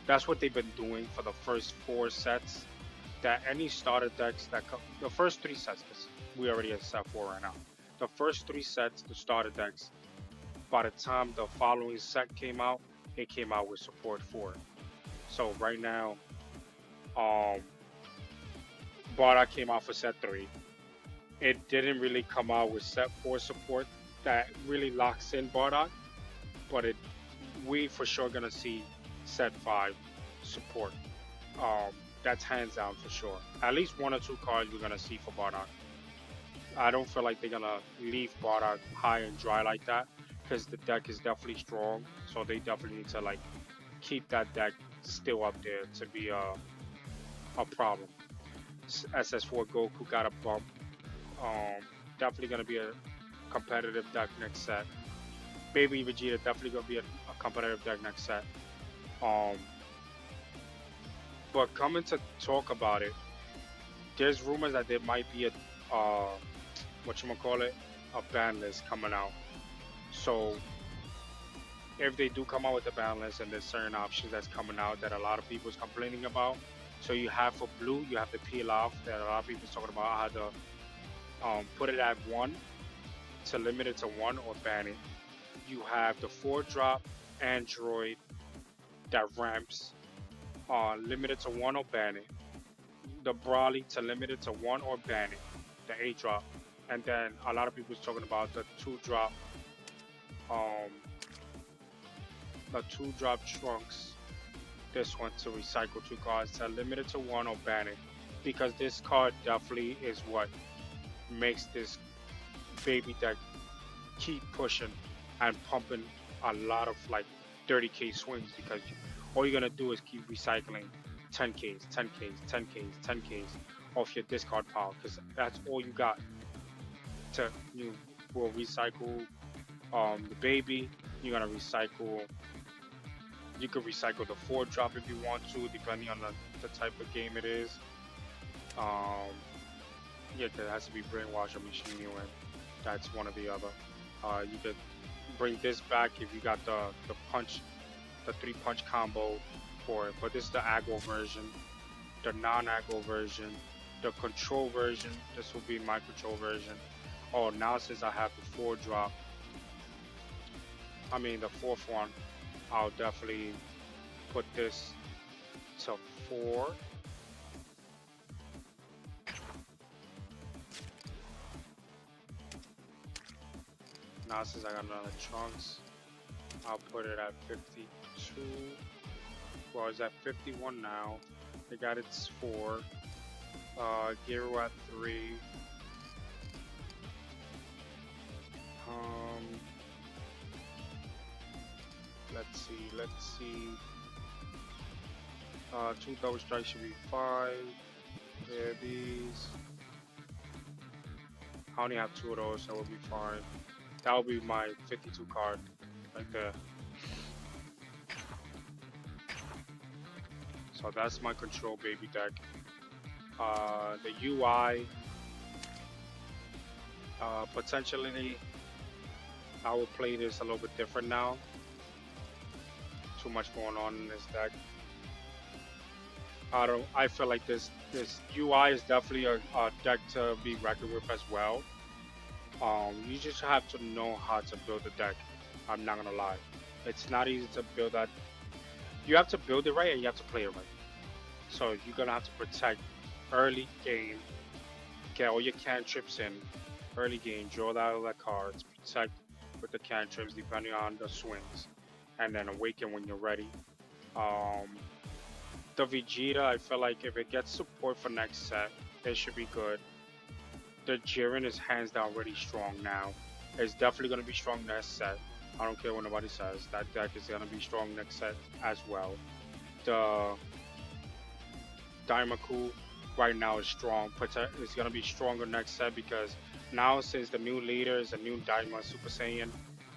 That's what they've been doing for the first 4 sets. That any starter decks that come, the first 3 sets, because we already at set 4 right now. The first 3 sets, the starter decks, by the time the following set came out, it came out with support for it. So right now, Bardock came out for set 3. It didn't really come out with set 4 support that really locks in Bardock, but we for sure gonna see set 5 support. That's hands down for sure. At least 1 or 2 cards we're gonna see for Bardock. I don't feel like they're gonna leave Bardock high and dry like that because the deck is definitely strong. So they definitely need to like keep that deck still up there to be a problem. SS4 Goku got a bump. Definitely gonna be a competitive deck next set. Baby Vegeta definitely gonna be a competitive deck next set. But coming to talk about it, there's rumors that there might be a whatchamacallit, a ban list coming out. So if they do come out with the ban list, and there's certain options that's coming out that a lot of people's complaining about. So you have for blue, you have to peel off that a lot of people's talking about how to put it at 1 to limit it to 1 or ban it. You have the 4-drop android that ramps, limited to 1 or ban it. The Brawly to limit it to 1 or ban it, the 8-drop. And then a lot of people's talking about the 2-drop, Trunks. This one to recycle 2 cards to limit it to 1 or ban it, because this card definitely is what makes this baby deck keep pushing and pumping a lot of like 30k swings, because all you're gonna do is keep recycling 10ks, 10ks, 10ks, 10ks off your discard pile, because that's all you got. You will recycle the baby. You're gonna recycle. You could recycle the 4-drop if you want to, depending on the type of game it is. Yeah, there has to be brainwash or machine and that's one or the other. You could bring this back if you got the 3-punch combo for it, but this is the aggro version. The non-aggro version the control version. This will be my control version. Oh, now since I have the 4 drop, I mean the 4th one, I'll definitely put this to 4. Now since I got another trunks, I'll put it at 52. Well, it's at 51 now. They got its 4. Giro at 3. Let's see. 2 double strikes should be 5. There, these. I only have 2 of those, so we'll be fine. That will be my 52 card right there. So that's my control baby deck. The UI, potentially, I will play this a little bit different now. Too much going on in this deck. I feel like this UI is definitely a deck to be reckoned with as well. You just have to know how to build a deck. I'm not gonna lie, it's not easy to build that. You have to build it right and you have to play it right. So you're gonna have to protect early game, get all your cantrips in early game, draw out all the cards, protect with the cantrips depending on the swings, and then awaken when you're ready. The Vegeta, I feel like if it gets support for next set, it should be good. The GRIN is hands down really strong now. It's definitely going to be strong next set. I don't care what nobody says. That deck is going to be strong next set as well. The Daimaku right now is strong. It's going to be stronger next set because now since the new leader is a new Daima Super Saiyan,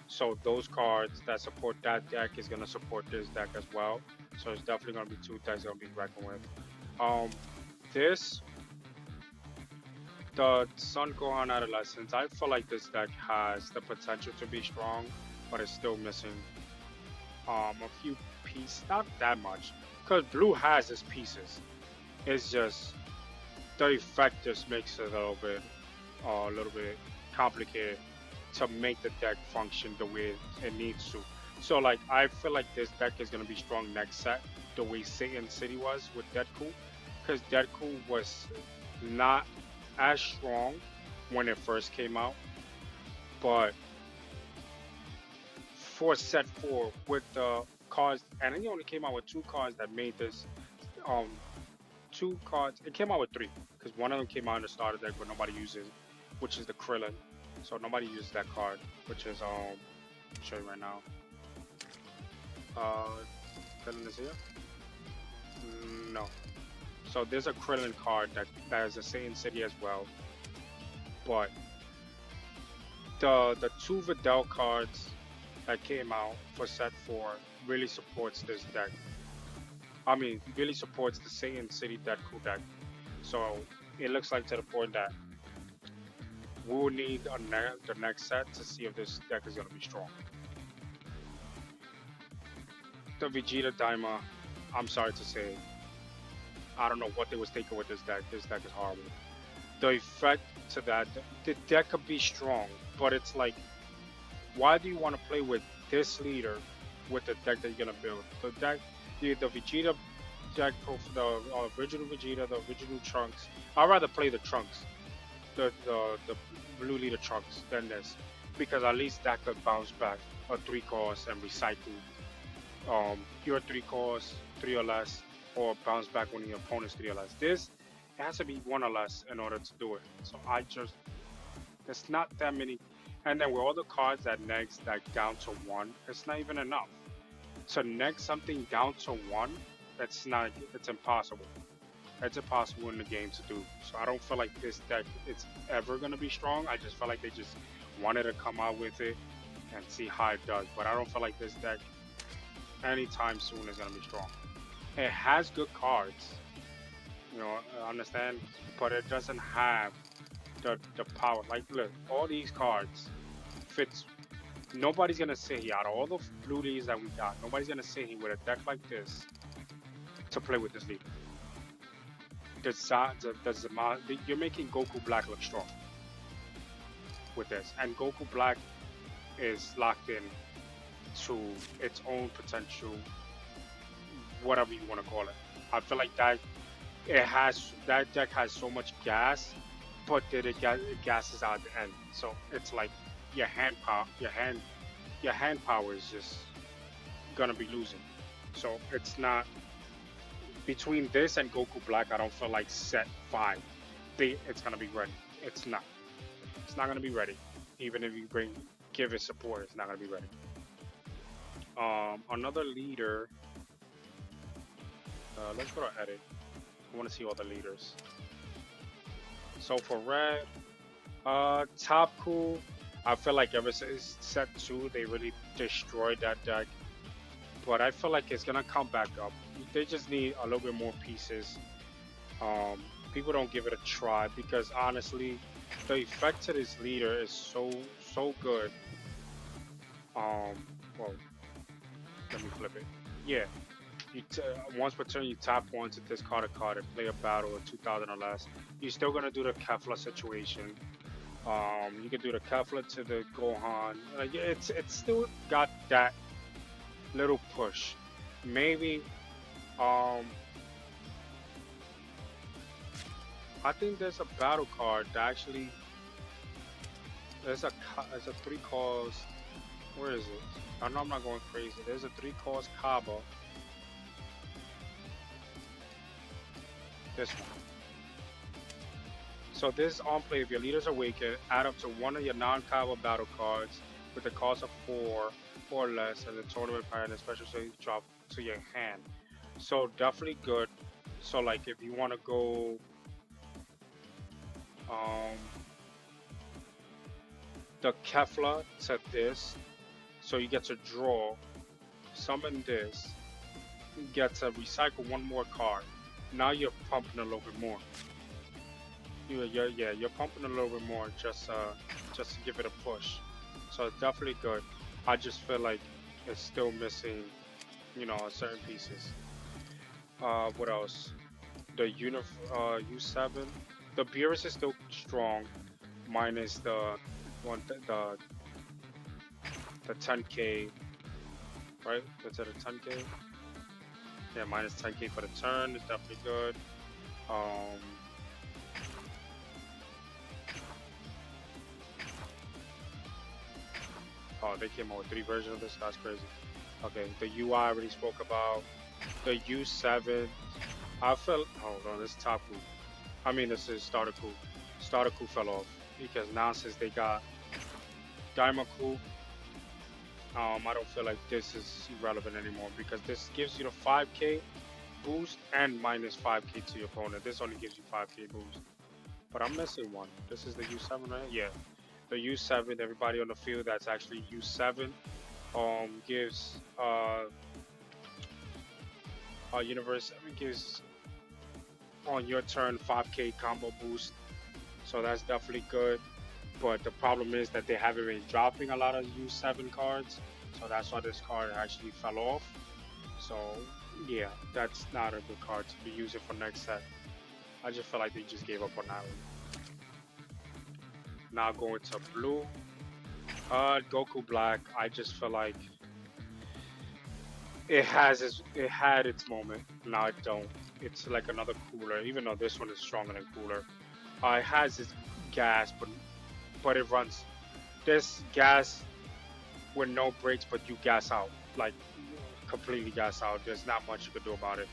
so those cards that support that deck is going to support this deck as well. So it's definitely going to be 2 decks going to be reckoned with. The Sun Gohan Adolescence, I feel like this deck has the potential to be strong, but it's still missing a few pieces, not that much, because Blue has its pieces. It's just the effect just makes it a little bit complicated to make the deck function the way it needs to. So like I feel like this deck is gonna be strong next set, the way Satan City was with Deadpool, because Deadpool was not as strong when it first came out, but for set 4 with the cards, and it only came out with 2 cards that made this 2 cards. It came out with 3 because one of them came out in the starter deck but nobody uses, which is the Krillin. So nobody uses that card, which is I'll show you right now. Krillin is here? No. So there's a Krillin card that is a Saiyan City as well. But the 2 Videl cards that came out for set 4 really supports this deck. I mean, really supports the Saiyan City Deadpool deck. So it looks like to the point that we will need the next set to see if this deck is going to be strong. The Vegeta Daima, I'm sorry to say, I don't know what they was thinking with this deck. This deck is horrible. The effect to that, the deck could be strong, but it's like, why do you want to play with this leader with the deck that you're gonna build? The deck, the Vegeta deck, the original Vegeta, the original Trunks. I'd rather play the Trunks, the blue leader Trunks than this, because at least that could bounce back a 3 cost and recycle your 3 costs, 3 or less, or bounce back when your opponent's 3 or less. This, it has to be 1 or less in order to do it. So there's not that many. And then with all the cards that next like down to 1, it's not even enough. To next something down to 1, it's impossible. It's impossible in the game to do. So I don't feel like this deck is ever gonna be strong. I just feel like they just wanted to come out with it and see how it does. But I don't feel like this deck anytime soon is gonna be strong. It has good cards, you know, I understand, but it doesn't have the power. Like, look, all these cards fits. Nobody's gonna sit here out of all the blue leads that we got. Nobody's gonna sit here with a deck like this to play with this leader. you're making Goku Black look strong with this, and Goku Black is locked in to its own potential, whatever you want to call it. I feel like that deck has so much gas, but then it gases out at the end. So it's like your hand power is just gonna be losing. So it's not between this and Goku Black. I don't feel like set five. It's gonna be ready. It's not. It's not gonna be ready. Even if you give it support, it's not gonna be ready. Another leader. Let's go to edit. I want to see all the leaders. So for red, top cool. I feel like ever since set two, they really destroyed that deck. But I feel like it's gonna come back up. They just need a little bit more pieces. People don't give it a try because honestly, the effect to this leader is so good. Well, let me flip it. Yeah, once per turn you tap one to discard a card and play a battle of 2,000 or less. You're still gonna do the Kefla situation. You can do the Kefla to the Gohan. It's still got that little push. Maybe I think there's a battle card that actually there's a 3 cost. Where is it? I know I'm not going crazy. There's a 3 cost Kaba. This one. So this is on play. If your leaders awaken, add up to one of your non-Kaba battle cards with the cost of 4 or less, and the tournament player and special so you drop to your hand. So definitely good. So like if you want to go the Kefla to this, so you get to draw, summon this, you get to recycle one more card. Now you're pumping a little bit more. You're pumping a little bit more just to give it a push. So it's definitely good. I just feel like it's still missing, certain pieces. What else? The U7. The Beerus is still strong, minus the 10k, right? Is it a 10k? Yeah, minus 10k for the turn is definitely good. Oh, they came out with 3 versions of this. That's crazy. Okay, the UI I already spoke about. The U7. I felt. Hold on, this is Tapu. I mean, this is Startaku. Startaku fell off because now since they got Daimaku, I don't feel like this is relevant anymore because this gives you the 5k boost and minus 5k to your opponent. This only gives you 5k boost. But I'm missing one. This is the U7, right? Yeah. The U7, everybody on the field that's actually U7 gives Universe 7 gives on your turn 5k combo boost, so that's definitely good. But the problem is that they haven't been dropping a lot of U7 cards, so that's why this card actually fell off. So yeah, that's not a good card to be using for next set. I just feel like they just gave up on that one. Now going to blue, Goku Black. I just feel like it had its moment. Now it don't. It's like another cooler, even though this one is stronger than cooler. It has its gas, but it runs. This gas with no brakes, but you gas out, like completely gas out. There's not much you could do about it.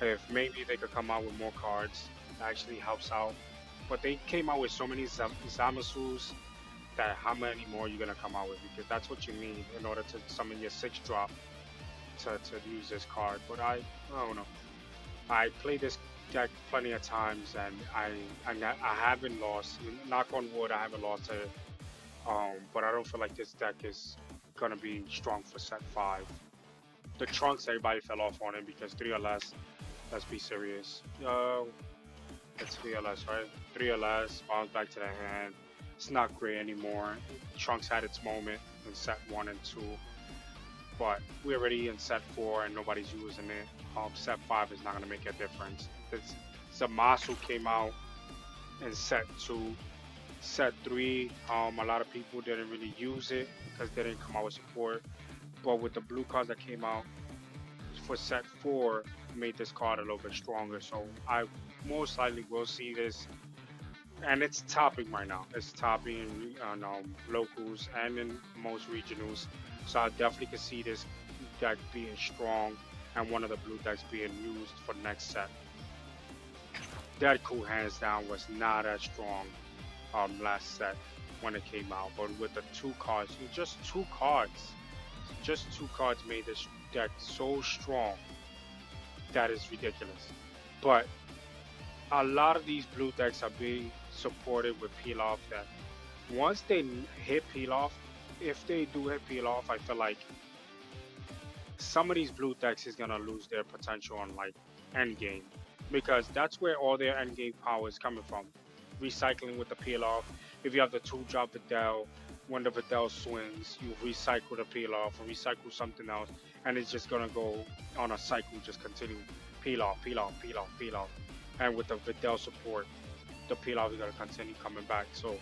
If maybe they could come out with more cards, that actually helps out. But they came out with so many Zamasus that how many more are you gonna come out with? Because that's what you need in order to summon your 6-drop to use this card. But I don't know. I played this deck plenty of times and I haven't lost. Knock on wood, I haven't lost to it. But I don't feel like this deck is gonna be strong for set 5. The Trunks, everybody fell off on it because 3 or less. Let's be serious. It's 3 or less, right? 3 or less, bounce back to the hand. It's not great anymore. Trunks had its moment in set 1 and 2. But we're already in set 4 and nobody's using it. Set 5 is not going to make a difference. Zamasu came out in set two. Set three, a lot of people didn't really use it because they didn't come out with support. But with the blue cards that came out for set four, made this card a little bit stronger. So I most likely will see this, and it's topping right now. It's topping on locals and in most regionals. So I definitely can see this deck being strong and one of the blue decks being used for next set. Deadpool hands down was not as strong last set when it came out, but with the two cards, just two cards made this deck so strong that is ridiculous. But a lot of these blue decks are being supported with peel off. That once they hit peel off, if they do hit peel off, I feel like some of these blue decks is gonna lose their potential on like end game, because that's where all their end game power is coming from. Recycling with the peel off. If you have the two drop Videl, when the Videl swings, you recycle the peel off or recycle something else, and it's just gonna go on a cycle, just continue peel off, peel off, peel off, peel off. And with the Videl support, the peel off is gonna continue coming back. So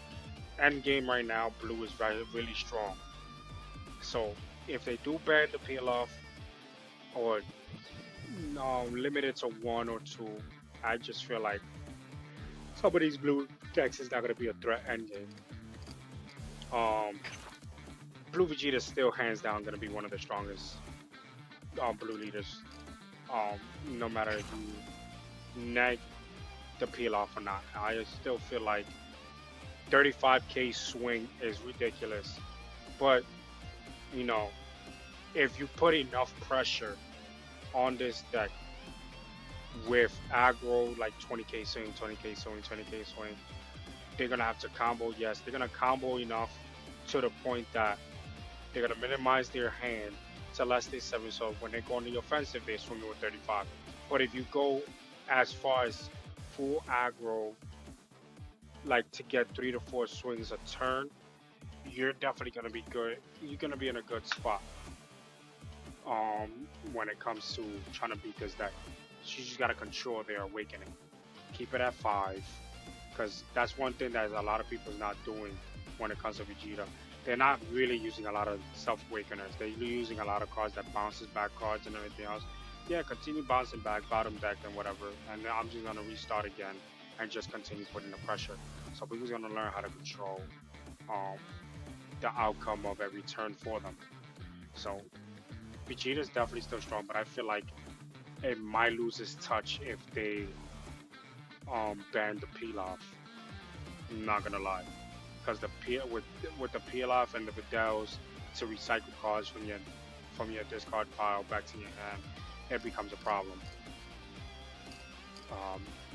end game right now, blue is really strong. So if they do ban the peel off or limit it to one or two, I just feel like some of these blue decks is not going to be a threat endgame. Blue Vegeta is still hands down going to be one of the strongest blue leaders. No matter if you neg the peel off or not, I still feel like 35k swing is ridiculous. But you know, if you put enough pressure on this deck with aggro like 20k swing, 20k swing, 20k swing, they're gonna have to combo. Yes, they're gonna combo enough to the point that they're gonna minimize their hand to less than 7. So when they go on the offensive, they're swinging with 35. But if you go as far as full aggro, like to get 3 to 4 swings a turn, you're definitely gonna be good. You're gonna be in a good spot. When it comes to trying to beat this deck, you just gotta control their awakening. Keep it at 5, because that's one thing that a lot of people's not doing when it comes to Vegeta. They're not really using a lot of self-awakeners. They're using a lot of cards that bounces back cards and everything else. Yeah, continue bouncing back, bottom deck and whatever. And then I'm just gonna restart again and just continue putting the pressure. So people's gonna learn how to control the outcome of every turn for them. So Vegeta is definitely still strong, but I feel like it might lose its touch if they ban the peel off. I'm not gonna lie, because the peel with the peel off and the Videls to recycle cards from your discard pile back to your hand, it becomes a problem.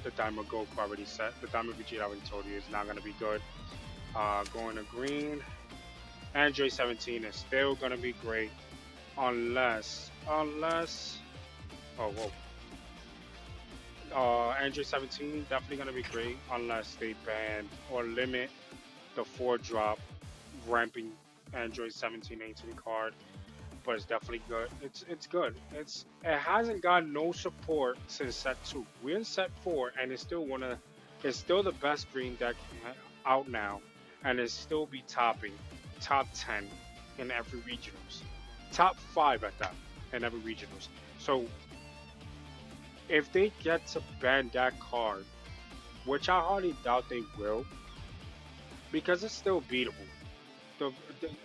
The Diamond Goku already set. The Diamond Vegeta I already told you is not gonna be good. Going to green. Android 17 is still gonna be great, unless oh whoa. Android 17 definitely gonna be great unless they ban or limit the 4-drop ramping Android 17 18 card. But it's definitely good. It's good. It hasn't got no support since set 2. We're in set 4 and it's still the best green deck out now, and it's still be topping top 10 in every regionals. Top 5 at that in every regionals. So if they get to ban that card, which I hardly doubt they will, because it's still beatable. The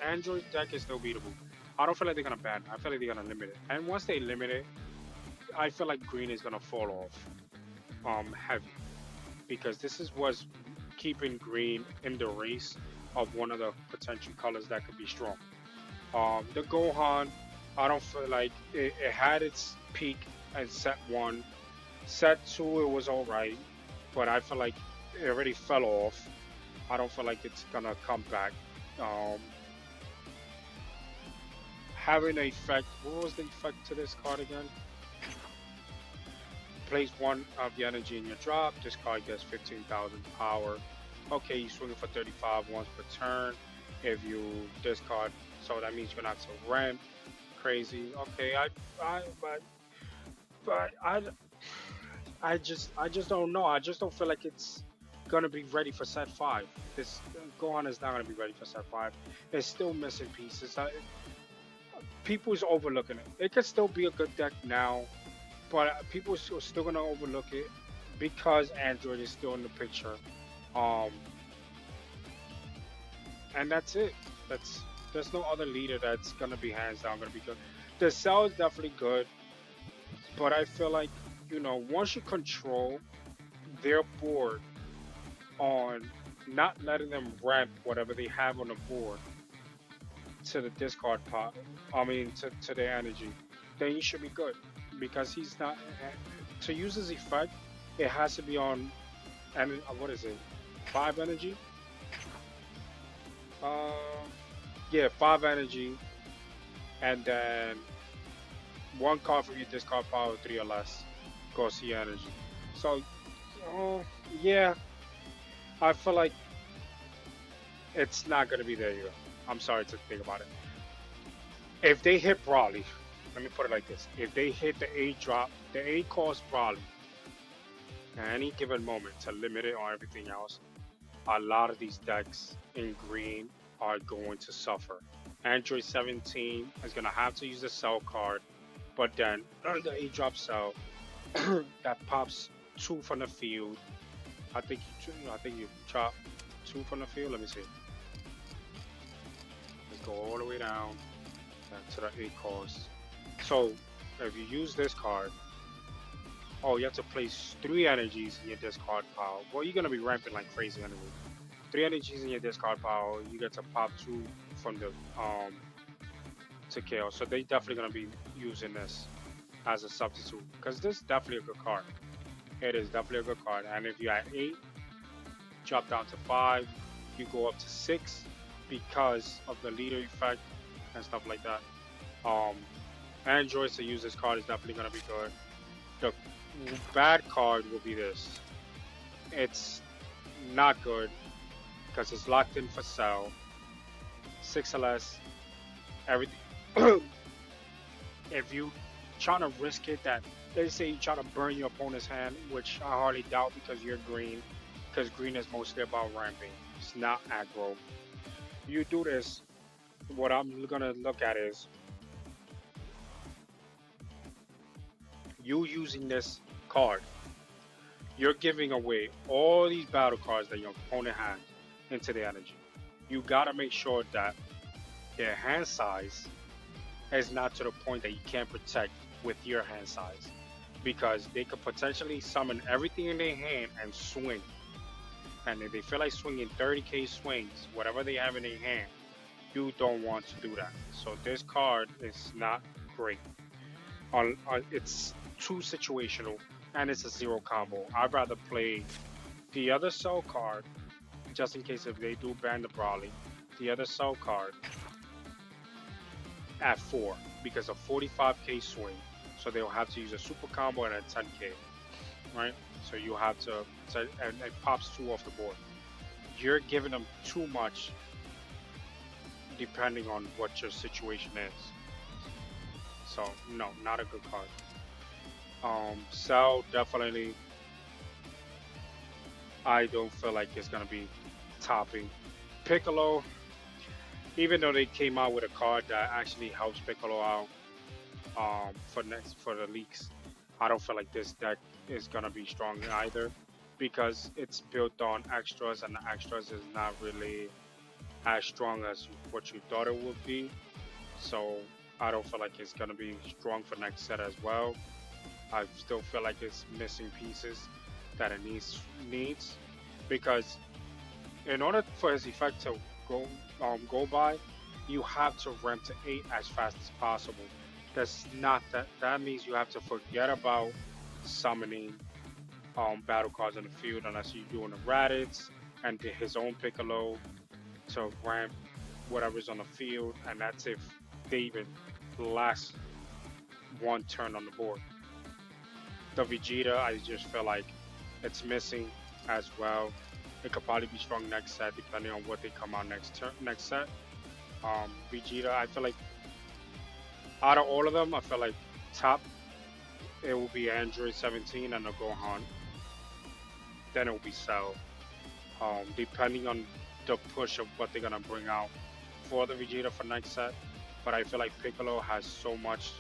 Android deck is still beatable. I don't feel like they're gonna ban it. I feel like they're gonna limit it. And once they limit it, I feel like green is gonna fall off heavy, because this is what's keeping green in the race of one of the potential colors that could be strong. The Gohan, I don't feel like it had its peak at set 1. Set 2 it was alright, but I feel like it already fell off. I don't feel like it's gonna come back. Having an effect, what was the effect to this card again? Place 1 of the energy in your drop. This card gets 15,000 power. Okay, you swing it for 35 once per turn. If you discard, so that means you're gonna have to ramp. Crazy. Okay, I I just don't know. I just don't feel like it's gonna be ready for set five. This Gohan is not gonna be ready for set five. It's still missing pieces. People is overlooking it. It could still be a good deck now, but people are still gonna overlook it because Android is still in the picture. Um, and that's it. That's There's no other leader that's gonna be hands down gonna be good. The cell is definitely good, but I feel like once you control their board on not letting them ramp whatever they have on the board to the discard pot, I mean to their energy, then you should be good because he's not to use his effect. It has to be on and what is it? 5 energy. Uh, yeah, 5 energy, and then one card from your discard pile, three or less, goes to your energy. So, uh, yeah, I feel like it's not gonna be there either. I'm sorry to think about it. If they hit Brawly, let me put it like this: if they hit the A drop, the A cost Brawly at any given moment to limit it on everything else, a lot of these decks in green are going to suffer. Android 17 is gonna have to use the cell card, but then the A drop cell that pops two from the field. I think you chop two from the field. Let me see. Let's go all the way down to the 8 cost. So if you use this card, oh, you have to place 3 energies in your discard pile. Well, you're gonna be ramping like crazy anyway. 3 energies in your discard pile. You get to pop two from the to kill. So they definitely gonna be using this as a substitute because this is definitely a good card. It is definitely a good card. And if you're at 8, drop down to 5, you go up to 6 because of the leader effect and stuff like that. Um, Androids to use this card is definitely gonna be good. The bad card will be this. It's not good because it's locked in for sell. 6 or less. Everything. If you trying to risk it, that they say you try to burn your opponent's hand, which I hardly doubt because you're green. Because green is mostly about ramping. It's not aggro. You do this. What I'm gonna look at is you using this card. You're giving away all these battle cards that your opponent has into the energy. You gotta make sure that their hand size is not to the point that you can't protect with your hand size. Because they could potentially summon everything in their hand and swing. And if they feel like swinging 30k swings, whatever they have in their hand, you don't want to do that. So this card is not great. It's too situational and it's a zero combo. I'd rather play the other cell card just in case if they do ban the Brawly. The other cell card at 4 because of 45k swing. So they'll have to use a super combo and a 10k, right? So you have to, and it pops 2 off the board. You're giving them too much depending on what your situation is. So no, not a good card. Cell definitely. I don't feel like it's gonna be topping. Piccolo, even though they came out with a card that actually helps Piccolo out for the leaks, I don't feel like this deck is gonna be strong either because it's built on extras and the extras is not really as strong as what you thought it would be. So I don't feel like it's gonna be strong for next set as well. I still feel like it's missing pieces that it needs because in order for his effect to go by, you have to ramp to 8 as fast as possible. That's not that. That means you have to forget about summoning battle cards in the field unless you're doing the Raditz and his own Piccolo to ramp whatever's on the field, and that's if they even last one turn on the board. The Vegeta, I just feel like it's missing as well. It could probably be strong next set depending on what they come out next set. Vegeta, I feel like out of all of them, I feel like top it will be Android 17 and a Gohan. Then it will be Cell. Depending on the push of what they're gonna bring out for the Vegeta for next set. But I feel like Piccolo has to so much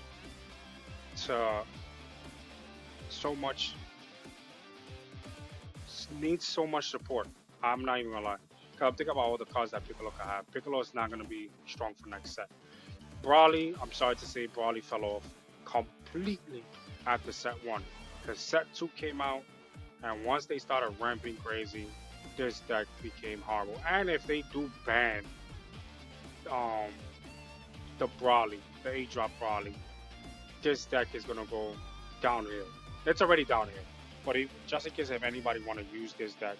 needs so much support. I'm not even gonna lie. Cause I'm thinking about all the cards that Piccolo can have. Piccolo is not gonna be strong for next set. Brawly, I'm sorry to say, Brawly fell off completely after set one. Cause set two came out, and once they started ramping crazy, this deck became horrible. And if they do ban um the Brawly, the 8-drop Brawly, this deck is gonna go downhill. It's already downhill. But just in case if anybody want to use this deck,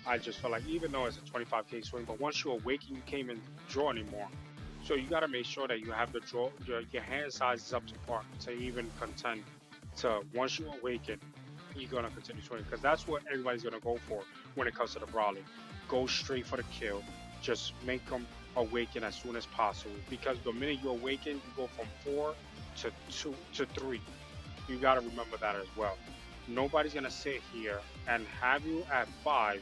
I just feel like even though it's a 25k swing, but once you awaken, you can't even draw anymore. So you gotta make sure that you have the draw, your hand size is up to par to even contend. To once you awaken, you're gonna continue swinging because that's what everybody's gonna go for when it comes to the Brawling. Go straight for the kill. Just make them awaken as soon as possible because the minute you awaken, you go from 4 to 2 to 3. You gotta remember that as well. Nobody's gonna sit here and have you at 5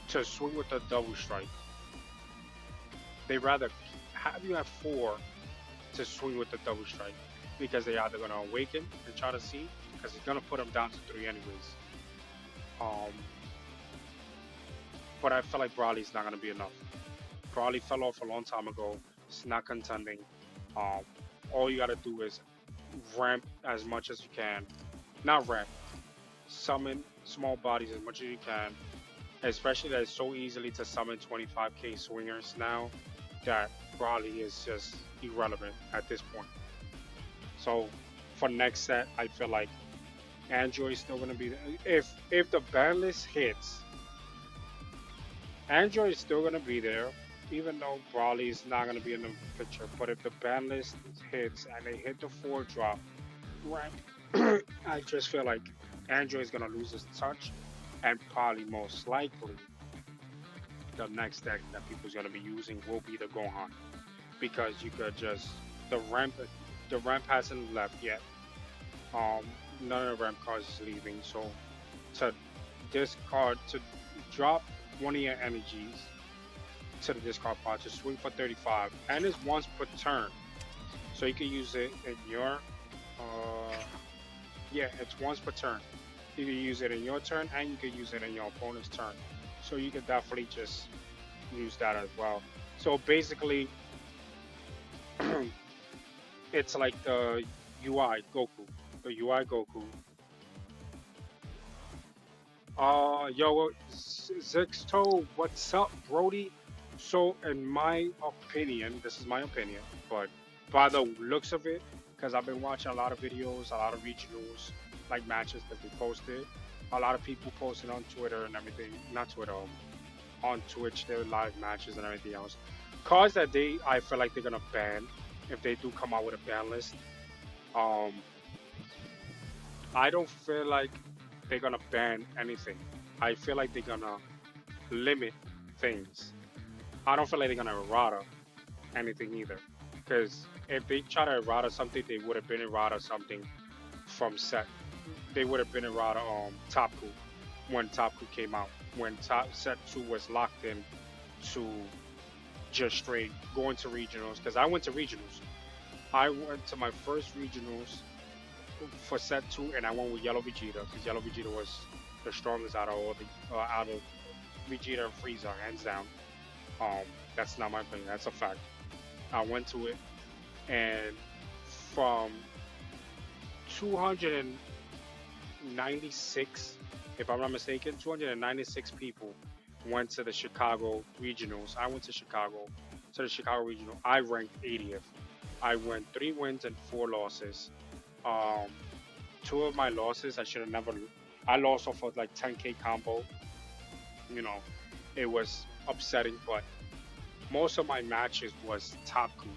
to swing with a double strike. They rather have you at 4 to swing with the double strike because they either gonna awaken and try to see because it's gonna put them down to 3 anyways. Um, but I feel like Brawly's not gonna be enough. Brawly fell off a long time ago. It's not contending. Um, all you gotta do is ramp as much as you can. Not ramp. Summon small bodies as much as you can. Especially that it's so easily to summon 25k swingers now that Brawly is just irrelevant at this point. So for next set, I feel like Android is still gonna be there. If the ban list hits, Android is still gonna be there, even though Brawly is not gonna be in the picture. But if the ban list hits and they hit the 4-drop, right, I just feel like Android is gonna lose its touch, and probably most likely the next deck that people's gonna be using will be the Gohan because you could just the ramp hasn't left yet. Um, None of the ramp cards is leaving, so to discard to drop one of your energies to the discard pile to swing for 35, and it's once per turn, so you can use it in your yeah, it's once per turn. You can use it in your turn and you can use it in your opponent's turn. So you can definitely just use that as well. So basically, it's like the UI Goku. The UI Goku. Yo, Zixto, what's up, Brody? So, in my opinion, this is my opinion, but by the looks of it, because I've been watching a lot of videos, a lot of regionals, like matches that they posted, a lot of people posted on Twitter and everything, not Twitter, on Twitch, their live matches and everything else. Cards that I feel like they're gonna ban if they do come out with a ban list. Um, I don't feel like they're gonna ban anything. I feel like they're gonna limit things. I don't feel like they're gonna errata anything either. Because if they try to errata something, they would have been errata something from set. They would have been errata Top Coup when Top Coup came out. When set 2 was locked in to just straight going to regionals. Because I went to regionals. I went to my first regionals for set 2, and I went with Yellow Vegeta because Yellow Vegeta was the strongest out of all the out of Vegeta and Frieza, hands down. That's not my opinion. That's a fact. I went to it, and from 296, if I'm not mistaken, 296 people went to the Chicago regionals. I went to the Chicago regional. I ranked 80th. I went 3 wins and 4 losses. 2 of my losses I should have never. I lost off of like 10k combo. You know, it was upsetting, but most of my matches was Top Coup.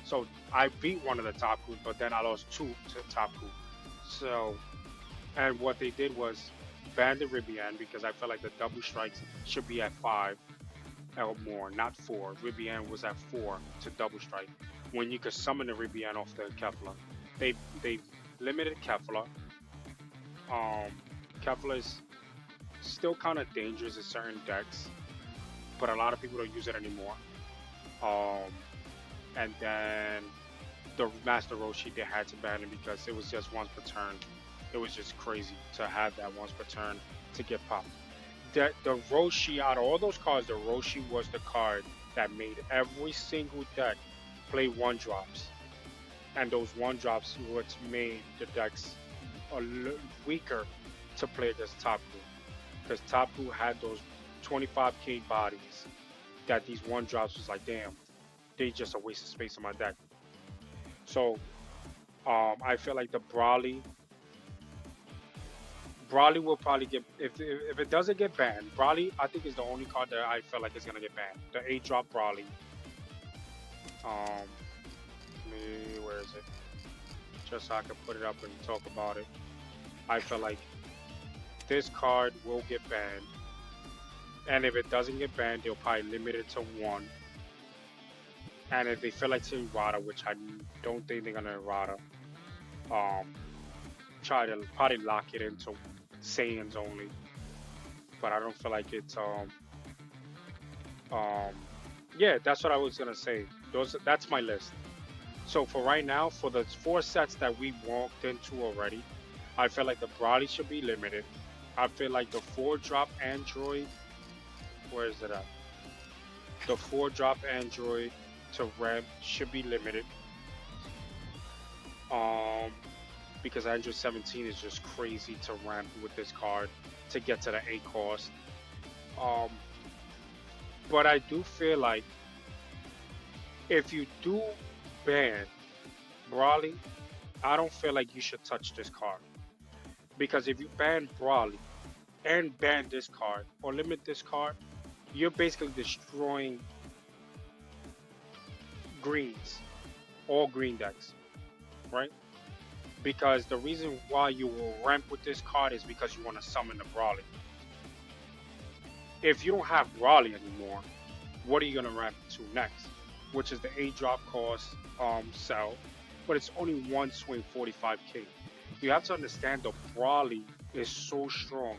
So I beat one of the Top Coups, but then I lost 2 to Top Coup. So, and what they did was ban the Ribian because I felt like the double strikes should be at 5 or more, not 4. Ribian was at 4 to double strike when you could summon the Ribian off the Kefla. They limited Kefla. Um, Kefla is still kind of dangerous in certain decks, but a lot of people don't use it anymore. Um, and then the Master Roshi, they had to ban it because it was just once per turn. It was just crazy to have that once per turn to get popped. The Roshi, out of all those cards, the Roshi was the card that made every single deck play one drops, and those one drops what made the decks a little weaker to play against Top Crew, because Top Crew had those 25k bodies that these one drops was like, damn, they just a waste of space in my deck. So I feel like the Brawly will probably get, if it doesn't get banned. Brawly, I think, is the only card that I feel like is gonna get banned. The 8-drop Brawly. Um, where is it? Just so I can put it up and talk about it. I feel like this card will get banned, and if it doesn't get banned, they'll probably limit it to one. And if they feel like to errata, which I don't think they're gonna errata, try to probably lock it into Saiyans only. But I don't feel like it's um yeah, that's what I was gonna say. That's my list. So for right now, for the 4 sets that we walked into already, I feel like the Broly should be limited. I feel like the 4-drop Android, where is it at? The 4-drop Android to ramp should be limited. Because Android 17 is just crazy to ramp with this card to get to the 8 cost. Um, but I do feel like if you do ban Brawly, I don't feel like you should touch this card. Because if you ban Brawly and ban this card or limit this card, you're basically destroying greens, all green decks, right? Because the reason why you will ramp with this card is because you want to summon the Brawly. If you don't have Brawly anymore, what are you gonna ramp to next? Which is the 8-drop cost Cell, but it's only one swing 45k. You have to understand the Brawly is so strong.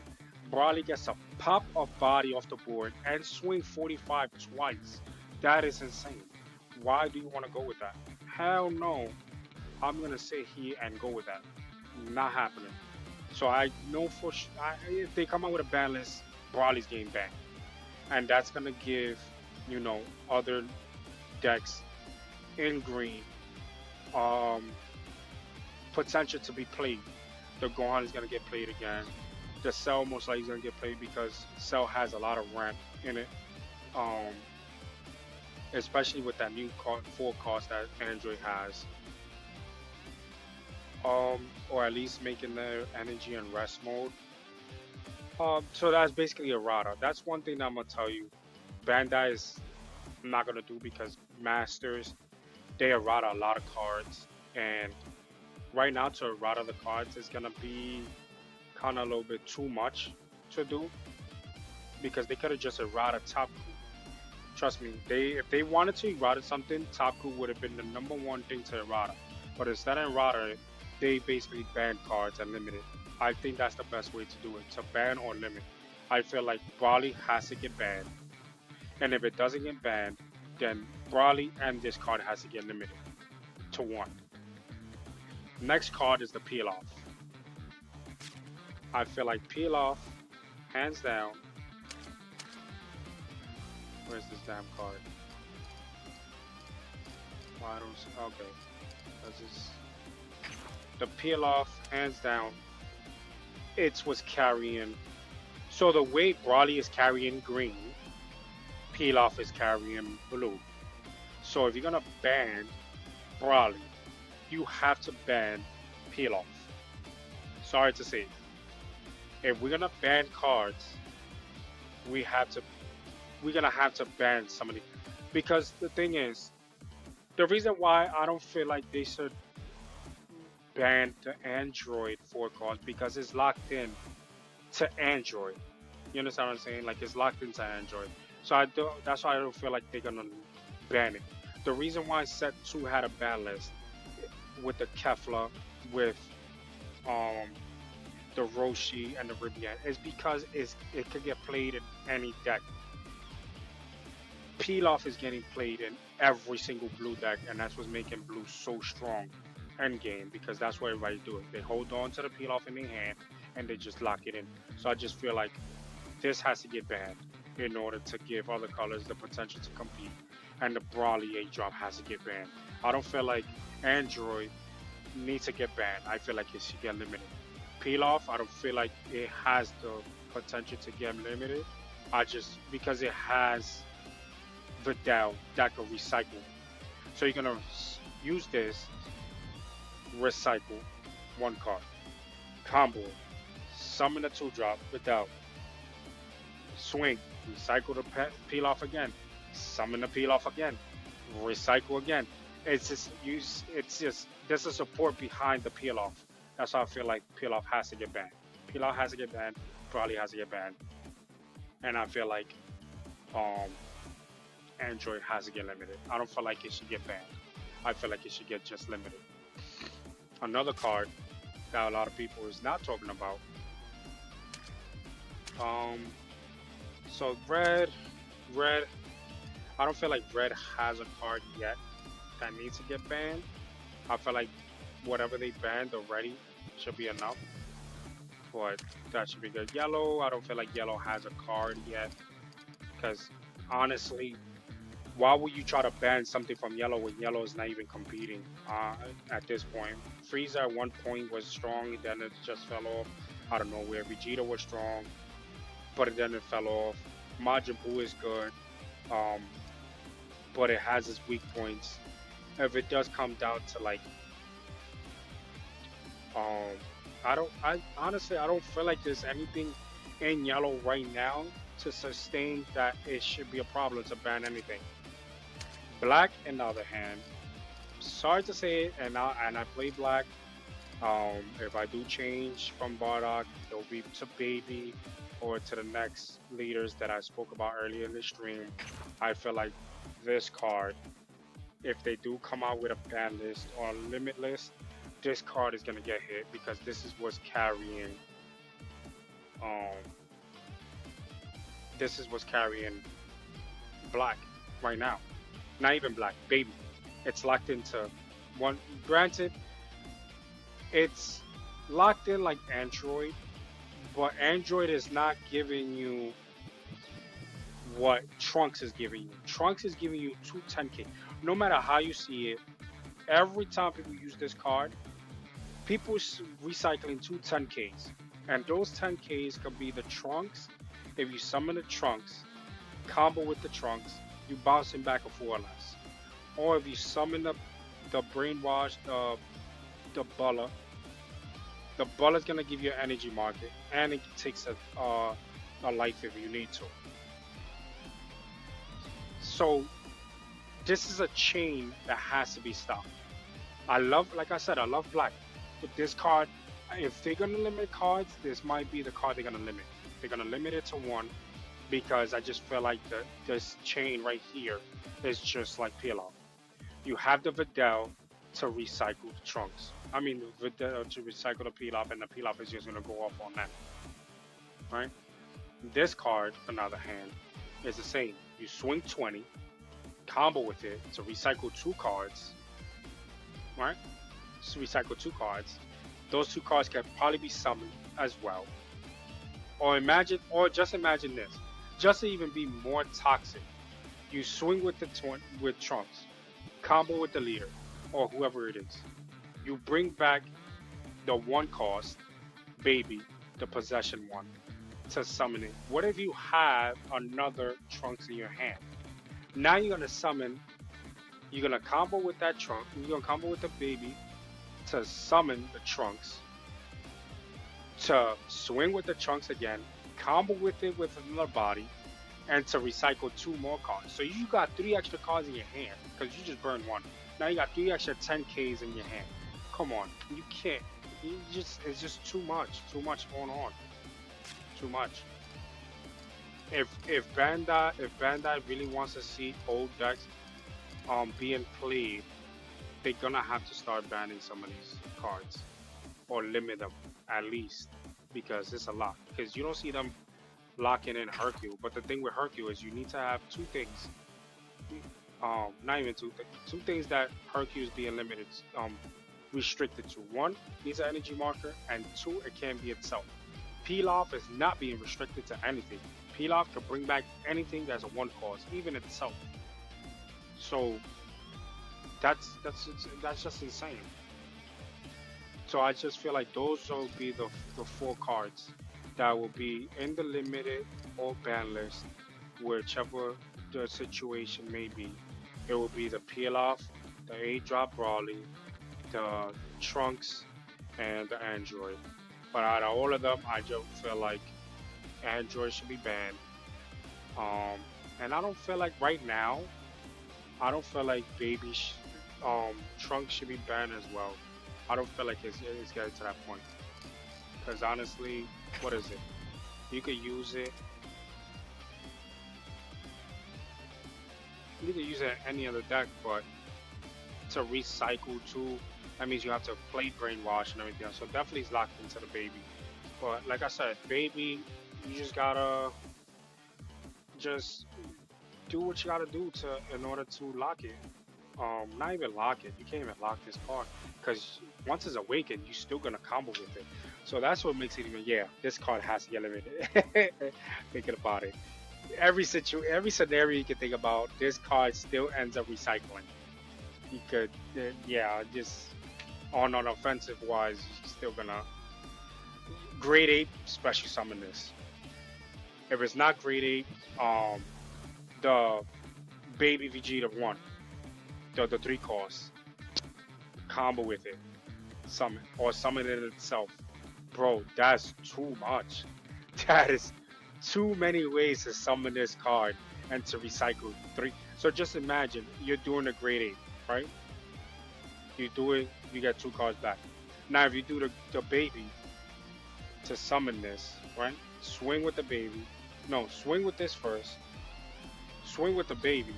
Brawly gets a pop of body off the board and swing 45 twice. That is insane. Why do you want to go with that? Hell no. I'm gonna sit here and go with that. Not happening. So I know for if they come out with a ban list, Brawly's getting banned, and that's gonna give other decks in green potential to be played. The Gohan is gonna get played again. The Cell most likely is gonna get played because Cell has a lot of ramp in it. Especially with that new 4 cost that Android has. Or at least making the energy and rest mode. So that's basically errata. That's one thing that I'm gonna tell you. Bandai is not gonna do because Masters, they errata a lot of cards, and right now to errata the cards is gonna be kind of a little bit too much to do because they could have just errata Top Crew. Trust me, if they wanted to errata something, Top Crew would have been the #1 thing to errata. But instead of errata, they basically ban cards and limit it. I think that's the best way to do it, to ban or limit. I feel like Brawly has to get banned. And if it doesn't get banned, then Brawly and this card has to get limited to 1. Next card is the Peel Off. I feel like Peel Off, hands down. Where's this damn card? Well, I don't see. Okay. The Peel Off, hands down, it was carrying. So the way Brawly is carrying green, Peel Off is carrying blue. So if you're gonna ban Brawly, you have to ban Peel Off. Sorry to say. If we're gonna ban cards, we're gonna have to ban somebody. Because the thing is, the reason why I don't feel like they should ban the Android 4 cards because it's locked in to Android. You understand what I'm saying? Like it's locked into Android. So that's why I don't feel like they're gonna ban it. The reason why Set 2 had a ban list with the Kefla, with um the Roshi and the Rivian is because it could get played in any deck. Peel off is getting played in every single blue deck, and that's what's making blue so strong end game because that's what everybody do it. They hold on to the peel off in their hand and they just lock it in. So I just feel like this has to get banned in order to give other colors the potential to compete, and the Brawly 8 drop has to get banned. I don't feel like Android needs to get banned. I feel like it should get limited. Peel off, I don't feel like it has the potential to get limited. I just because it has Vidal that could recycle. So you're gonna use this, recycle one card, combo, summon a 2 drop Vidal, swing, recycle the peel off again, summon the peel off again, recycle again. It's just use. It's just there's a support behind the peel off. That's how I feel like peel off has to get banned. Peel off has to get banned. Probably has to get banned. And I feel like um Android has to get limited. I don't feel like it should get banned. I feel like it should get just limited. Another card that a lot of people is not talking about. Um, so red. I don't feel like red has a card yet that needs to get banned. I feel like whatever they banned already should be enough. But that should be good. Yellow, I don't feel like yellow has a card yet. Because honestly, why would you try to ban something from yellow when yellow is not even competing at this point? Frieza at one point was strong, then it just fell off. I don't know where Vegeta was strong, but then it fell off. Majin Buu is good, um, but it has its weak points. If it does come down to like, um, I honestly, I don't feel like there's anything in yellow right now to sustain that it should be a problem to ban anything. Black, on the other hand, sorry to say it, and I play black. If I do change from Bardock, it'll be to Baby or to the next leaders that I spoke about earlier in the stream. I feel like this card, if they do come out with a ban list or a limit list, this card is gonna get hit because this is what's carrying. Um, this is what's carrying black right now. Not even black, baby. It's locked into one. Granted, it's locked in like Android, but Android is not giving you what Trunks is giving you. Trunks is giving you 210k. No matter how you see it, every time people use this card, people recycling 210ks. And those 10ks could be the Trunks. If you summon the Trunks, combo with the Trunks, you bouncing back a 4 or less. Or if you summon the brainwash, the Bulla's gonna give you an energy market, and it takes a life if you need to. So this is a chain that has to be stopped. Like I said, I love black, but this card, if they're gonna limit cards, this might be the card they're gonna limit. They're gonna limit it to 1 because I just feel like this chain right here is just like peel off. You have the Vidal to recycle the Trunks. I mean, Vidal to recycle the peel off, and the peel off is just gonna go off on that, right? This card, on the other hand, is the same. You swing 20, combo with it to recycle 2 cards, right? So recycle 2 cards. Those 2 cards can probably be summoned as well. Or just imagine this. Just to even be more toxic, you swing with with Trunks, combo with the leader, or whoever it is. You bring back the 1 cost, baby, the possession 1, to summon it. What if you have another Trunks in your hand? Now you're gonna summon. You're gonna combo with that Trunk. You're gonna combo with the baby to summon the Trunks. To swing with the Trunks again, combo with it with another body, and to recycle 2 more cards. So you got 3 extra cards in your hand because you just burned 1. Now you got 3 extra 10ks in your hand. Come on, you can't. It's just too much. Too much going on. Too much. If Bandai really wants to see old decks being played, they're gonna have to start banning some of these cards. or limit them at least, because it's a lot. Because you don't see them locking in Hercule. But the thing with Hercule is you need to have two things. Not even two things that Hercule is being limited, restricted to. One, needs an energy marker, and two, it can be itself. Peel off is not being restricted to anything. Peel off can bring back anything that's a one cost, even itself. So that's just insane. So I just feel like those will be the four cards that will be in the limited or ban list, whichever the situation may be. It will be the peel off, the 8-drop Brawly, the Trunks, and the Android. But out of all of them, I just feel like Android should be banned. Um, and I don't feel like right now, I don't feel like Trunks should be banned as well. I don't feel like it's getting to that point. Because honestly, what is it? You could use it. You could use it in any other deck, but to recycle too, that means you have to play brainwash and everything else. So definitely it's locked into the baby. But like I said, baby, you just gotta just do what you gotta do to in order to lock it. Not even lock it. You can't even lock this card because once it's awakened, you're still gonna combo with it. So that's what makes it even. Yeah, this card has to get limited. Thinking about it, every scenario you can think about, this card still ends up recycling. You could, yeah, just on an offensive wise, you're still gonna grade 8 special summon this. If it's not grade 8, the baby Vegeta 1, the 3 costs, combo with it, summon or summon it itself. Bro, that's too much. That is too many ways to summon this card and to recycle 3. So just imagine you're doing a grade 8, right? You do it, you get 2 cards back. Now if you do the baby to summon this, right? Swing with the baby. No, swing with this first. Swing with the baby.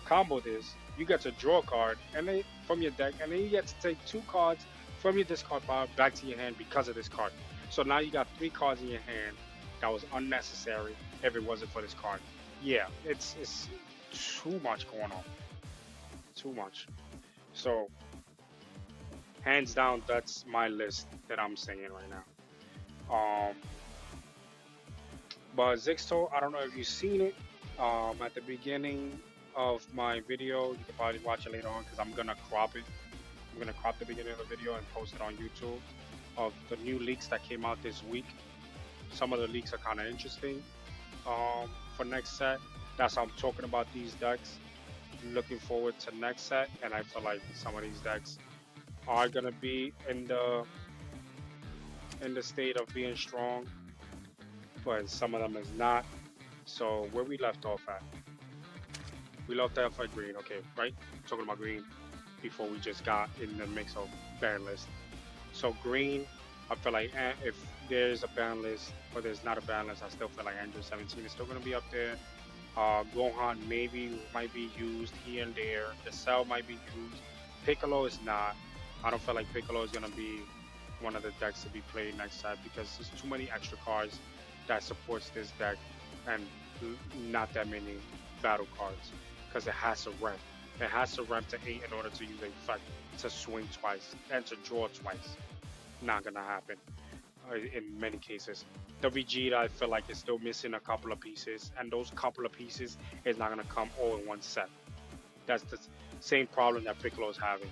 Combo this. You get to draw a card and then from your deck, and then you get to take 2 cards from your discard pile back to your hand because of this card. So now you got 3 cards in your hand that was unnecessary if it wasn't for this card. Yeah, it's too much going on. Too much. So hands down, that's my list that I'm saying right now. But Zixto, I don't know if you've seen it. At the beginning of my video, you can probably watch it later on because I'm gonna crop it. I'm gonna crop the beginning of the video and post it on YouTube of the new leaks that came out this week. Some of the leaks are kind of interesting. For next set, that's how I'm talking about these decks. Looking forward to next set, and I feel like some of these decks are gonna be in the state of being strong, but some of them is not. So where we left off at? We left off at green, okay, right? Talking about green before we just got in the mix of ban list. So green, I feel like if there's a ban list or there's not a ban list, I still feel like Android 17 is still gonna be up there. Gohan maybe might be used here and there. The Cell might be used. Piccolo is not. I don't feel like Piccolo is gonna be one of the decks to be played next set because there's too many extra cards that supports this deck and not that many battle cards because it has to ramp. It has to ramp to 8 in order to use a effect to swing twice and to draw twice. Not gonna happen in many cases. The Vegeta, I feel like, is still missing a couple of pieces, and those couple of pieces is not gonna come all in one set. That's the same problem that Piccolo is having.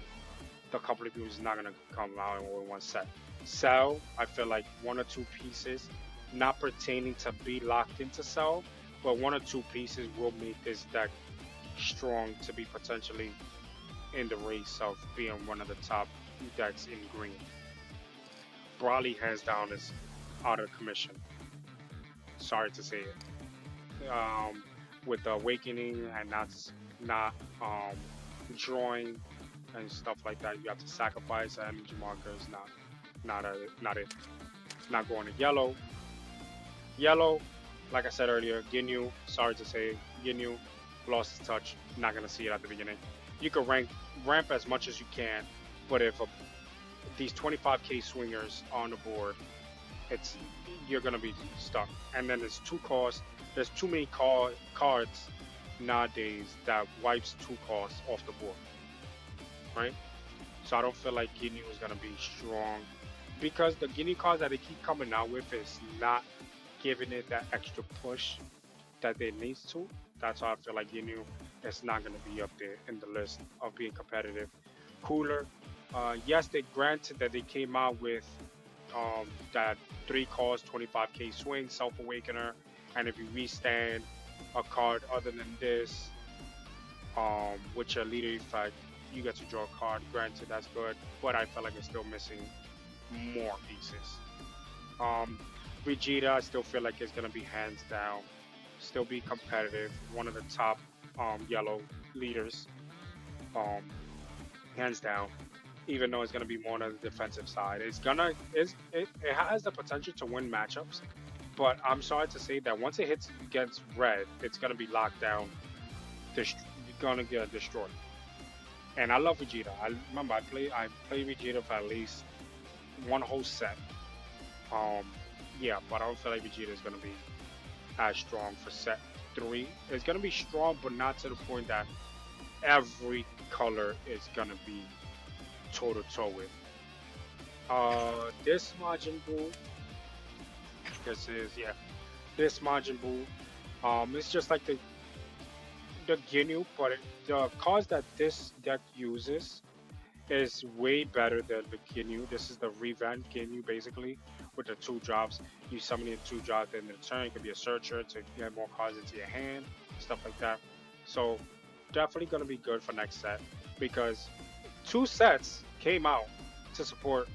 The couple of pieces is not gonna come out all in one set. Cell, I feel like 1 or 2 pieces, not pertaining to be locked into Cell, but 1 or 2 pieces will make this deck strong to be potentially in the race of being one of the top decks in green. Brawly, hands down, is out of commission. Sorry to say it. With the awakening and not drawing and stuff like that, you have to sacrifice energy markers. Not it. Not going to yellow. Yellow, like I said earlier, Ginyu. Sorry to say, Ginyu lost his touch. Not gonna see it at the beginning. You can ramp as much as you can, but if these 25k swingers on the board, it's you're gonna be stuck. And then there's two costs. There's too many cards nowadays that wipes two costs off the board, right? So I don't feel like Ginyu is gonna be strong because the Ginyu cards that they keep coming out with is not giving it that extra push that they needs to. That's why I feel like Ginyu is not gonna be up there in the list of being competitive. Cooler, yes, they granted that they came out with that three cost 25k swing, Self Awakener, and if you restand a card other than this, with your leader effect, you get to draw a card. Granted, that's good, but I feel like it's still missing more pieces. Um, Vegeta, I still feel like it's gonna be hands down, still be competitive, one of the top yellow leaders, um, hands down. Even though it's gonna be more on the defensive side, it has the potential to win matchups. But I'm sorry to say that once it hits against red, it's gonna be locked down. Gonna get destroyed. And I love Vegeta. I remember I played Vegeta for at least one whole set. Um, yeah, but I don't feel like Vegeta is gonna be as strong for set three. It's gonna be strong, but not to the point that every color is gonna be toe to toe with. This Majin Buu, this is yeah, this Majin Buu. It's just like the Ginyu, but the cards that this deck uses is way better than the Ginyu. This is the revamped Ginyu basically with the two drops. You summon it two drops, then in turn it could be a searcher to get more cards into your hand, stuff like that. So definitely gonna be good for next set because two sets came out to support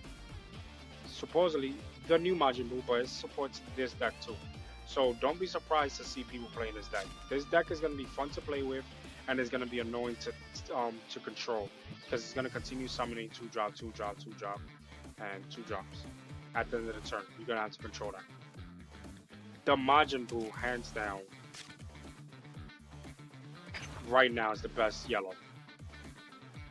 supposedly the new Majin Buu, but it supports this deck too. So don't be surprised to see people playing this deck. This deck is going to be fun to play with, and it's going to be annoying to control because it's going to continue summoning two drop, two drop, two drop, and two drops at the end of the turn. You're going to have to control that. The Majin Buu, hands down, right now is the best yellow.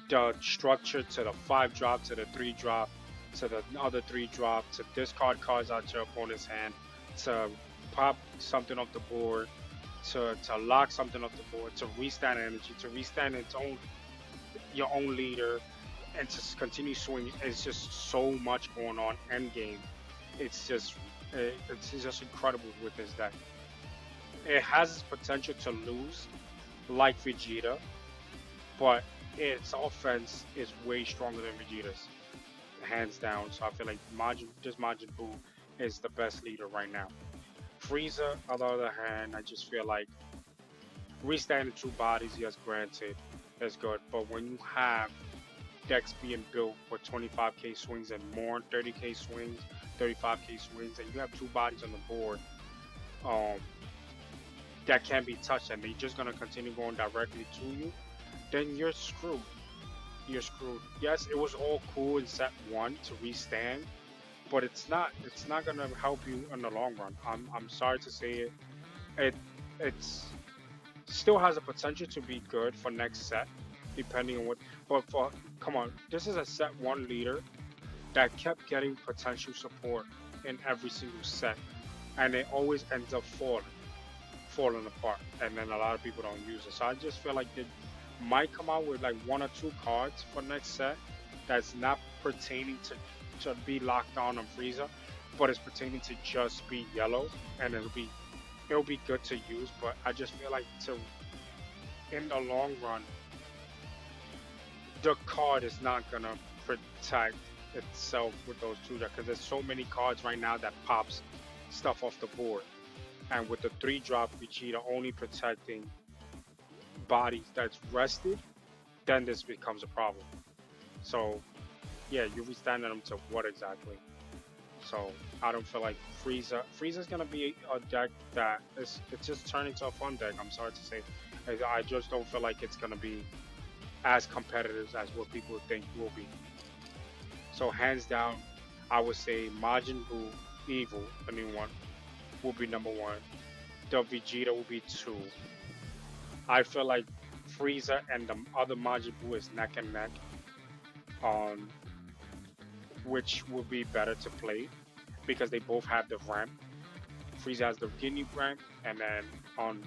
The structure to the 5 drop, to the 3 drop, to the other 3 drop, to discard cards out your opponent's hand, to pop something off the board, to lock something off the board, to restand energy, to restand your own leader, and to continue swinging. It's just so much going on end game. It's just incredible with this deck. It has its potential to lose, like Vegeta, but its offense is way stronger than Vegeta's, hands down. So I feel like Majin Buu is the best leader right now. Frieza, on the other hand, I just feel like restanding two bodies, yes, granted, is good. But when you have decks being built for 25k swings and more, 30k swings, 35k swings, and you have two bodies on the board, um, that can't be touched, and they're just gonna continue going directly to you, then you're screwed. You're screwed. Yes, it was all cool in set one to restand, but it's not gonna help you in the long run. I'm sorry to say it. It's still has a potential to be good for next set, depending on what. But come on, this is a set one leader that kept getting potential support in every single set, and it always ends up falling apart, and then a lot of people don't use it. So I just feel like they might come out with like one or two cards for next set that's not pertaining to be locked on Frieza, but it's pertaining to just be yellow, and it'll be good to use. But I just feel like in the long run, the card is not gonna protect itself with those two because there's so many cards right now that pops stuff off the board, and with the 3 drop Vegeta only protecting bodies that's rested, then this becomes a problem. So yeah, you restand them to what exactly? So I don't feel like Frieza's gonna be a deck that it's just turning to a fun deck. I'm sorry to say, I just don't feel like it's gonna be as competitive as what people think will be. So hands down, I would say Majin Buu Evil, the new one, will be number one. The Vegeta will be two. I feel like Frieza and the other Majin Buu is neck and neck. Um, which would be better to play because they both have the ramp. Frieza has the Ginyu ramp, and then on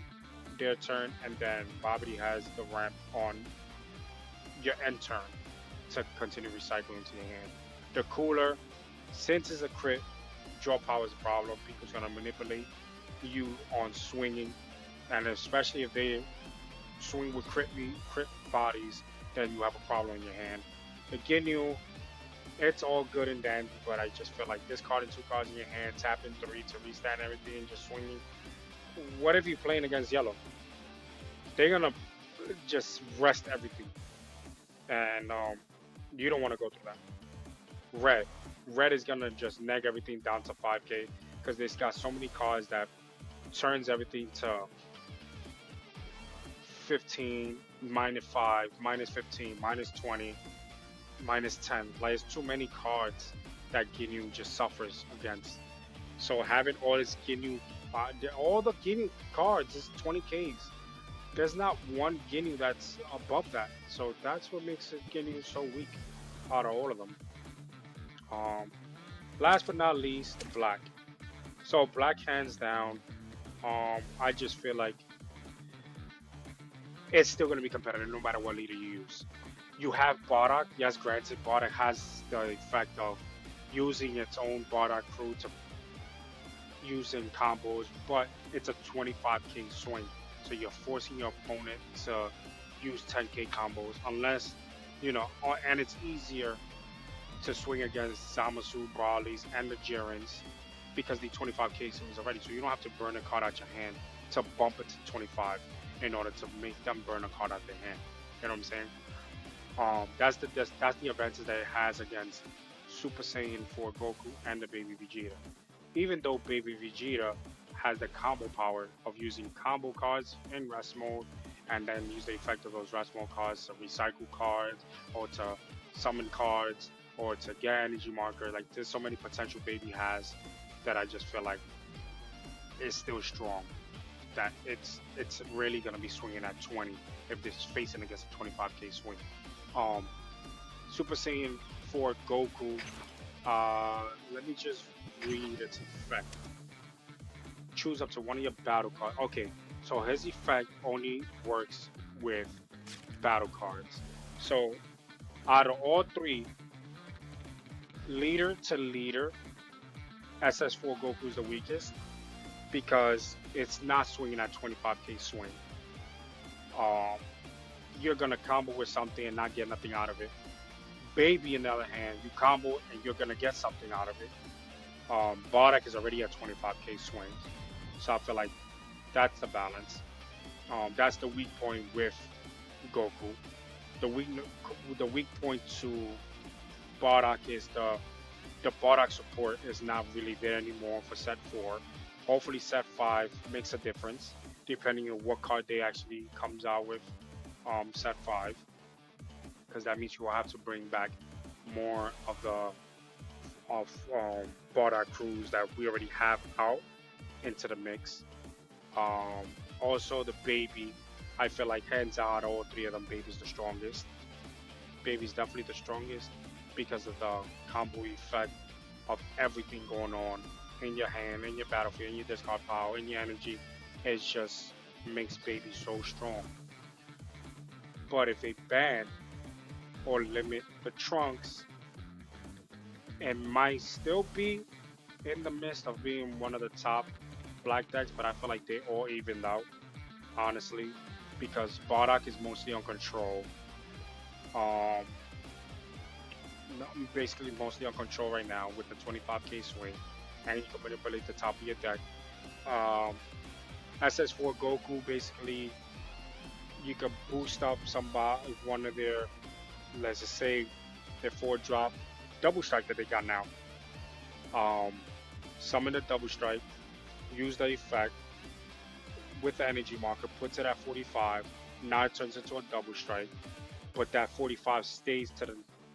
their turn, and then Babidi has the ramp on your end turn to continue recycling into your hand. The cooler, since it's a crit, draw power is a problem. People's gonna manipulate you on swinging, and especially if they swing with crit bodies, then you have a problem in your hand. The Ginyu, it's all good and dandy, but I just feel like discarding two cards in your hand, tapping three to restand everything, and just swinging. What if you're playing against yellow? They're gonna just rest everything, and you don't want to go through that. Red, red is gonna just neg everything down to 5K because it's got so many cards that turns everything to 15, -5, -15, -20, -10. Like it's too many cards that Ginyu just suffers against. So having all the Ginyu cards is 20Ks. There's not one Ginyu that's above that. So that's what makes it Ginyu so weak out of all of them. Um, Last but not least, black. So black hands down. I just feel like it's still going to be competitive no matter what leader you use. You have Bardock. Yes, granted, Bardock has the effect of using its own Bardock crew to using combos, but it's a 25K swing. So you're forcing your opponent to use 10K combos unless, and it's easier to swing against Zamasu, Brawlies, and the Jirins because the 25K swings already. So you don't have to burn a card out your hand to bump it to 25 in order to make them burn a card out their hand. You know what I'm saying? That's the advantage that it has against Super Saiyan 4 Goku and the Baby Vegeta. Even though Baby Vegeta has the combo power of using combo cards in rest mode and then use the effect of those rest mode cards to recycle cards or to summon cards or to get energy marker. Like there's so many potential Baby has that I just feel like it's still strong. That it's really gonna be swinging at 20 if this facing against a 25K swing. Um, Super Saiyan 4 Goku. Let me just read its effect. Choose up to one of your battle cards. Okay, so his effect only works with battle cards. So out of all three, leader to leader, SS4 Goku is the weakest because it's not swinging at 25K swing. Um, you're gonna combo with something and not get nothing out of it. Baby, on the other hand, you combo and you're gonna get something out of it. Bardock is already at 25K swings, so I feel like that's the balance. That's the weak point with Goku. The weak the weak point to Bardock is the Bardock support is not really there anymore for set 4. Hopefully set 5 makes a difference depending on what card they actually comes out with set 5, because that means you will have to bring back more of the Bardock crews that we already have out into the mix. Also the Baby, I feel like hands out all three of them, Baby's the strongest. Baby's definitely the strongest because of the combo effect of everything going on in your hand, in your battlefield, in your discard power, in your energy. It just makes Baby so strong. But if they ban or limit the trunks, it might still be in the midst of being one of the top black decks, but I feel like they all evened out, honestly, because Bardock is mostly on control. Um, Basically mostly on control right now with the 25K swing, and you can manipulate the top of your deck. Um, SS4 Goku, basically, you can boost up somebody, one of their, let's just say, their 4-drop double strike that they got now. Summon the double strike, use the effect with the energy marker, puts it at 45. Now it turns into a double strike, but that 45 stays to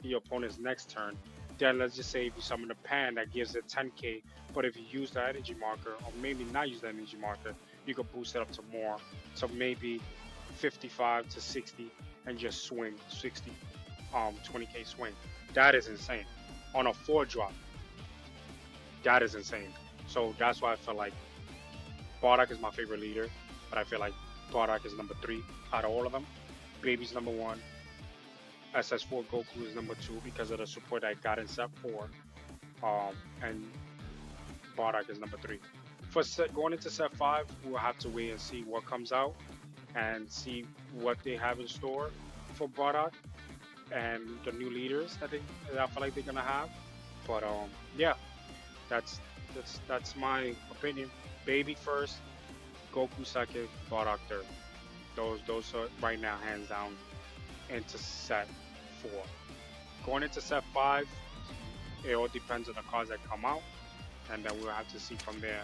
the opponent's next turn. Then let's just say if you summon a pan that gives it 10K, but if you use the energy marker, or maybe not use the energy marker, you can boost it up to more. So maybe 55 to 60 and just swing 60, 20K swing. That is insane. on a 4 drop. That is insane. So that's why I feel like Bardock is my favorite leader, but I feel like Bardock is number 3 out of all of them. Baby's number 1. SS4 Goku is number 2 because of the support I got in set 4. And Bardock is number 3. For going into set 5, we'll have to wait and see what comes out and see what they have in store for Bardock and the new leaders that I feel like they're gonna have. But yeah, that's that's my opinion. Baby first, Goku second, Bardock third. Those are right now hands down into set 4. Going into set 5, it all depends on the cards that come out, and then we'll have to see from there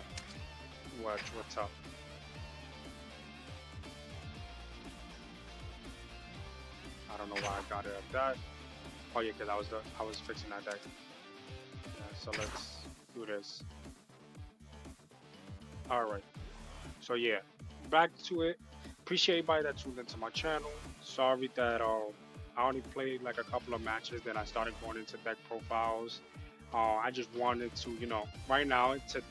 what's up. I don't know why I got it at that. Oh yeah, because I was fixing that deck. Yeah, so let's do this. All right. So yeah, back to it. Appreciate everybody that tuned into my channel. Sorry that I only played like a couple of matches. Then I started going into deck profiles. I just wanted to, right now it's a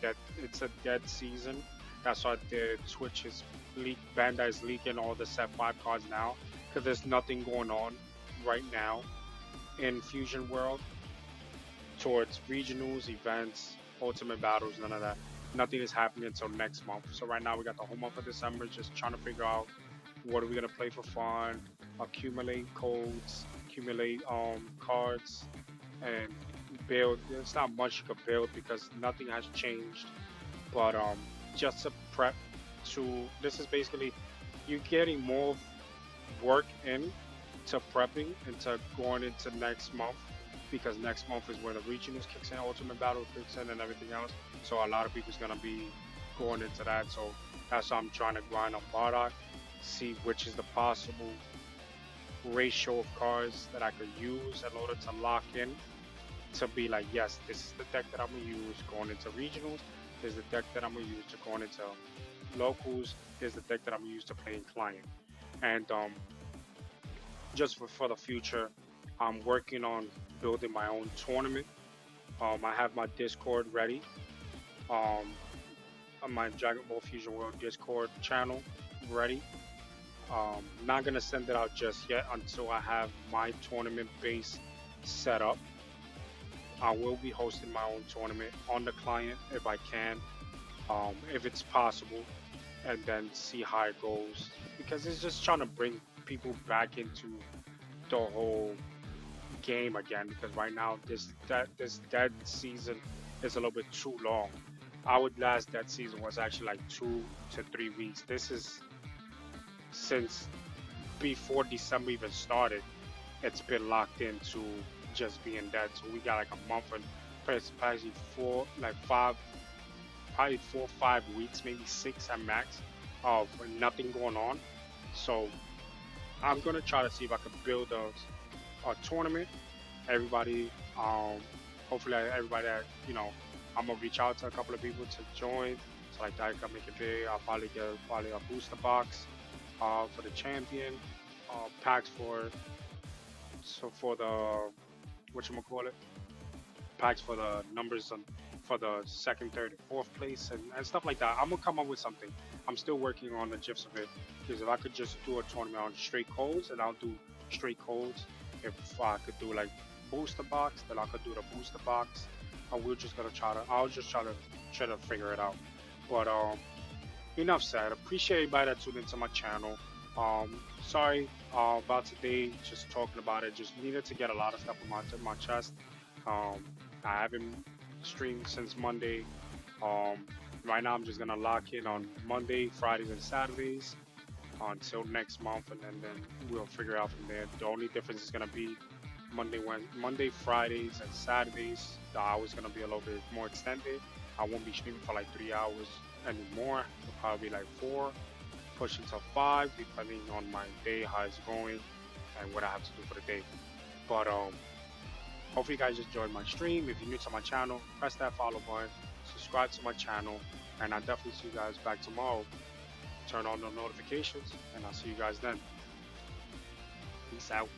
dead season. That's why the Twitch is Bandai is leaking all the set 5 cards now because there's nothing going on right now in Fusion World towards regionals, events, ultimate battles, none of that. Nothing is happening until next month. So right now we got the whole month of December just trying to figure out what are we gonna play for fun, accumulate codes, accumulate cards, and build. There's not much you can build because nothing has changed. But just to prep to this is basically you getting more work in to prepping into going into next month because next month is where the regionals kicks in, ultimate battle kicks in, and everything else. So a lot of people's gonna be going into that. So that's why I'm trying to grind on Bardock, see which is the possible ratio of cards that I could use in order to lock in to be like, yes, this is the deck that I'm gonna use going into regionals. This is the deck that I'm gonna use to going into locals. This is the deck that I'm gonna use to play in client. And just for the future, I'm working on building my own tournament. I have my Discord ready. On my Dragon Ball Fusion World Discord channel ready. Not gonna send it out just yet until I have my tournament base set up. I will be hosting my own tournament on the client if I can, if it's possible, and then see how it goes. Because it's just trying to bring people back into the whole game again. Because right now this dead season is a little bit too long. Our last dead season was actually like 2 to 3 weeks. This is since before December even started. It's been locked into just being dead. So we got like a month and probably 4 5 weeks, maybe 6 at max of nothing going on. So I'm gonna try to see if I can build a tournament. Everybody, hopefully everybody that I'm gonna reach out to a couple of people to join. So like that I can make it big. I'll probably get a booster box for the champion, packs for the whatchamacallit, packs for the numbers for the second, third, and fourth place and stuff like that. I'm gonna come up with something. I'm still working on the gifs of it because if I could just do a tournament on straight codes, and I'll do straight codes. If I could do like booster box, then I could do the booster box. And we're just gonna I'll just try to figure it out. But enough said. Appreciate everybody that tuned into my channel. Sorry about today, just talking about it. Just needed to get a lot of stuff on my chest. I haven't streamed since Monday. Right now I'm just gonna lock in on Monday, Fridays, and Saturdays until next month, and then we'll figure out from there. The only difference is gonna be Monday, Fridays, and Saturdays. The hours gonna be a little bit more extended. I won't be streaming for like 3 hours anymore. It'll probably be like 4, pushing to 5, depending on my day, how it's going, and what I have to do for the day. But hopefully you guys enjoyed my stream. If you're new to my channel, press that follow button, subscribe to my channel, and I'll definitely see you guys back tomorrow. Turn on the notifications, and I'll see you guys then. Peace out.